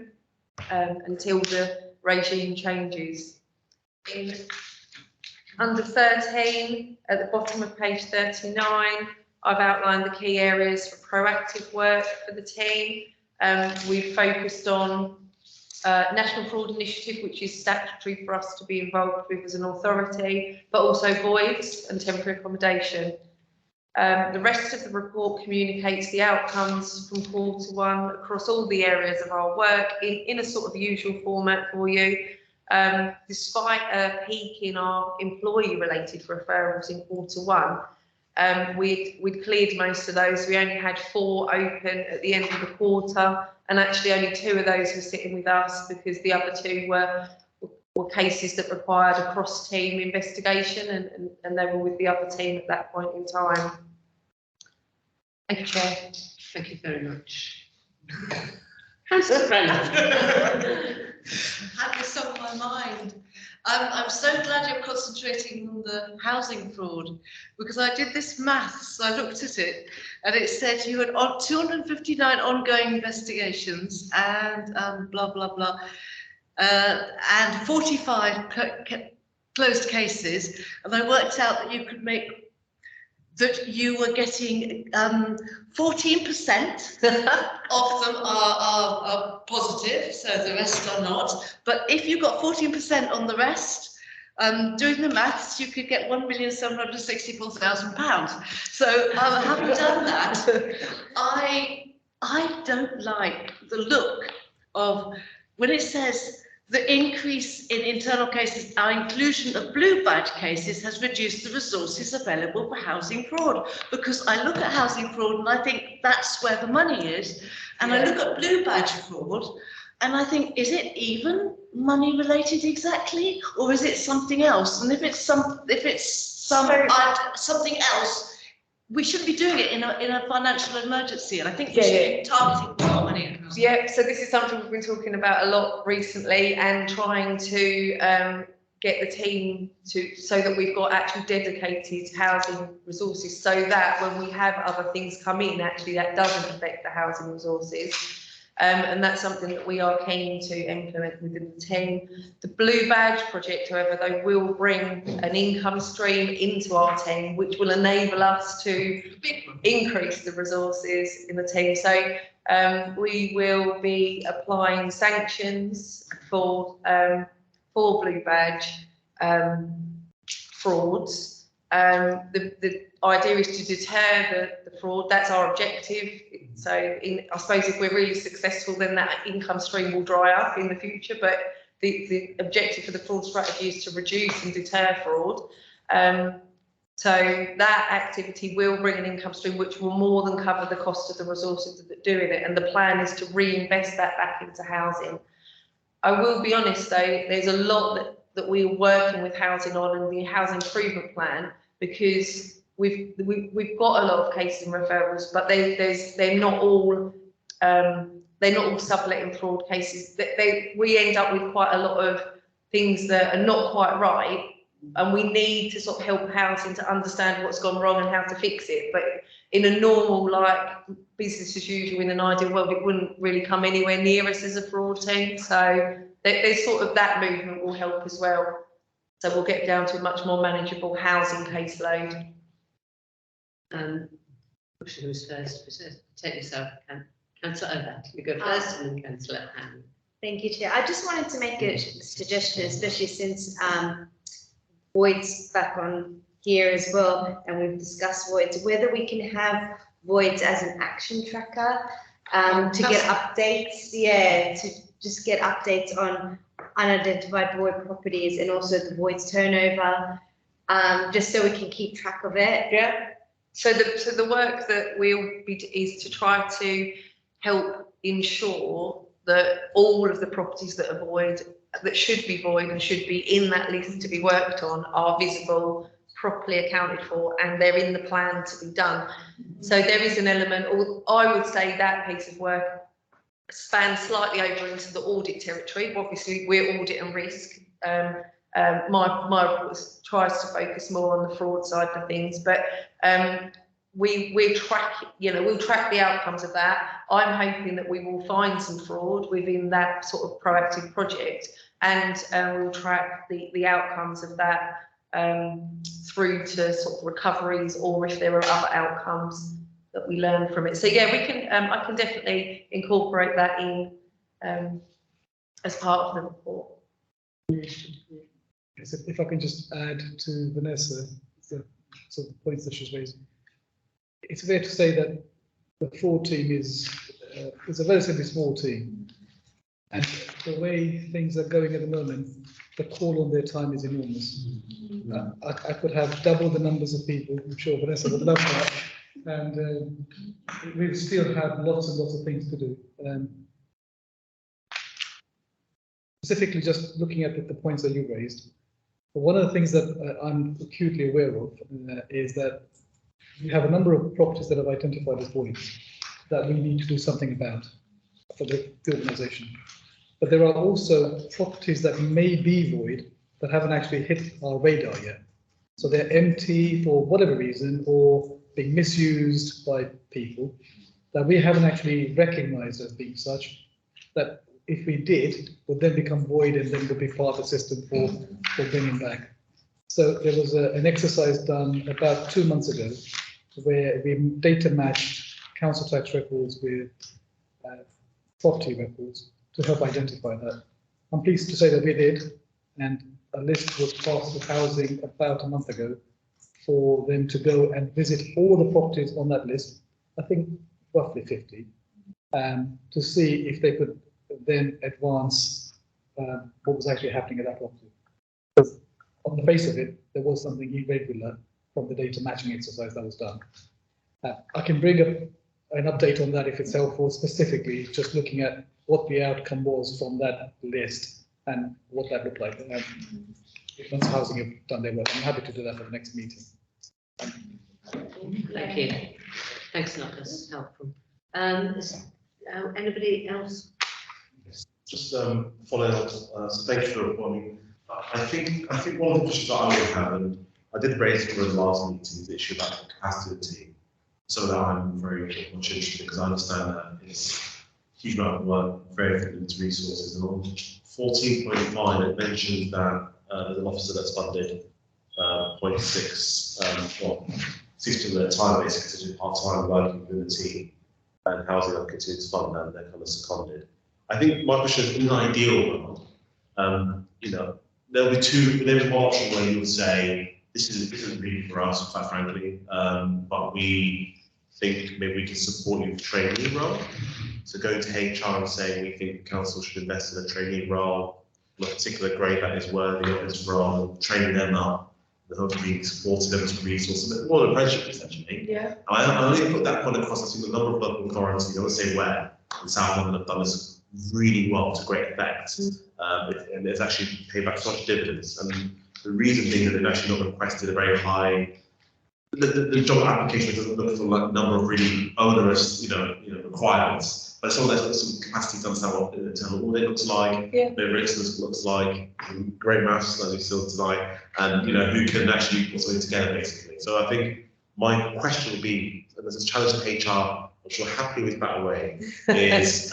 until the regime changes. Under 13, at the bottom of page 39, I've outlined the key areas for proactive work for the team. We've focused on National Fraud Initiative, which is statutory for us to be involved with as an authority, but also voids and temporary accommodation. The rest of the report communicates the outcomes from Q1 across all the areas of our work in a sort of usual format for you. Despite a peak in our employee-related referrals in Q1, we'd cleared most of those. We only had 4 open at the end of the quarter, and actually only 2 of those were sitting with us because the other 2 were cases that required a cross-team investigation, and they were with the other team at that point in time. Thank you, Chair. Thank you very much. Councillor Brennan. Had this on my mind. I'm so glad you're concentrating on the housing fraud, because I did this maths, I looked at it, and it said you had 259 ongoing investigations and blah, blah, blah, and 45 closed cases, and I worked out that that you were getting 14% of them are positive, so the rest are not. But if you got 14% on the rest, doing the maths, you could get £1,764,000. So having done that, I don't like the look of when it says the increase in internal cases, our inclusion of blue badge cases has reduced the resources available for housing fraud. Because I look at housing fraud and I think that's where the money is. And I look at blue badge fraud and I think, is it even money related exactly? Or is it something else? And if it's something else, we shouldn't be doing it in a financial emergency, and I think we should be targeting more money. Yeah, so this is something we've been talking about a lot recently, and trying to get the team so that we've got actually dedicated housing resources, so that when we have other things come in, actually that doesn't affect the housing resources. And that's something that we are keen to implement within the team. The Blue Badge project, however, they will bring an income stream into our team, which will enable us to increase the resources in the team. So we will be applying sanctions for Blue Badge frauds. The idea is to deter the fraud. That's our objective. So I suppose if we're really successful, then that income stream will dry up in the future. But the objective for the fraud strategy is to reduce and deter fraud. So that activity will bring an income stream which will more than cover the cost of the resources that are doing it. And the plan is to reinvest that back into housing. I will be honest though, there's a lot that we're working with housing on in the housing improvement plan, because we've got a lot of cases and referrals, but they're not all subletting fraud cases. We end up with quite a lot of things that are not quite right, and we need to sort of help housing to understand what's gone wrong and how to fix it. But in a normal, like, business as usual, in an ideal world, it wouldn't really come anywhere near us as a fraud team. So there's sort of that movement will help as well. So we'll get down to a much more manageable housing caseload. Who's first? Take yourself, Councillor Ovac. You go first, and then Councillor Ham. Thank you, Chair. I just wanted to make a suggestion, especially since voids back on here as well, and we've discussed voids, whether we can have voids as an action tracker to get updates, to just get updates on unidentified void properties and also the voids turnover, just so we can keep track of it. Yeah. So the work that we'll be is to try to help ensure that all of the properties that are void, that should be void and should be in that list to be worked on, are visible, properly accounted for, and they're in the plan to be done. So there is an element, or I would say that piece of work spans slightly over into the audit territory. Obviously, we're audit and risk. My report tries to focus more on the fraud side of things, but we'll track the outcomes of that. I'm hoping that we will find some fraud within that sort of proactive project, and we'll track the outcomes of that through to sort of recoveries, or if there are other outcomes that we learn from it. So yeah, we can. I can definitely incorporate that in as part of the report. Yes, if I can just add to Vanessa, the sort of points that she's raising. It's fair to say that the fraud team is a relatively small team, and the way things are going at the moment, the call on their time is enormous. I could have double the numbers of people. I'm sure Vanessa would love that, and we still have lots and lots of things to do. Specifically, just looking at the points that you raised, one of the things that I'm acutely aware of is that we have a number of properties that have identified as voids that we need to do something about for the organisation. But there are also properties that may be void that haven't actually hit our radar yet. So they're empty for whatever reason or being misused by people that we haven't actually recognized as being such, that if we did, would then become void and then would be part of the system for bringing back. So there was an exercise done about 2 months ago where we data matched council tax records with property records to help identify that. I'm pleased to say that we did, and a list was passed to housing about a month ago for them to go and visit all the properties on that list, I think roughly 50, to see if they could then advance what was actually happening at that property. Because on the face of it, there was something irregular from the data matching exercise that was done. I can bring up an update on that if it's helpful, specifically just looking at what the outcome was from that list and what that looked like. Once housing have done their work, I'm happy to do that for the next meeting. Thank you. Thanks a lot, that's helpful. Anybody else? Just following up, so thank you for the report. I think one of the questions that I would have, and I did raise it during the last meeting, the issue about the capacity of the team. So that I'm very much interested because I understand that it's a huge amount of work, very limited resources. And on 14.5, it mentions that there's an officer that's funded 0.6, well, 60% of their time basically to do part-time working within the team, and housing will continue to fund that, and they're kind of seconded. I think my question is, in an ideal world, you know, there'll be one option where you would say, this isn't really for us, quite frankly, but we think maybe we can support you with a trainee role. So going to HR and saying we think the council should invest in a trainee role, a particular grade that is worthy of this role, training them up, and hopefully supporting them to resource a bit more apprenticeship essentially. Yeah. I only put that point across. I think a number of local authorities, I won't say where, in South London have done this really well to great effect, and it's actually paid back such dividends. And the reason being that they've actually not requested a very high. The job application doesn't look for like a number of really onerous, requirements, but someone that's got some capacity to understand what the internal audit looks like, their risk looks like, great maths as we still tonight, and who can actually put something together basically. So I think my question would be, and there's a challenge to HR, which we're happy with that way, is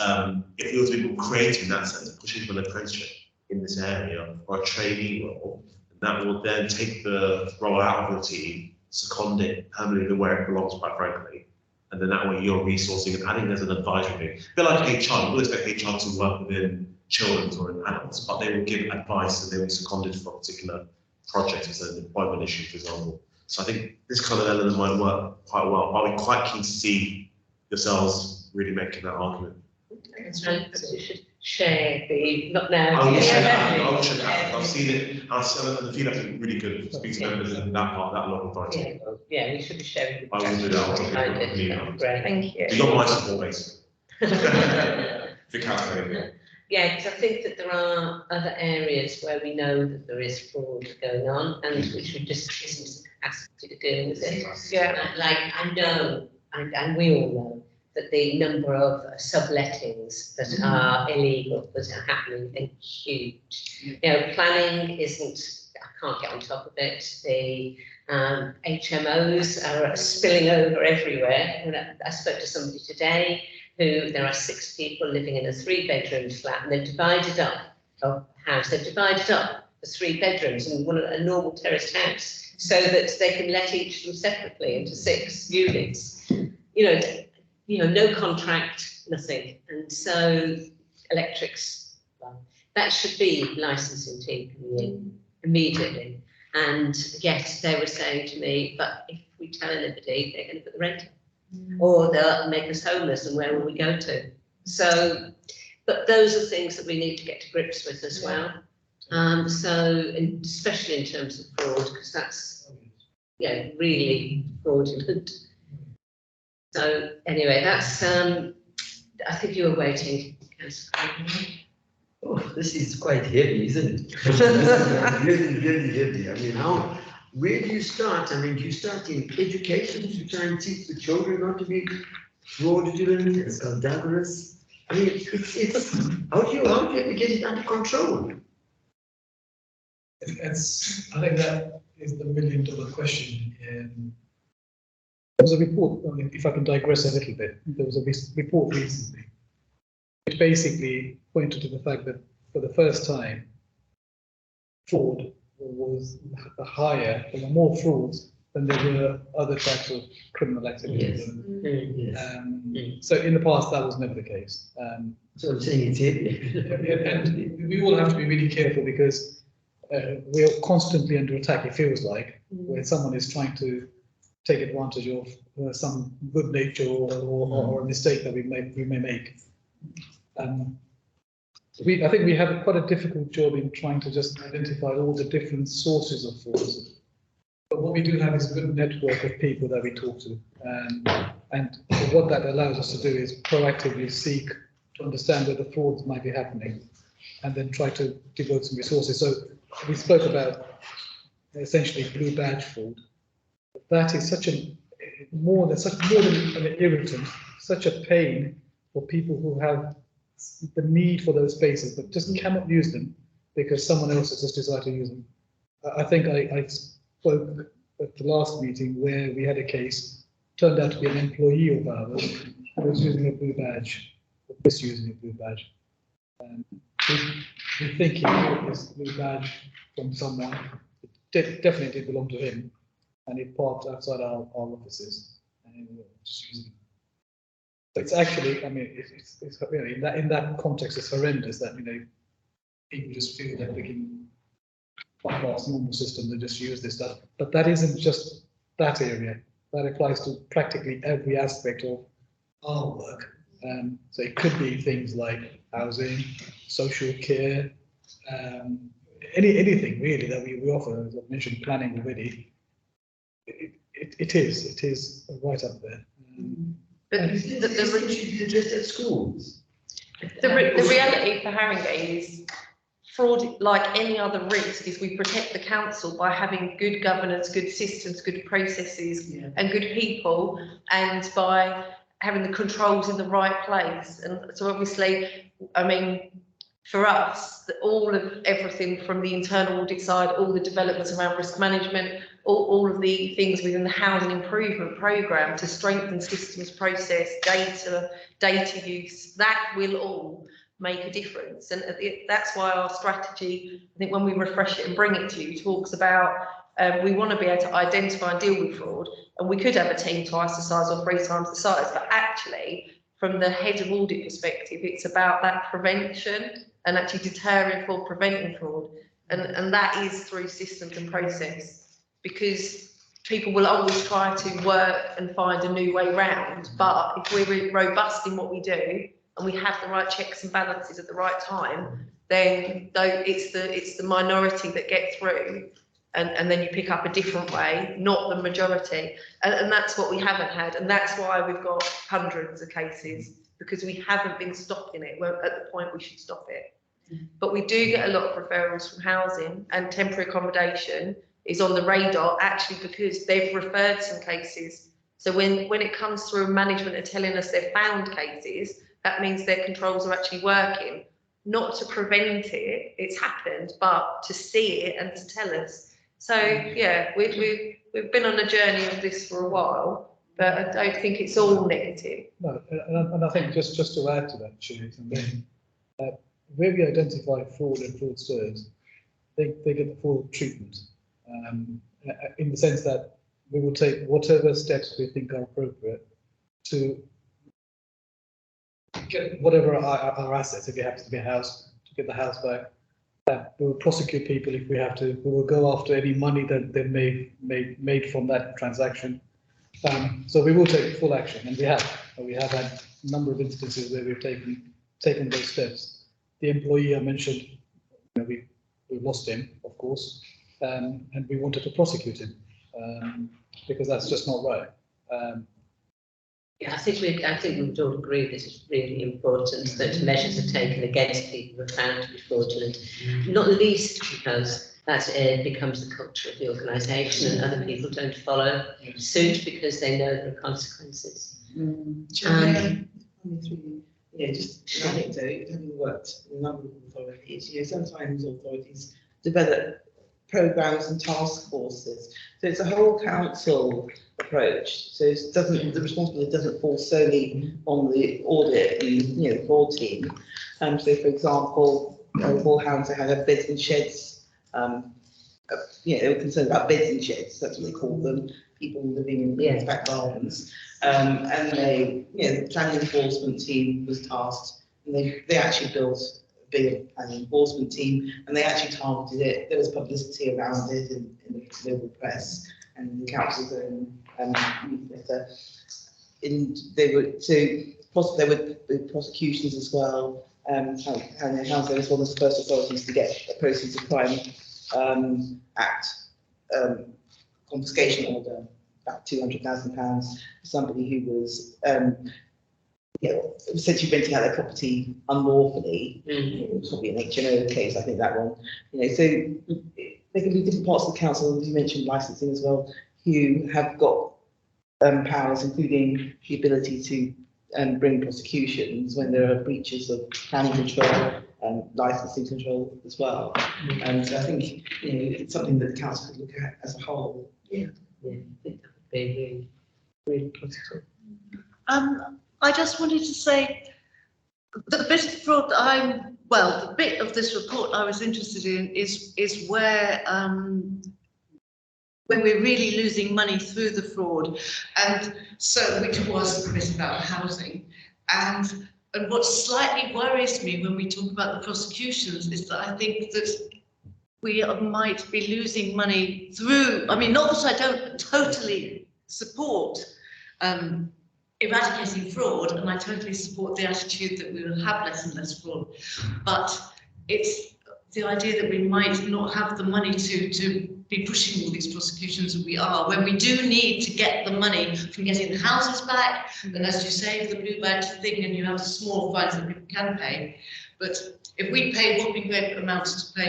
if you were to be creating that sense of pushing for an apprenticeship in this area or a trainee role, that will then take the role out of the team, second it permanently where it belongs, quite frankly. And then that way you're resourcing and adding as an advisory thing. A bit like HR, you would expect HR to work within children or in adults, but they will give advice and they will second it for a particular project as an employment issue, for example. So I think this kind of element might work quite well. I'll be quite keen to see yourselves really making that argument. Perhaps you should share the, not now. I will share that. I've seen it, and the feedback's been really good. Speak to members in that part, that local authority. Yeah, we should be sharing. I will do that. I'll drop you an email. Great. Thank you. You got my support, basically. If you can't say anything. Yeah, because I think that there are other areas where we know that there is fraud going on, and which we just isn't the capacity to deal with it. Yeah. Like I know, and we all know, that the number of sublettings that are illegal that are happening is huge. Planning isn't, I can't get on top of it. The HMOs are spilling over everywhere. And I spoke to somebody today who there are 6 people living in a 3-bedroom flat, and they've divided up a house. They've divided up the 3 bedrooms in a normal terraced house so that they can let each of them separately into 6 units. No contract, nothing. And so electrics, well, that should be licensing team coming in immediately. And yes, they were saying to me, but if we tell anybody, they're going to put the rent up, or they'll make us homeless, and where will we go to? So, but those are things that we need to get to grips with as well. And especially in terms of fraud, because that's really fraudulent. So anyway, that's I think you were waiting, Councillor. Oh, this is quite heavy, isn't it? Really, really heavy. I mean, where do you start? I mean, do you start in education to try and teach the children not to be fraudulent and scandalous? I mean, it's how do you ever get it under control? I think that is the million-dollar question. There was a report, I mean, if I can digress a little bit, there was a report recently which basically pointed to the fact that for the first time, fraud was higher, there were more frauds than there were other types of criminal activity. Yes. So in the past, that was never the case. So I'm saying it's it. And we all have to be really careful because we are constantly under attack, it feels like, where someone is trying to take advantage of some good nature or a mistake that we may make. I think we have quite a difficult job in trying to just identify all the different sources of fraud. But what we do have is a good network of people that we talk to. And what that allows us to do is proactively seek to understand where the frauds might be happening and then try to devote some resources. So we spoke about essentially blue badge fraud. That is such more than an irritant, such a pain for people who have the need for those spaces but just cannot use them because someone else has just decided to use them. I think I spoke at the last meeting where we had a case, turned out to be an employee of ours who was using a blue badge, or misusing a blue badge. We think he bought this blue badge from someone. It definitely did belong to him, and it parked outside our offices, and we were just using it. It's actually, I mean, it's you know, in that context, it's horrendous that people just feel that they can bypass normal systems and just use this stuff. But that isn't just that area. That applies to practically every aspect of our work. So it could be things like housing, social care, anything really that we offer. As I've mentioned, planning already. It is right up there. But just at schools. the reality for Haringey is fraud, like any other risk, is we protect the council by having good governance, good systems, good processes, and good people, and by having the controls in the right place. And so obviously, I mean, for us, all of everything from the internal audit side, all the developments around risk management, all of the things within the housing improvement programme to strengthen systems, process, data use, that will all make a difference. And that's why our strategy, I think when we refresh it and bring it to you, talks about we want to be able to identify and deal with fraud. And we could have a team twice the size or 3 times the size, but actually, from the head of audit perspective, it's about that prevention and actually deterring fraud, preventing fraud. And that is through systems and process, because people will always try to work and find a new way round. But if we're robust in what we do and we have the right checks and balances at the right time, then it's the minority that get through. And then you pick up a different way, not the majority. And that's what we haven't had. And that's why we've got hundreds of cases, because we haven't been stopping it. We're at the point we should stop it. But we do get a lot of referrals from housing, and temporary accommodation is on the radar actually because they've referred some cases. So when it comes through, management are telling us they've found cases, that means their controls are actually working. Not to prevent it, it's happened, but to see it and to tell us. So yeah, we've been on a journey of this for a while, but I don't think it's all negative. No, and I think just to add to that, Shirley, where we identify fraud and fraudsters, they get the full treatment, in the sense that we will take whatever steps we think are appropriate to get whatever our assets, if it happens to be a house, to get the house back. We will prosecute people if we have to. We will go after any money that they made from that transaction. So we will take full action, and we have. We have had a number of instances where we've taken those steps. The employee I mentioned, we lost him, of course, and we wanted to prosecute him because that's just not right. Yeah, I think we would all agree this is really important, that measures are taken against people who are found to be fraudulent, not least because that becomes the culture of the organisation and other people don't follow suit because they know there are consequences. Just an anecdote, having worked in a number of authorities, sometimes authorities develop programmes and task forces. So it's a whole council approach. So it doesn't, the responsibility doesn't fall solely on the audit and, you know, the board team. So for example, Bullhounds had a beds and sheds, you know, they were concerned about beds and sheds, that's what they call them, people living in back gardens. And they, you know, the planning enforcement team was tasked, and they actually built a big planning enforcement team, and they actually targeted it. There was publicity around it in the local press and the council's own newsletter. And they were, so there were prosecutions as well. Housing was one of the first authorities to get a proceeds of crime Act confiscation order, about £200,000 for somebody who was you know, essentially renting out their property unlawfully. It was probably an HMO case, I think that one. You know, so there can be different parts of the council, as you mentioned, licensing as well, who have got powers, including the ability to bring prosecutions when there are breaches of planning control and licensing control as well. And so I think, you know, it's something that the council could look at as a whole. Yeah, I think that would be really positive. I just wanted to say that the bit of fraud that the bit of this report I was interested in is where when we're really losing money through the fraud, and so which was the bit about housing. And what slightly worries me when we talk about the prosecutions is that I think that we might be losing money through, I mean, not that I don't totally support eradicating fraud, and I totally support the attitude that we will have less and less fraud, but it's the idea that we might not have the money to be pushing all these prosecutions that we are, when we do need to get the money from getting the houses back, and as you say, the blue badge thing, and you have small fines that people can pay. But if we pay whopping great amounts to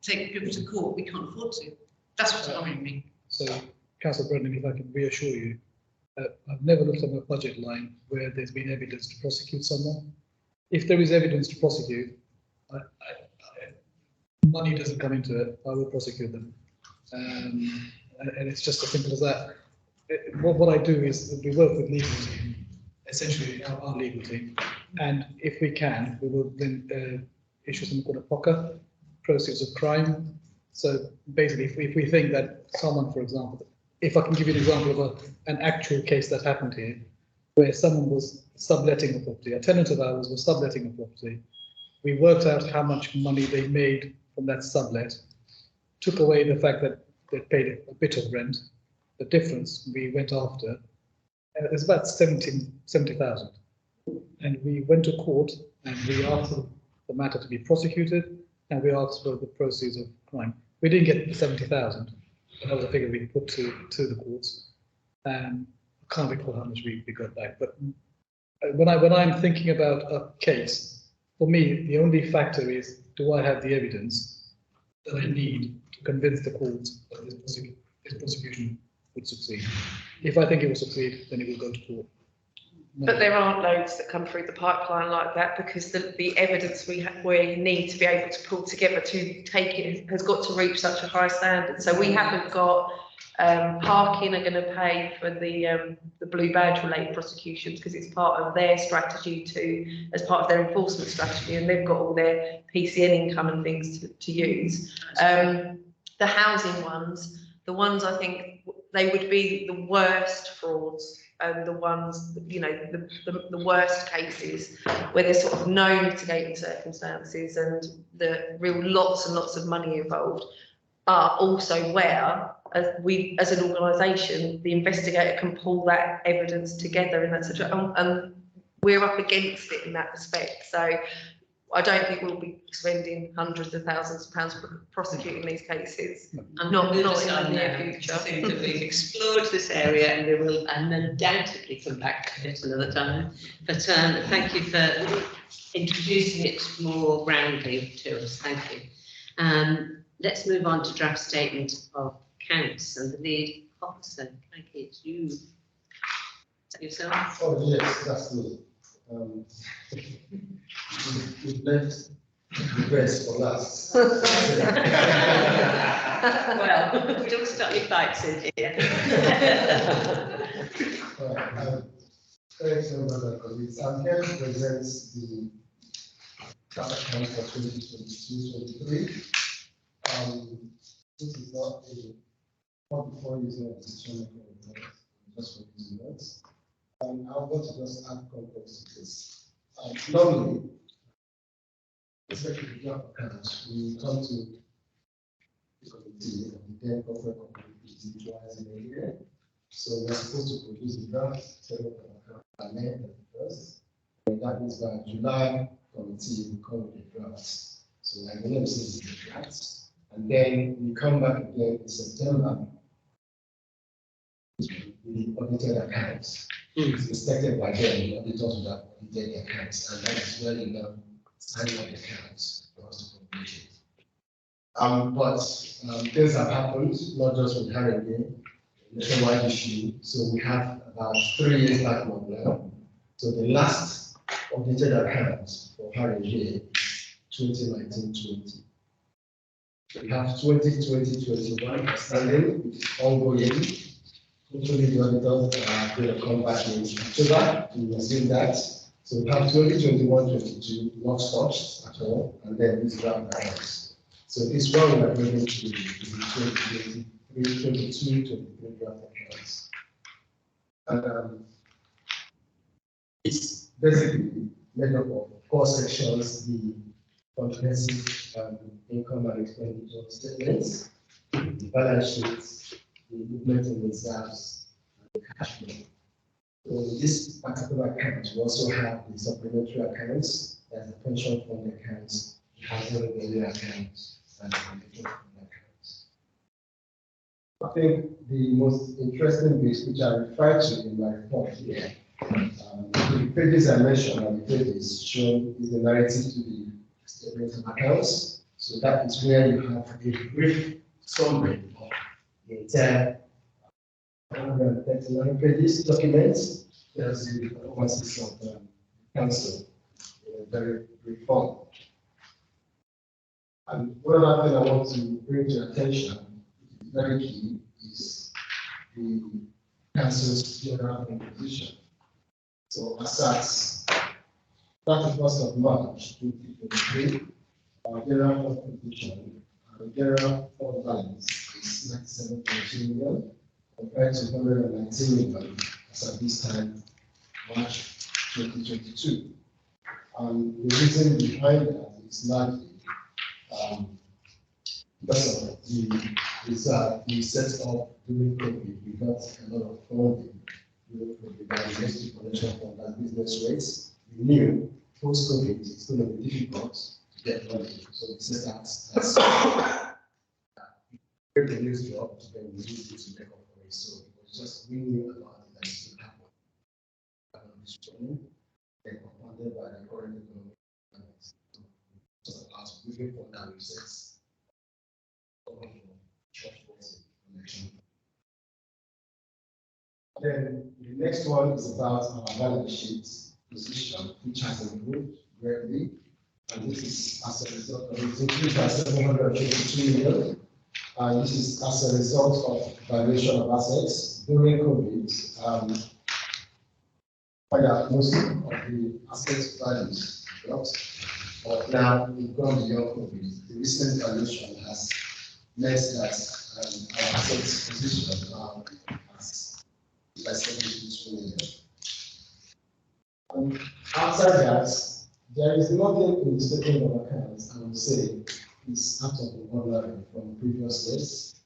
take people to court, we can't afford to. That's what's worrying me. So, Councillor Brendan, if I can reassure you, I've never looked at a budget line where there's been evidence to prosecute someone. If there is evidence to prosecute, money doesn't come into it, I will prosecute them. And it's just as simple as that. What I do is we work with legal team, essentially our legal team, and if we can, we will then issue something called a POCA, proceeds of crime. So basically, if we think that someone, for example, if I can give you an example of an actual case that happened here, where someone was subletting a property, a tenant of ours was subletting a property, we worked out how much money they made from that sublet, took away the fact that they paid a bit of rent, the difference we went after, and it was about 70,000. And we went to court and we asked for the matter to be prosecuted, and we asked for the proceeds of crime. We didn't get the 70,000, but that was a figure we put to the courts. I can't recall how much we got back, but when I'm thinking about a case, for me, the only factor is, do I have the evidence that I need to convince the courts that this prosecution would succeed? If I think it will succeed, then it will go to court. No. But there aren't loads that come through the pipeline like that, because the evidence we need to be able to pull together to take it has got to reach such a high standard. So we haven't got Parking are going to pay for the blue badge related prosecutions because it's part of their strategy as part of their enforcement strategy, and they've got all their PCN income and things to use. The housing ones, the ones I think they would be the worst frauds, and the ones, you know, the worst cases where there's sort of no mitigating circumstances and the real lots and lots of money involved, are also where, as an organisation, the investigator can pull that evidence together in that situation, and we're up against it in that respect. So I don't think we'll be spending hundreds of thousands of pounds prosecuting these cases. I'm not in the the near future. I think that we've explored this area and we will undoubtedly come back to it another time. But thank you for introducing it more roundly to us. Thank you. Let's move on to draft statement of accounts, and the lead officer. Thank you. It's you. Is that yourself? Oh yes, that's me. We've left the best for last. Well, don't start your fights in here. Thanks, Madam colleagues. I'm here to present the draft account for 2022-23. This is not before using a decision making, just for using notes. I want to just add context to this. Normally, especially the draft accounts, we come to the committee and then corporate committee twice in a year. So we're supposed to produce the draft statement of account by May 31st. And that means by July, committee will come with the drafts. So like the name says, the drafts. And then we come back again in September with the audited accounts. It's expected by then the auditors will have audited the accounts, and that is where you know signing of the accounts for us to complete it. But things have happened, not just with Harringay, nationwide issue. So we have about 3 years backlog now. So the last audited accounts for Harringay is 2019-20. We have 2020-21 outstanding, which is ongoing. Hopefully the auditors are going to come back in October to resume that. So we have 2021-22 not touched at all, and then this draft accounts. So this one we are going to the 2022-23 draft accounts. And it's basically made up of 4 sections: the comprehensive income and expenditure statements, the balance sheets, the movement in reserves, and the cash flow. So in this particular account, we also have the supplementary accounts, that's the pension fund accounts, the housing revenue accounts, and the mutual fund accounts. I think the most interesting bit, which I refer to in my report here, the pages I mentioned and the pages shown is the narrative to the statement of accounts. So that is where you have a brief summary of the entire 139 pages documents. There's the performances of the council in a very brief form. And one other thing I want to bring to your attention, which is very key, is the council's general composition. So as at 31st of March 2023, our general fund composition, our general fund balance is 97.2 million compared to 119 million as at this time, March 2022. And the reason behind that is largely because of the reserve we set up during COVID. We got a lot of funding during COVID by the Ministry of Financial Fund and business rates. We knew post-COVID it's going to be difficult to get money. So we set that as a news job to then use it to make up for it. So it was just we knew about it that it would happen. This training, then compounded by the current economic climate. So as moving for that research. Then the next one is about our balance sheet position, which has improved greatly. And this is as a result of it increased by 722 million. And this is as a result of valuation of assets during COVID. Most of the assets values dropped. But now we've gone beyond COVID. The recent valuation has meant that our assets position now has by 72 million. Outside that, there is nothing in the statement of accounts, I would say, is out of the ordinary from previous years.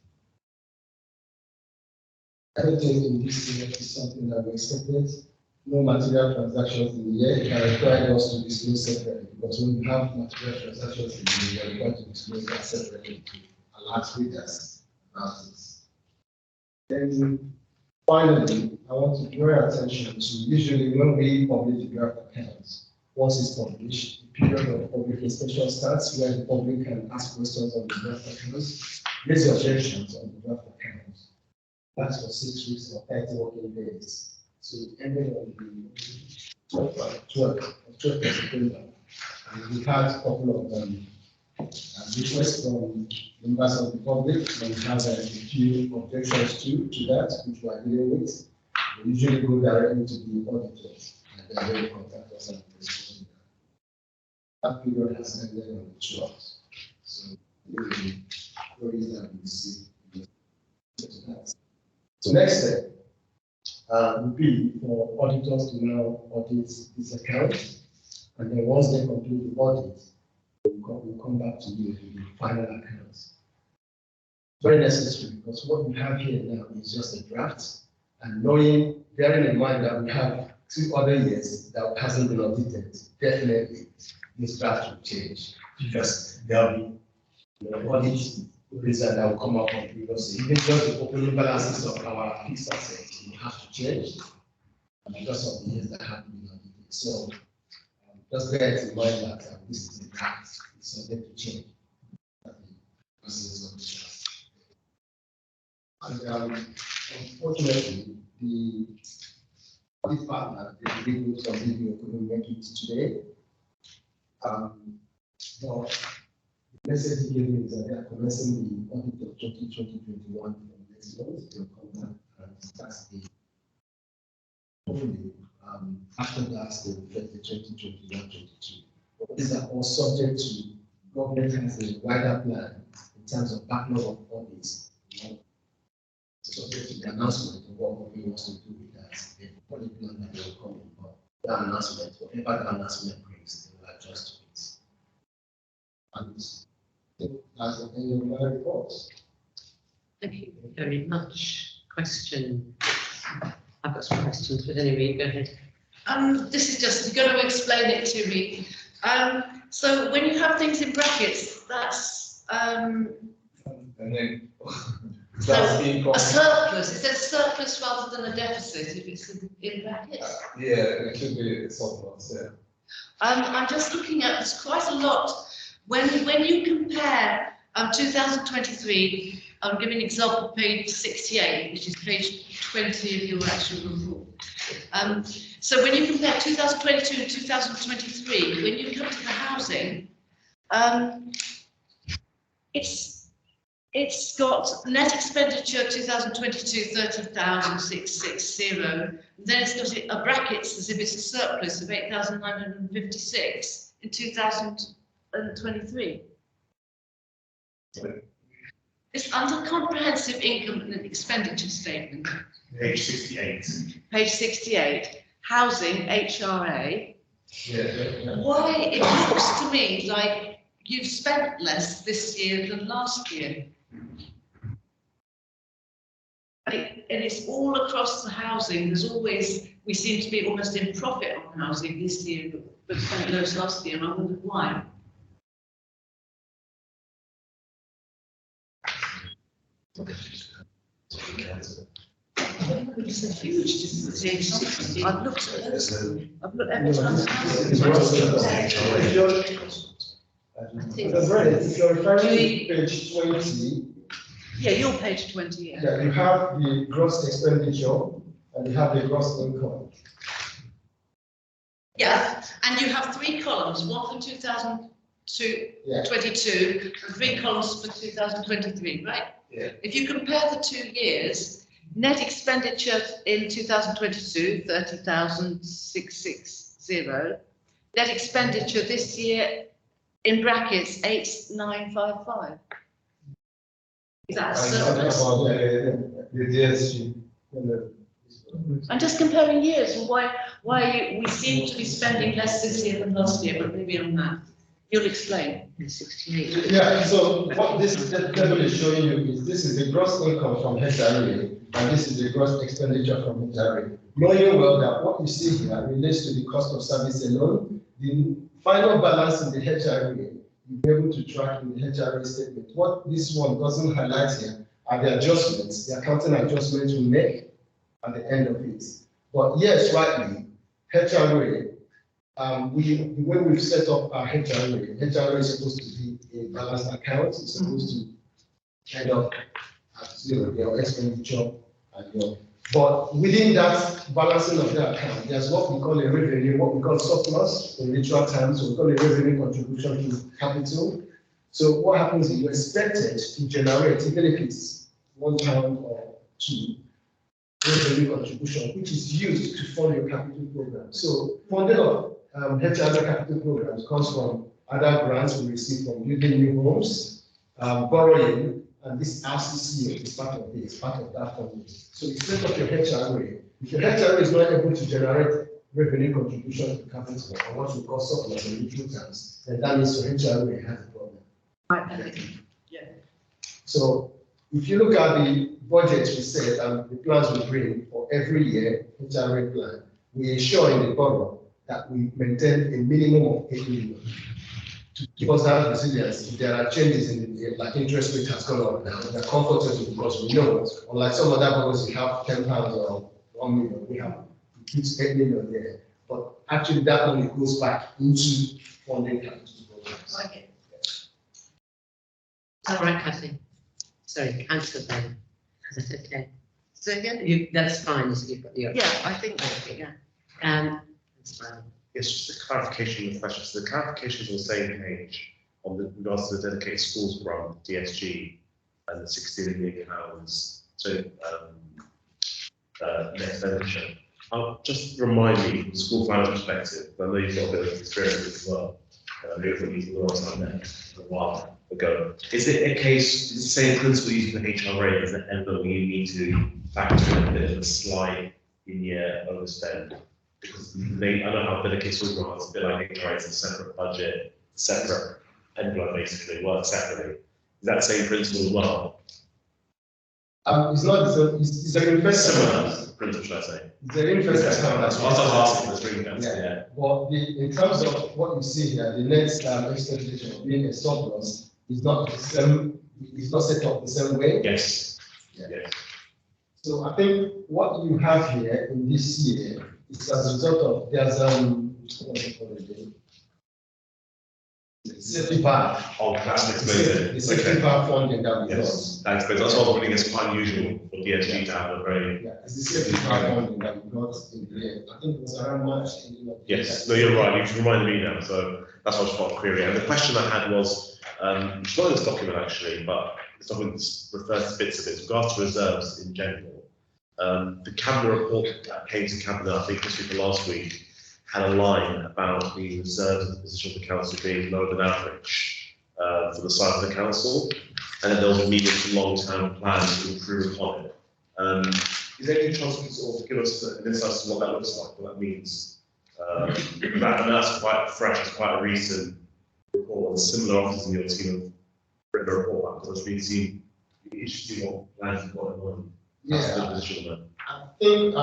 Everything in this year is something that we expected. No material transactions in the year that required us to disclose separately, because when we have material transactions in the year, we are required to disclose that separately to alert readers about it. Then finally, I want to draw your attention to usually when we publish the draft accounts, once it's published, the period of public inspection starts where the public can ask questions on the draft accounts, raise objections on the draft accounts. That's for 6 weeks or 30 working days. So ending on the 12th of September, and we had a couple of request from members of the public, and we have a few objections to that, which we are dealing with. We usually go directly to the auditors, and then they contact us and present that period has ended on the 12th. So, the queries that we see. So, next step would be for auditors to now audit this account, and then once they complete the audit, we'll come back to you with the final accounts. Very necessary, because what we have here now is just a draft, and bearing in mind that we have 2 other years that hasn't been audited, definitely this draft will change, because there'll be audits that will come up on previous. Even just the opening balances of our fixed assets will have to change because of the years that haven't been audited. So just bear in mind that this is a draft, it's subject to change. And unfortunately, the audit partner, the legal committee, couldn't make it today. But the message he gave me is that they are commencing the audit of 2020-21 from next month. They'll come back and start the hopefully after that they will get the 2021-22. These are all subject to government has a wider plan in terms of backlog of audits. Subject to the announcement of what government wants to do with that. The audit plan that they will come in, but the announcement, whatever the announcement brings, they will adjust to it. And that's the end of my report. Thank you very much. Question. I've got some questions, but anyway, go ahead. This is just, you're going to explain it to me. So when you have things in brackets, that's And then that's a surplus. It says surplus rather than a deficit if it's in brackets. Yeah, it should be a surplus, yeah. I'm just looking at, there's quite a lot. When you compare 2023, I'm giving an example, page 68, which is page 20 of your actual report. So when you compare 2022 and 2023, when you come to the housing, it's got net expenditure 2022 30,660. Then it's got a brackets as if it's a surplus of 8,956 in 2023. It's under comprehensive income and expenditure statement. Page 68. Page 68, housing, HRA. Yeah. Why, it looks to me like you've spent less this year than last year. And it's all across the housing. There's always, we seem to be almost in profit on housing this year, but spent less last year, and I wondered why. It's a huge difference. I've looked at those. I've looked every time. If you're referring to page 20, Yeah, you're page 20. yeah, you have the gross expenditure and you have the gross income. Yeah, and you have 3 columns, one for 2022 and 3 columns for 2023, right? Yeah. If you compare the 2 years, net expenditure in 2022, 30,660. Net expenditure this year, in brackets, 8,955. Is that a surplus? I'm just comparing years, and why we seem to be spending less this year than last year, but maybe on that. You'll explain. 68. Yeah, so what this table is showing you is this is the gross income from HRA and this is the gross expenditure from HRA. Knowing well that what you see here relates to the cost of service alone, the final balance in the HRA, you'll be able to track in the HRA statement. What this one doesn't highlight here are the adjustments, the accounting adjustments we make at the end of it. But yes, rightly, HRA, the way we've set up our HRA is supposed to be a balanced account. It's supposed to kind of have your expenditure and your. But within that balancing of the account, there's what we call a revenue, what we call surplus in literal terms. So we call a revenue contribution to capital, So what happens is you're expected to generate, even if it's £1 or 2, revenue contribution, which is used to fund your capital program. So funding of HRA capital programs comes from other grants we receive from building new homes, borrowing, and this RCCA is part of this, part of that funding. So you set up your HRA. If your HRA is not able to generate revenue contribution to capital, or what we call surplus in neutral terms, then that means your HRA has a problem. Yeah. So if you look at the budget we set and the plans we bring for every year, HRA plan, we ensure in the borough that we maintain a minimum of 8 million to give us that resilience. If there are changes in the, like interest rate has gone up now, we're comfortable because we know, unlike some other boroughs, we have £10 or 1 million, we have 8 million there. But actually that money goes back into funding capital programs. Okay. All right, Kathy. Sorry, Councillor Ben. Is that okay? So again, That's fine, as you've got the. yeah, I think Yeah. That's fine. Yes, just a clarification of the question. So the clarification is on the same page on the regards to the dedicated schools grant, DSG, and the £16 million to net expenditure. Just remind me from the school finance perspective, I know you've got a bit of experience as well. I knew from you the last time there a while ago. Is it a case, is the same principle used for HRA as an envelope where you need to factor in a bit of a slight in-year overspend? Because I know how dedicated school grants, a bit like HRA, it's a separate budget, separate envelope basically, works separately. Is that the same principle as well? It's not, it's an interest Similar principle, should I say? It's an interest account. That's what I was asking, the string fence, yeah. But in terms of what you see here, the net expectation of being a surplus is not the same, it's not set up the same way. Yes. Yeah. Yes. So I think what you have here in this year is as a result of there's what's it called again? Safety valve. Oh, that's explained. The safety valve funding that we got. Yes, that explains. That's what I was thinking. It's quite unusual for DSG to have a very. Yeah, it's the safety valve funding that we got in the year. I think it was around March. Yes, no, you're right. You've reminded me now. So that's what I was trying to query. And the question I had was, it's not in this document actually, but this document refers to bits of it. With regards to reserves in general, the cabinet report that came to cabinet, I think this week or last week, had a line about the reserves of the position of the council being lower than average for the size of the council, and then there was a medium to long-term plan to improve upon it. Is there any chance you can sort of give us an insight as to what that looks like, what that means? That's quite fresh, it's quite a recent report, and similar officers in your team have written a report because we've seen the issue what plans you've got in mind. Yeah, I think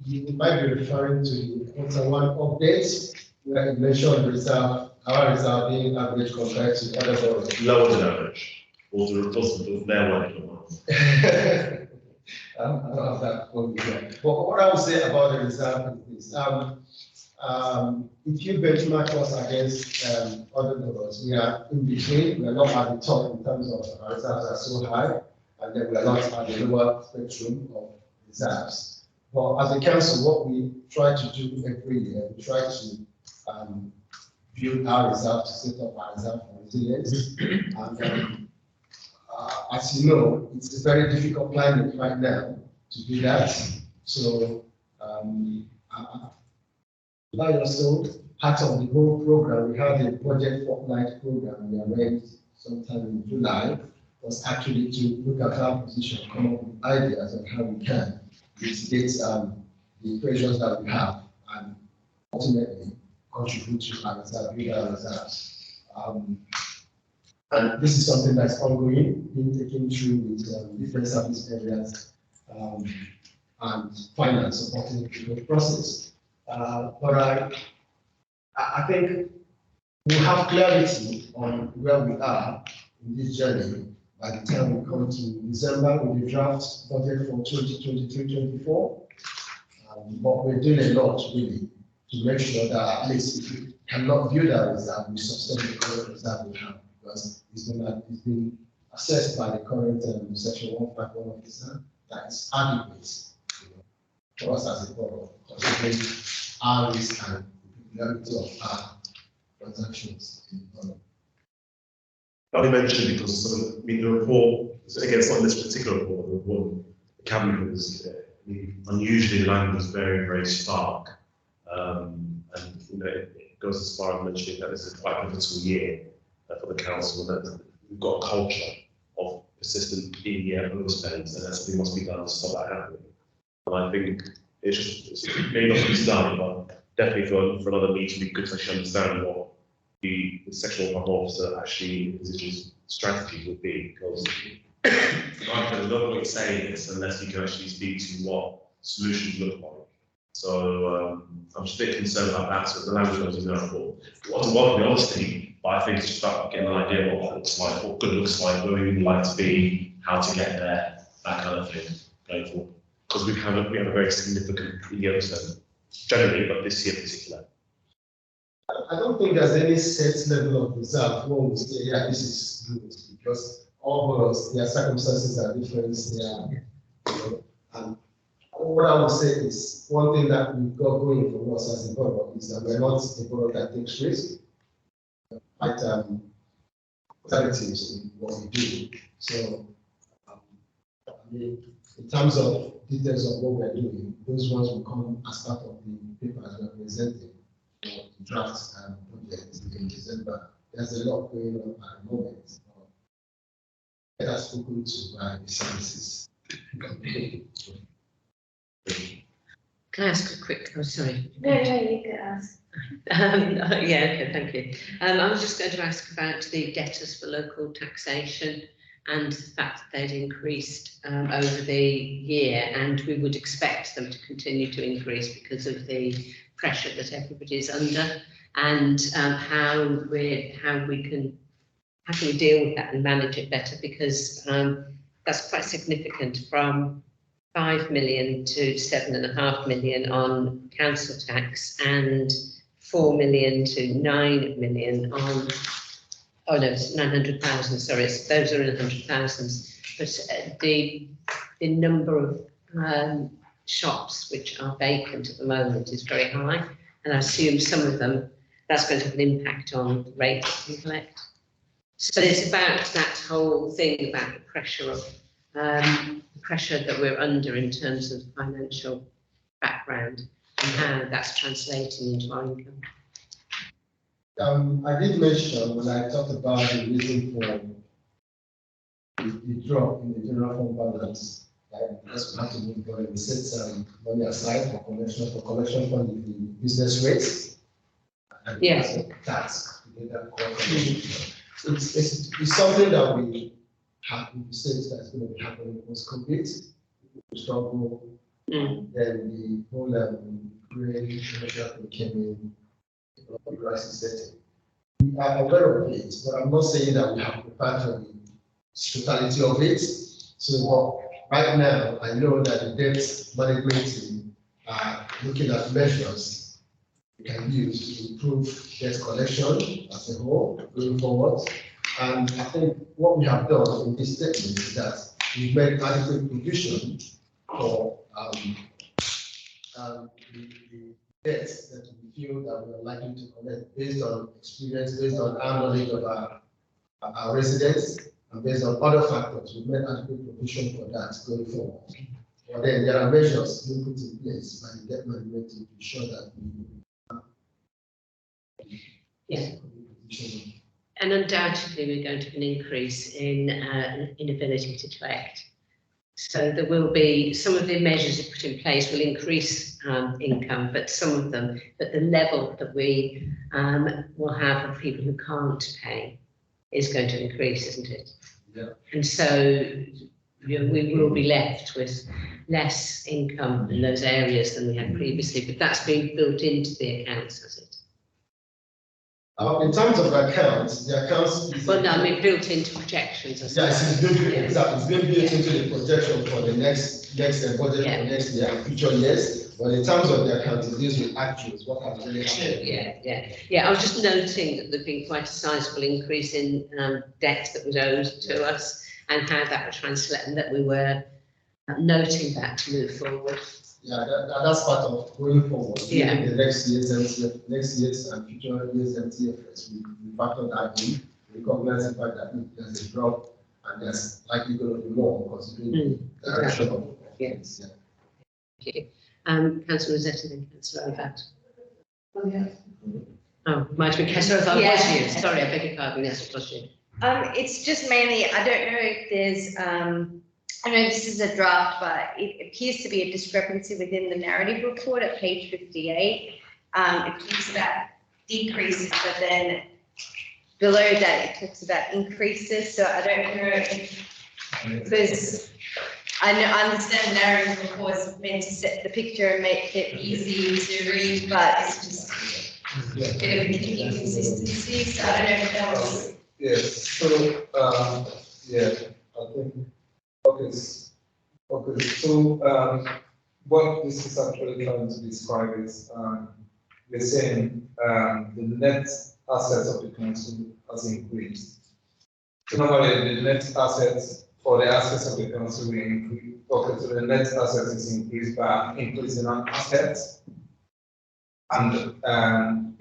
you might be referring to the quarter one updates where it mentioned reserve, our reserve being average compared to other boroughs. Lower than average, or the reports of their working I don't have that one here. But what I would say about the reserve is this. If you benchmark us against other boroughs, we are in between. We are not at the top in terms of our reserves are so high, and then we are not at the lower spectrum of reserves. But as a council, what we try to do every year, we try to build our reserve to set up our reserve for resilience. And as you know, it's a very difficult climate right now to do that. So, like also part of the whole program, we had a budget fortnight program we arranged sometime in July, was actually to look at our position, come up with ideas on how we can mitigate the pressures that we have and ultimately contribute to our reserve, build our reserves. And this is something that's ongoing, being taken through with different service areas and finance supporting the process. But I think we have clarity on where we are in this journey by the time we come to December with the draft budget for 2023-24. But we're doing a lot really to make sure that at least if we cannot build our reserve, we sustain the current reserve we have, because it's been assessed by the current section 151 officer that is adequate for us as a borough, considering our risk and the popularity of our transactions in the economy. I only mentioned because some of the report, again, it's not in this particular report, the report the cabinet was unusually the language was very, very stark. And it goes as far as mentioning that this is quite a pivotal year for the council, and that we've got a culture of persistent overspends, and something must be done to stop that happening. And I think it may not be done, but definitely for another meeting, it'd be good to actually understand what the sexual health officer actually envisages strategy would be, because there's no point saying this unless you can actually speak to what solutions look like. So I'm just a bit concerned about that. So the language goes in there for what the honesty, but I think it's just about getting an idea of what that looks like, what good looks like, where we would like to be, how to get there, that kind of thing going forward. Because we have a very significant year spend generally, but this year in particular. I don't think there's any set level of result when we say, yeah, this is good, because all of us, their circumstances are different. And what I would say is, one thing that we've got going for us as a borough is that we're not a borough that takes risks. Quite alternatives in what we do. So, I mean, in terms of details of what we're doing, those ones will come as part of the papers we're presenting. Draft project in December. There's a lot going on at the moment. It has spoken to by the services. Can I ask a quick? Oh, sorry. No, you can ask. Yeah, okay, thank you. I was just going to ask about the debtors for local taxation and the fact that they'd increased over the year, and we would expect them to continue to increase because of the pressure that everybody is under, and how we can deal with that and manage it better, because that's quite significant, from 5 million to 7.5 million on council tax, and 4 million to 9 million on, oh no, it's 900,000, sorry, those are in 100,000, but the number of shops which are vacant at the moment is very high, and I assume some of them, that's going to have an impact on the rate that we collect. So it's about that whole thing about the pressure of pressure that we're under in terms of financial background and how that's translating into our income. I did mention when I talked about the reason for the drop in the general fund balance, because we have to move on. We set some money aside for collection fund with the business rates. And yes, tax. It's something that we have in the sense that's going to be happening post-COVID. We struggle, then the whole grain commercial came in, the crisis setting. We are aware of it, but I'm not saying that we have prepared for the totality of it. So right now, I know that the debt management team are looking at measures we can use to improve debt collection as a whole going forward. And I think what we have done in this statement is that we've made adequate provision for the debts that we feel that we are likely to collect based on experience, based on our knowledge of our residents, and based on other factors. We've made adequate provision for that going forward. But then there are measures being put in place by the debt management to ensure that we And undoubtedly, we're going to have an increase in inability to collect. So there will be, some of the measures that put in place will increase income, but the level that we will have of people who can't pay is going to increase, isn't it? Yeah. And so we will be left with less income in those areas than we had previously, but that's been built into the accounts, has it? In terms of the accounts, Well, no, I mean built into projections. Yes, it's been built into the projection for the next budget for next year and future years. But in terms of the account, it deals with actuals, what has really happened. Yeah. I was just noting that there'd been quite a sizable increase in debt that was owed to us, and how that would translate, and that we were noting that to move forward. Yeah, that's part of going forward. Yeah. The next year's and future years MTFs, we factor that in. recognize the fact that if there's a drop and there's likely going to be more considering the direction of Yes. Thank you. Councillor Rossetti, then CouncillorOvat. Oh, might have been CouncillorOvat, was you? Sorry, I beg your pardon, yes, it was you. It's just mainly, I don't know if there's, I know this is a draft, but it appears to be a discrepancy within the narrative report at page 58. It talks about decreases, but then below that it talks about increases. So I don't know if, because I understand narrative report is meant to set the picture and make it easy to read, but it's just a bit of an inconsistency. So I don't know if that was. Yes, so, yeah, I think, okay, so, what this is actually trying to describe is, we're saying, the net assets of the council has increased. So normally, the net assets, or the assets of the council will increase, okay, so the net assets is increased by increasing our assets and,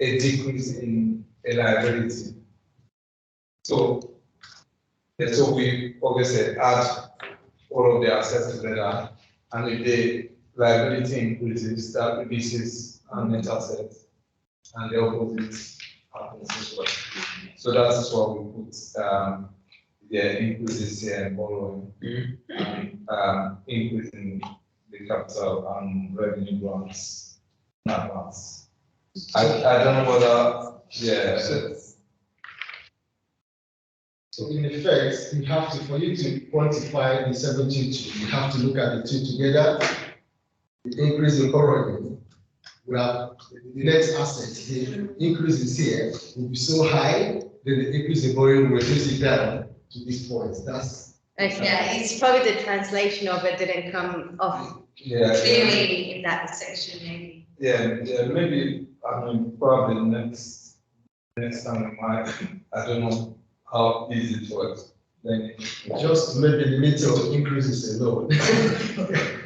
a decrease in a liability. So we obviously add all of the assets together, and if the liability increases, that reduces our net assets, and the opposite happens as well. So that's what we put, the increases here in borrowing, and increasing the capital and revenue grants in advance. I don't know whether, yeah. So in effect, you have to, for you to quantify the 722, you have to look at the two together. The increase in borrowing, we have the net assets, the increase is here will be so high, then the increase in borrowing will reduce it down to this point. That's Yeah, it's probably the translation of it didn't come off clearly in that section, maybe. Yeah, maybe, I mean, probably next time we might, I don't know how easy it was. Then just maybe the limit of increases alone,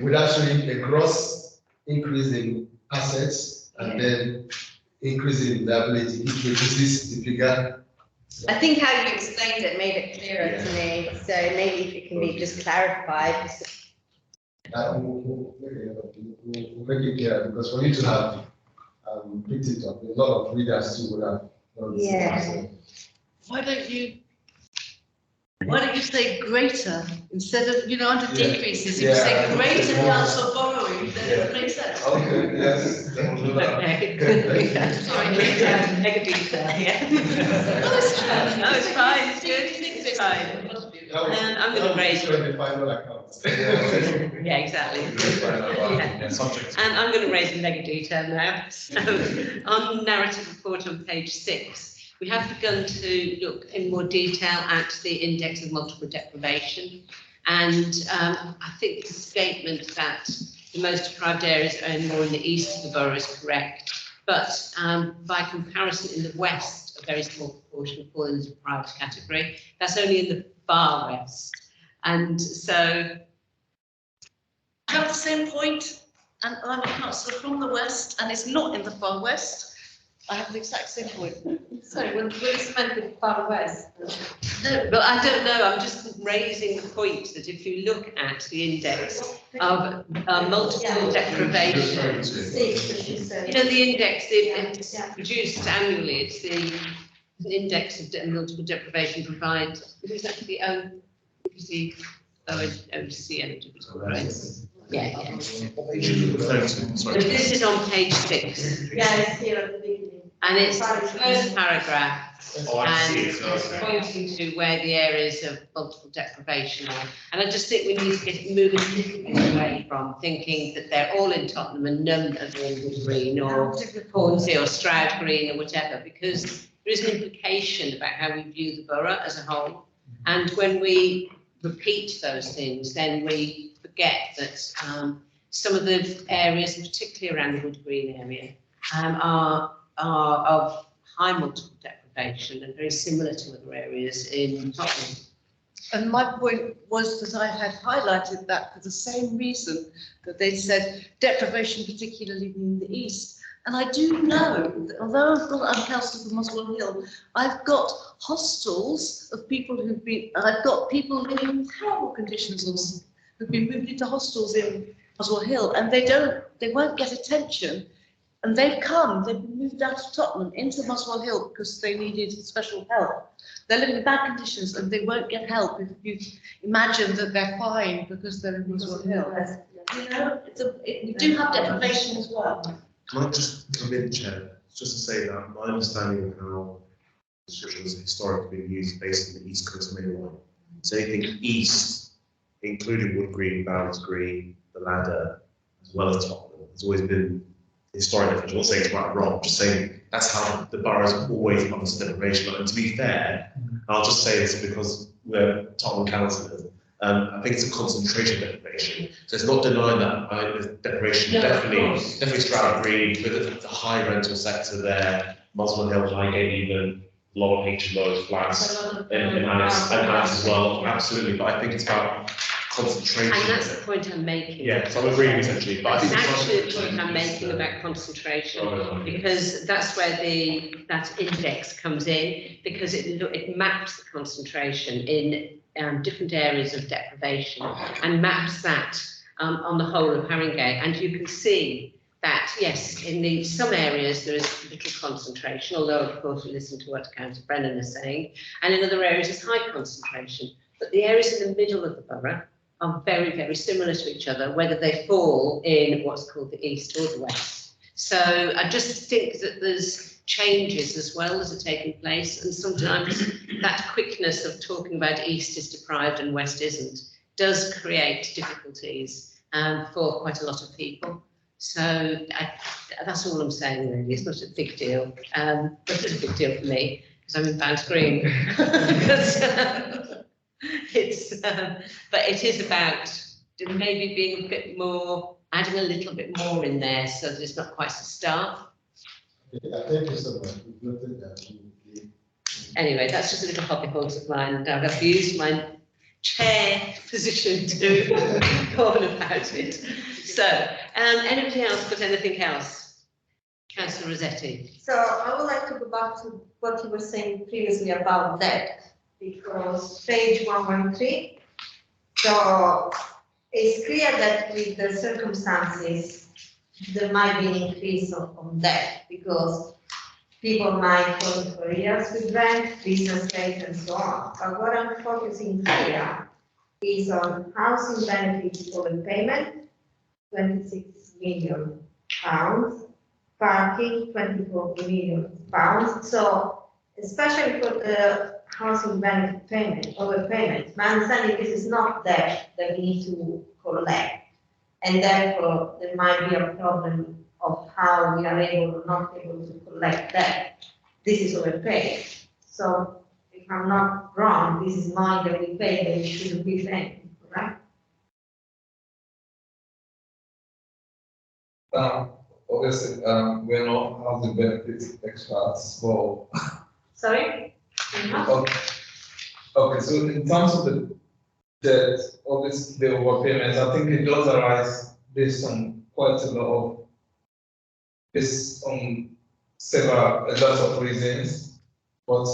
without showing a gross increase in assets and then increase in liability, which reduces the figure. I think how you explained it made it clearer to me, so maybe if it can be just clarified. We'll make it clear, because for you to have picked it up, a lot of readers too would have. Why don't you say greater instead of, under decreases, if you say greater council borrowing, then it makes sense. Okay, yes. Okay. Sorry, make a detail, yeah. No, it's fine, it's good, it's fine. I'm going to raise. Yeah, exactly. I'm going to raise a mega detail now. So on narrative report on page 6, we have begun to look in more detail at the index of multiple deprivation, and I think the statement that the most deprived areas are more in the east of the borough is correct, but by comparison in the west, a very small proportion fall in the deprived category. That's only in the far west, and so. I have the same point, and I'm a councillor from the west, and it's not in the far west. I have the exact same point. Sorry, when it's meant to be far west. No, but I don't know. I'm just raising the point that if you look at the index of multiple deprivation, the index it's produced annually. It's the index of multiple deprivation provides. Who's actually the OCN? Yeah. But this is on page 6. Yeah, it's here at the beginning. And it's the first paragraph, and it's pointing to where the areas of multiple deprivation are. And I just think we need to get moving away from thinking that they're all in Tottenham and none are in Wood Green or Hornsey or Stroud Green or whatever, because there is an implication about how we view the borough as a whole. And when we repeat those things, then we forget that some of the areas, particularly around the Wood Green area, are of high multiple deprivation and very similar to other areas in Tottenham. And my point was that I had highlighted that for the same reason that they said deprivation, particularly in the east, And I do know that although I'm councillor for Muswell Hill, I've got hostels of people who've been, I've got people living in horrible conditions who've been moved into hostels in Muswell Hill, and they won't get attention. And they've been moved out of Tottenham into Muswell Hill because they needed special help. They're living in bad conditions and they won't get help if you imagine that they're fine because they're in Muswell Hill. You know, we do have deprivation as well. Can I just come in, Chair, just to say that my understanding of how restrictions have historically been used based on the East Coast Main Line. So anything east, including Wood Green, Barrows Green, the Ladder, as well as Tottenham, has always been historic definition. I'm not saying it's right or wrong, I'm just saying that's how the boroughs have always understood deprivation. And to be fair, I'll just say this because we're Tottenham councillors, I think it's a concentration deprivation. So it's not denying that there's deprivation, definitely Stroud Green, with the high rental sector there, Muswell Hill, Highgate even, lower HMOs, flats, and Alice as well, absolutely. But I think it's about concentration. And that's the point I'm making. Yeah, so I'm agreeing essentially. But That's I think actually the point I'm making about concentration, because that's where that index comes in, because it maps the concentration in different areas of deprivation and maps that on the whole of Haringey. And you can see that, yes, in some areas there is little concentration, although of course we listen to what Councillor Brennan is saying, and in other areas it's high concentration. But the areas in the middle of the borough are very, very similar to each other, whether they fall in what's called the east or the west. So I just think that there's changes as well that are taking place, and sometimes that quickness of talking about east is deprived and west isn't does create difficulties for quite a lot of people. So that's all I'm saying really. It's not a big deal, but it's a big deal for me because I'm in Bounce Green. But it is about maybe being a bit more, adding a little bit more in there so that it's not quite so stark. Thank you so much. Anyway, that's just a little hobby horse of mine, and I've used my chair position to go on about it. So, anybody else got anything else? Councillor Rossetti. So I would like to go back to what you were saying previously about debt, because page 113. So it's clear that with the circumstances, there might be an increase of debt because people might go into arrears with rent, business rates, and so on. But what I'm focusing here is on housing benefits overpayment, £26 million, parking, £24 million. So, especially for the housing benefit payment, overpayment, my understanding this is not debt that we need to collect, and therefore there might be a problem of how we are able or not able to collect that. This is overpaid. So if I'm not wrong, this is money that we pay that we shouldn't be paying, correct? Obviously, we're not housing benefits experts, so. Sorry? Okay, so in terms of the debt, obviously the overpayments, I think it does arise based on quite a lot of, based on a lot of reasons, but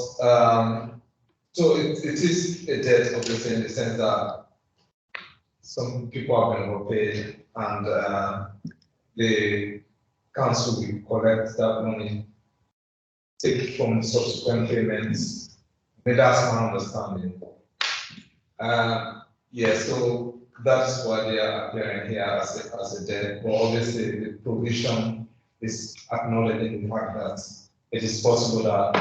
so it is a debt, obviously, in the sense that some people have been overpaid, and the council will collect that money, take it from subsequent payments. I mean, that's my understanding. Yeah, so that's why they are appearing here as a debt, but obviously the provision is acknowledging the fact that it is possible that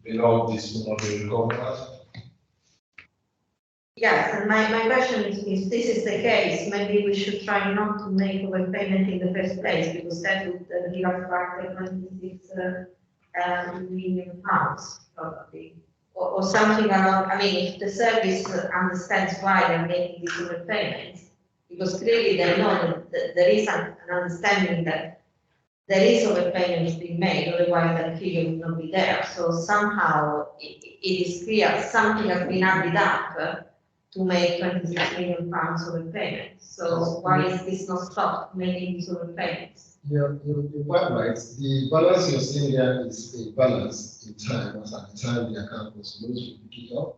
a lot of this will not be recovered. Yes, and my question is, if this is the case, maybe we should try not to make overpayment in the first place, because that would give us back the £26 million, probably. Or something along, I mean, if the service understands why they're making these overpayments, because clearly they know that there is an understanding that there is overpayments being made, otherwise that figure would not be there. So somehow it is clear something has been added up to make 26 million pounds of repayments. So why is this not stopped making these repayments? You're quite right. The balance you're seeing here is a balance in time, as at the time the account was closed, we pick it up.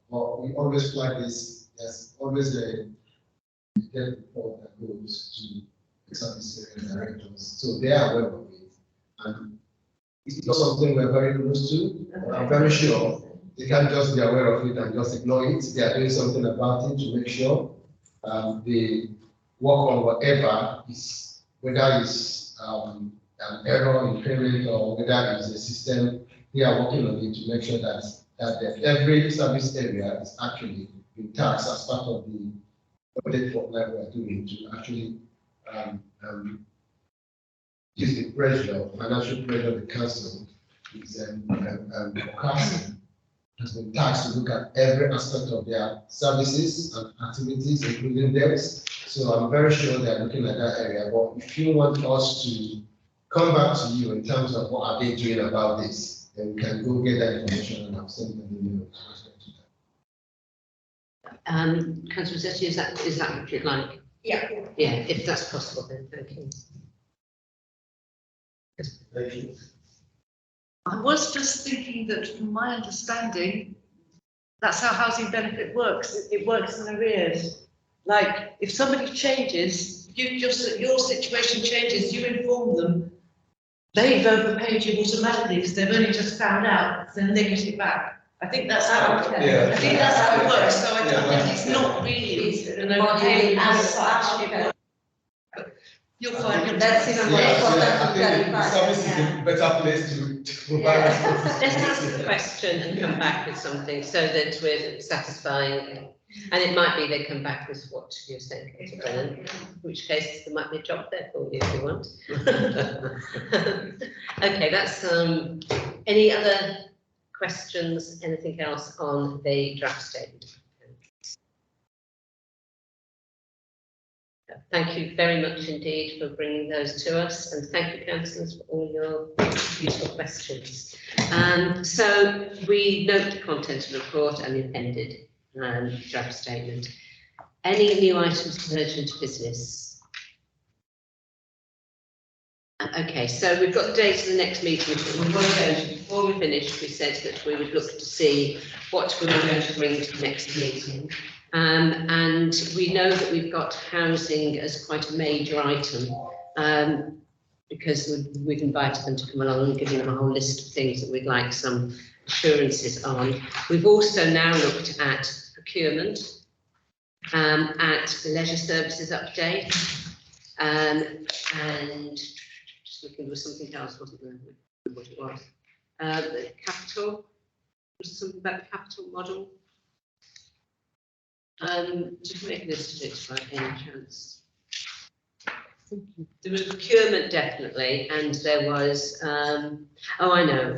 But we always flag this, there's always a debt report that goes to the service area directors, so they are aware of it. And it's not something we're very close to, but I'm very sure they can't just be aware of it and just ignore it. They are doing something about it to make sure they work on whatever is, whether it's an error in payment or whether it's a system. They are working on it to make sure that every service area is actually being taxed as part of the audit fortnight we are doing to actually use the pressure, financial pressure the council is forecasting has been tasked to look at every aspect of their services and activities, including debts. So I'm very sure they're looking at that area. But if you want us to come back to you in terms of what are they doing about this, then we can go get that information and I'll send them an email. Councillor Rossetti, is that what you'd like? Yeah. Yeah, if that's possible, then thank you. Thank you. I was just thinking that from my understanding, that's how housing benefit works. It works in arrears. Like if somebody changes, your situation changes, you inform them, they've overpaid you automatically because they've only just found out, then they get it back. I think that's how I think that's how it works. So I think it's not really an overpayment as such. You'll find That's even more Yeah, important I to think the clarify. service is a better place to provide. Let's ask the question and come back with something so that we're satisfying. And it might be they come back with what you're saying, Katie Brennan, in which case there might be a job there for you if you want. Okay, that's any other questions, anything else on the draft statement? Thank you very much indeed for bringing those to us, and thank you, councillors, for all your useful questions. So we note the content of the report and the appended draft statement. Any new items of urgent business? Okay, so we've got the date of the next meeting. Before we finished, we said that we would look to see what we were going to bring to the next meeting. And we know that we've got housing as quite a major item because we've invited them to come along and given them a whole list of things that we'd like some assurances on. We've also now looked at procurement, at the leisure services update, and just looking, there was something else, wasn't there? What it was? The capital, was there something about the capital model? Just make a list of it by any chance. There was procurement definitely, and there was, oh I know,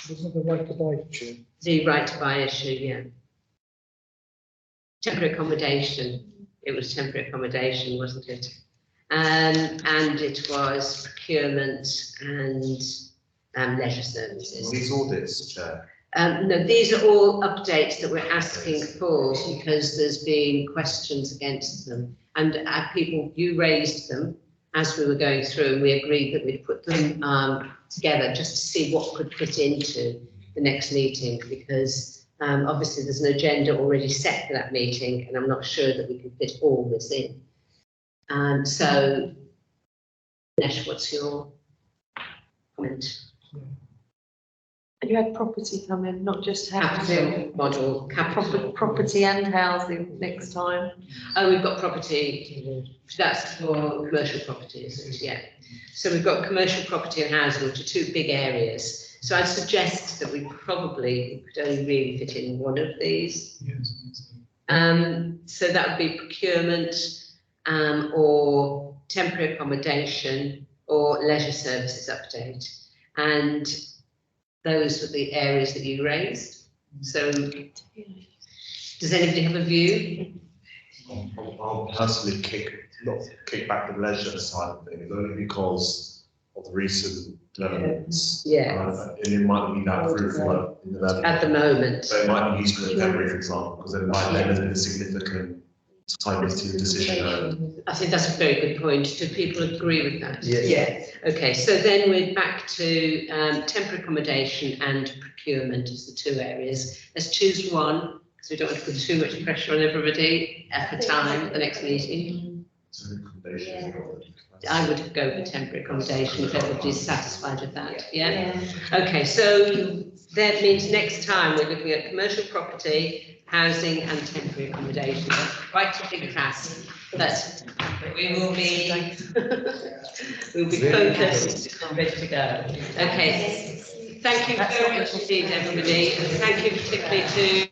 Wasn't the right to buy issue? the right to buy issue, yeah. Temporary accommodation, it was temporary accommodation, wasn't it? And it was procurement and leisure services. These audits, Chair. No, these are all updates that we're asking for because there's been questions against them. And you raised them as we were going through, and we agreed that we'd put them together just to see what could fit into the next meeting, because obviously there's an agenda already set for that meeting, and I'm not sure that we can fit all this in. So, Nesh, what's your comment? You had property come in, not just housing. Capital model, capital. Property and housing next time. Oh, we've got property, that's for commercial property, isn't it? Yeah. So we've got commercial property and housing, which are two big areas. So I'd suggest that we probably could only really fit in one of these. Yes. So that would be procurement or temporary accommodation or leisure services update. And those were the areas that you raised. So does anybody have a view? I'll personally kick back the leisure side of things, only because of the recent developments. Yeah. And it might be that fruitful in the level. At the moment. So it might be useful in February, for example, because then by then there's been a significant time into the decision. I think that's a very good point. Do people agree with that? Yes. Okay, so then we're back to temporary accommodation and procurement as the two areas. Let's choose one, because we don't want to put too much pressure on everybody at the time, at the next meeting. I would go for temporary accommodation if everybody's satisfied with that, yeah? Okay, so that means next time we're looking at commercial property, housing and temporary accommodation. That's quite a big task, but we will be, we'll be focused and ready to go. Okay, thank you very much indeed, everybody, and thank you particularly to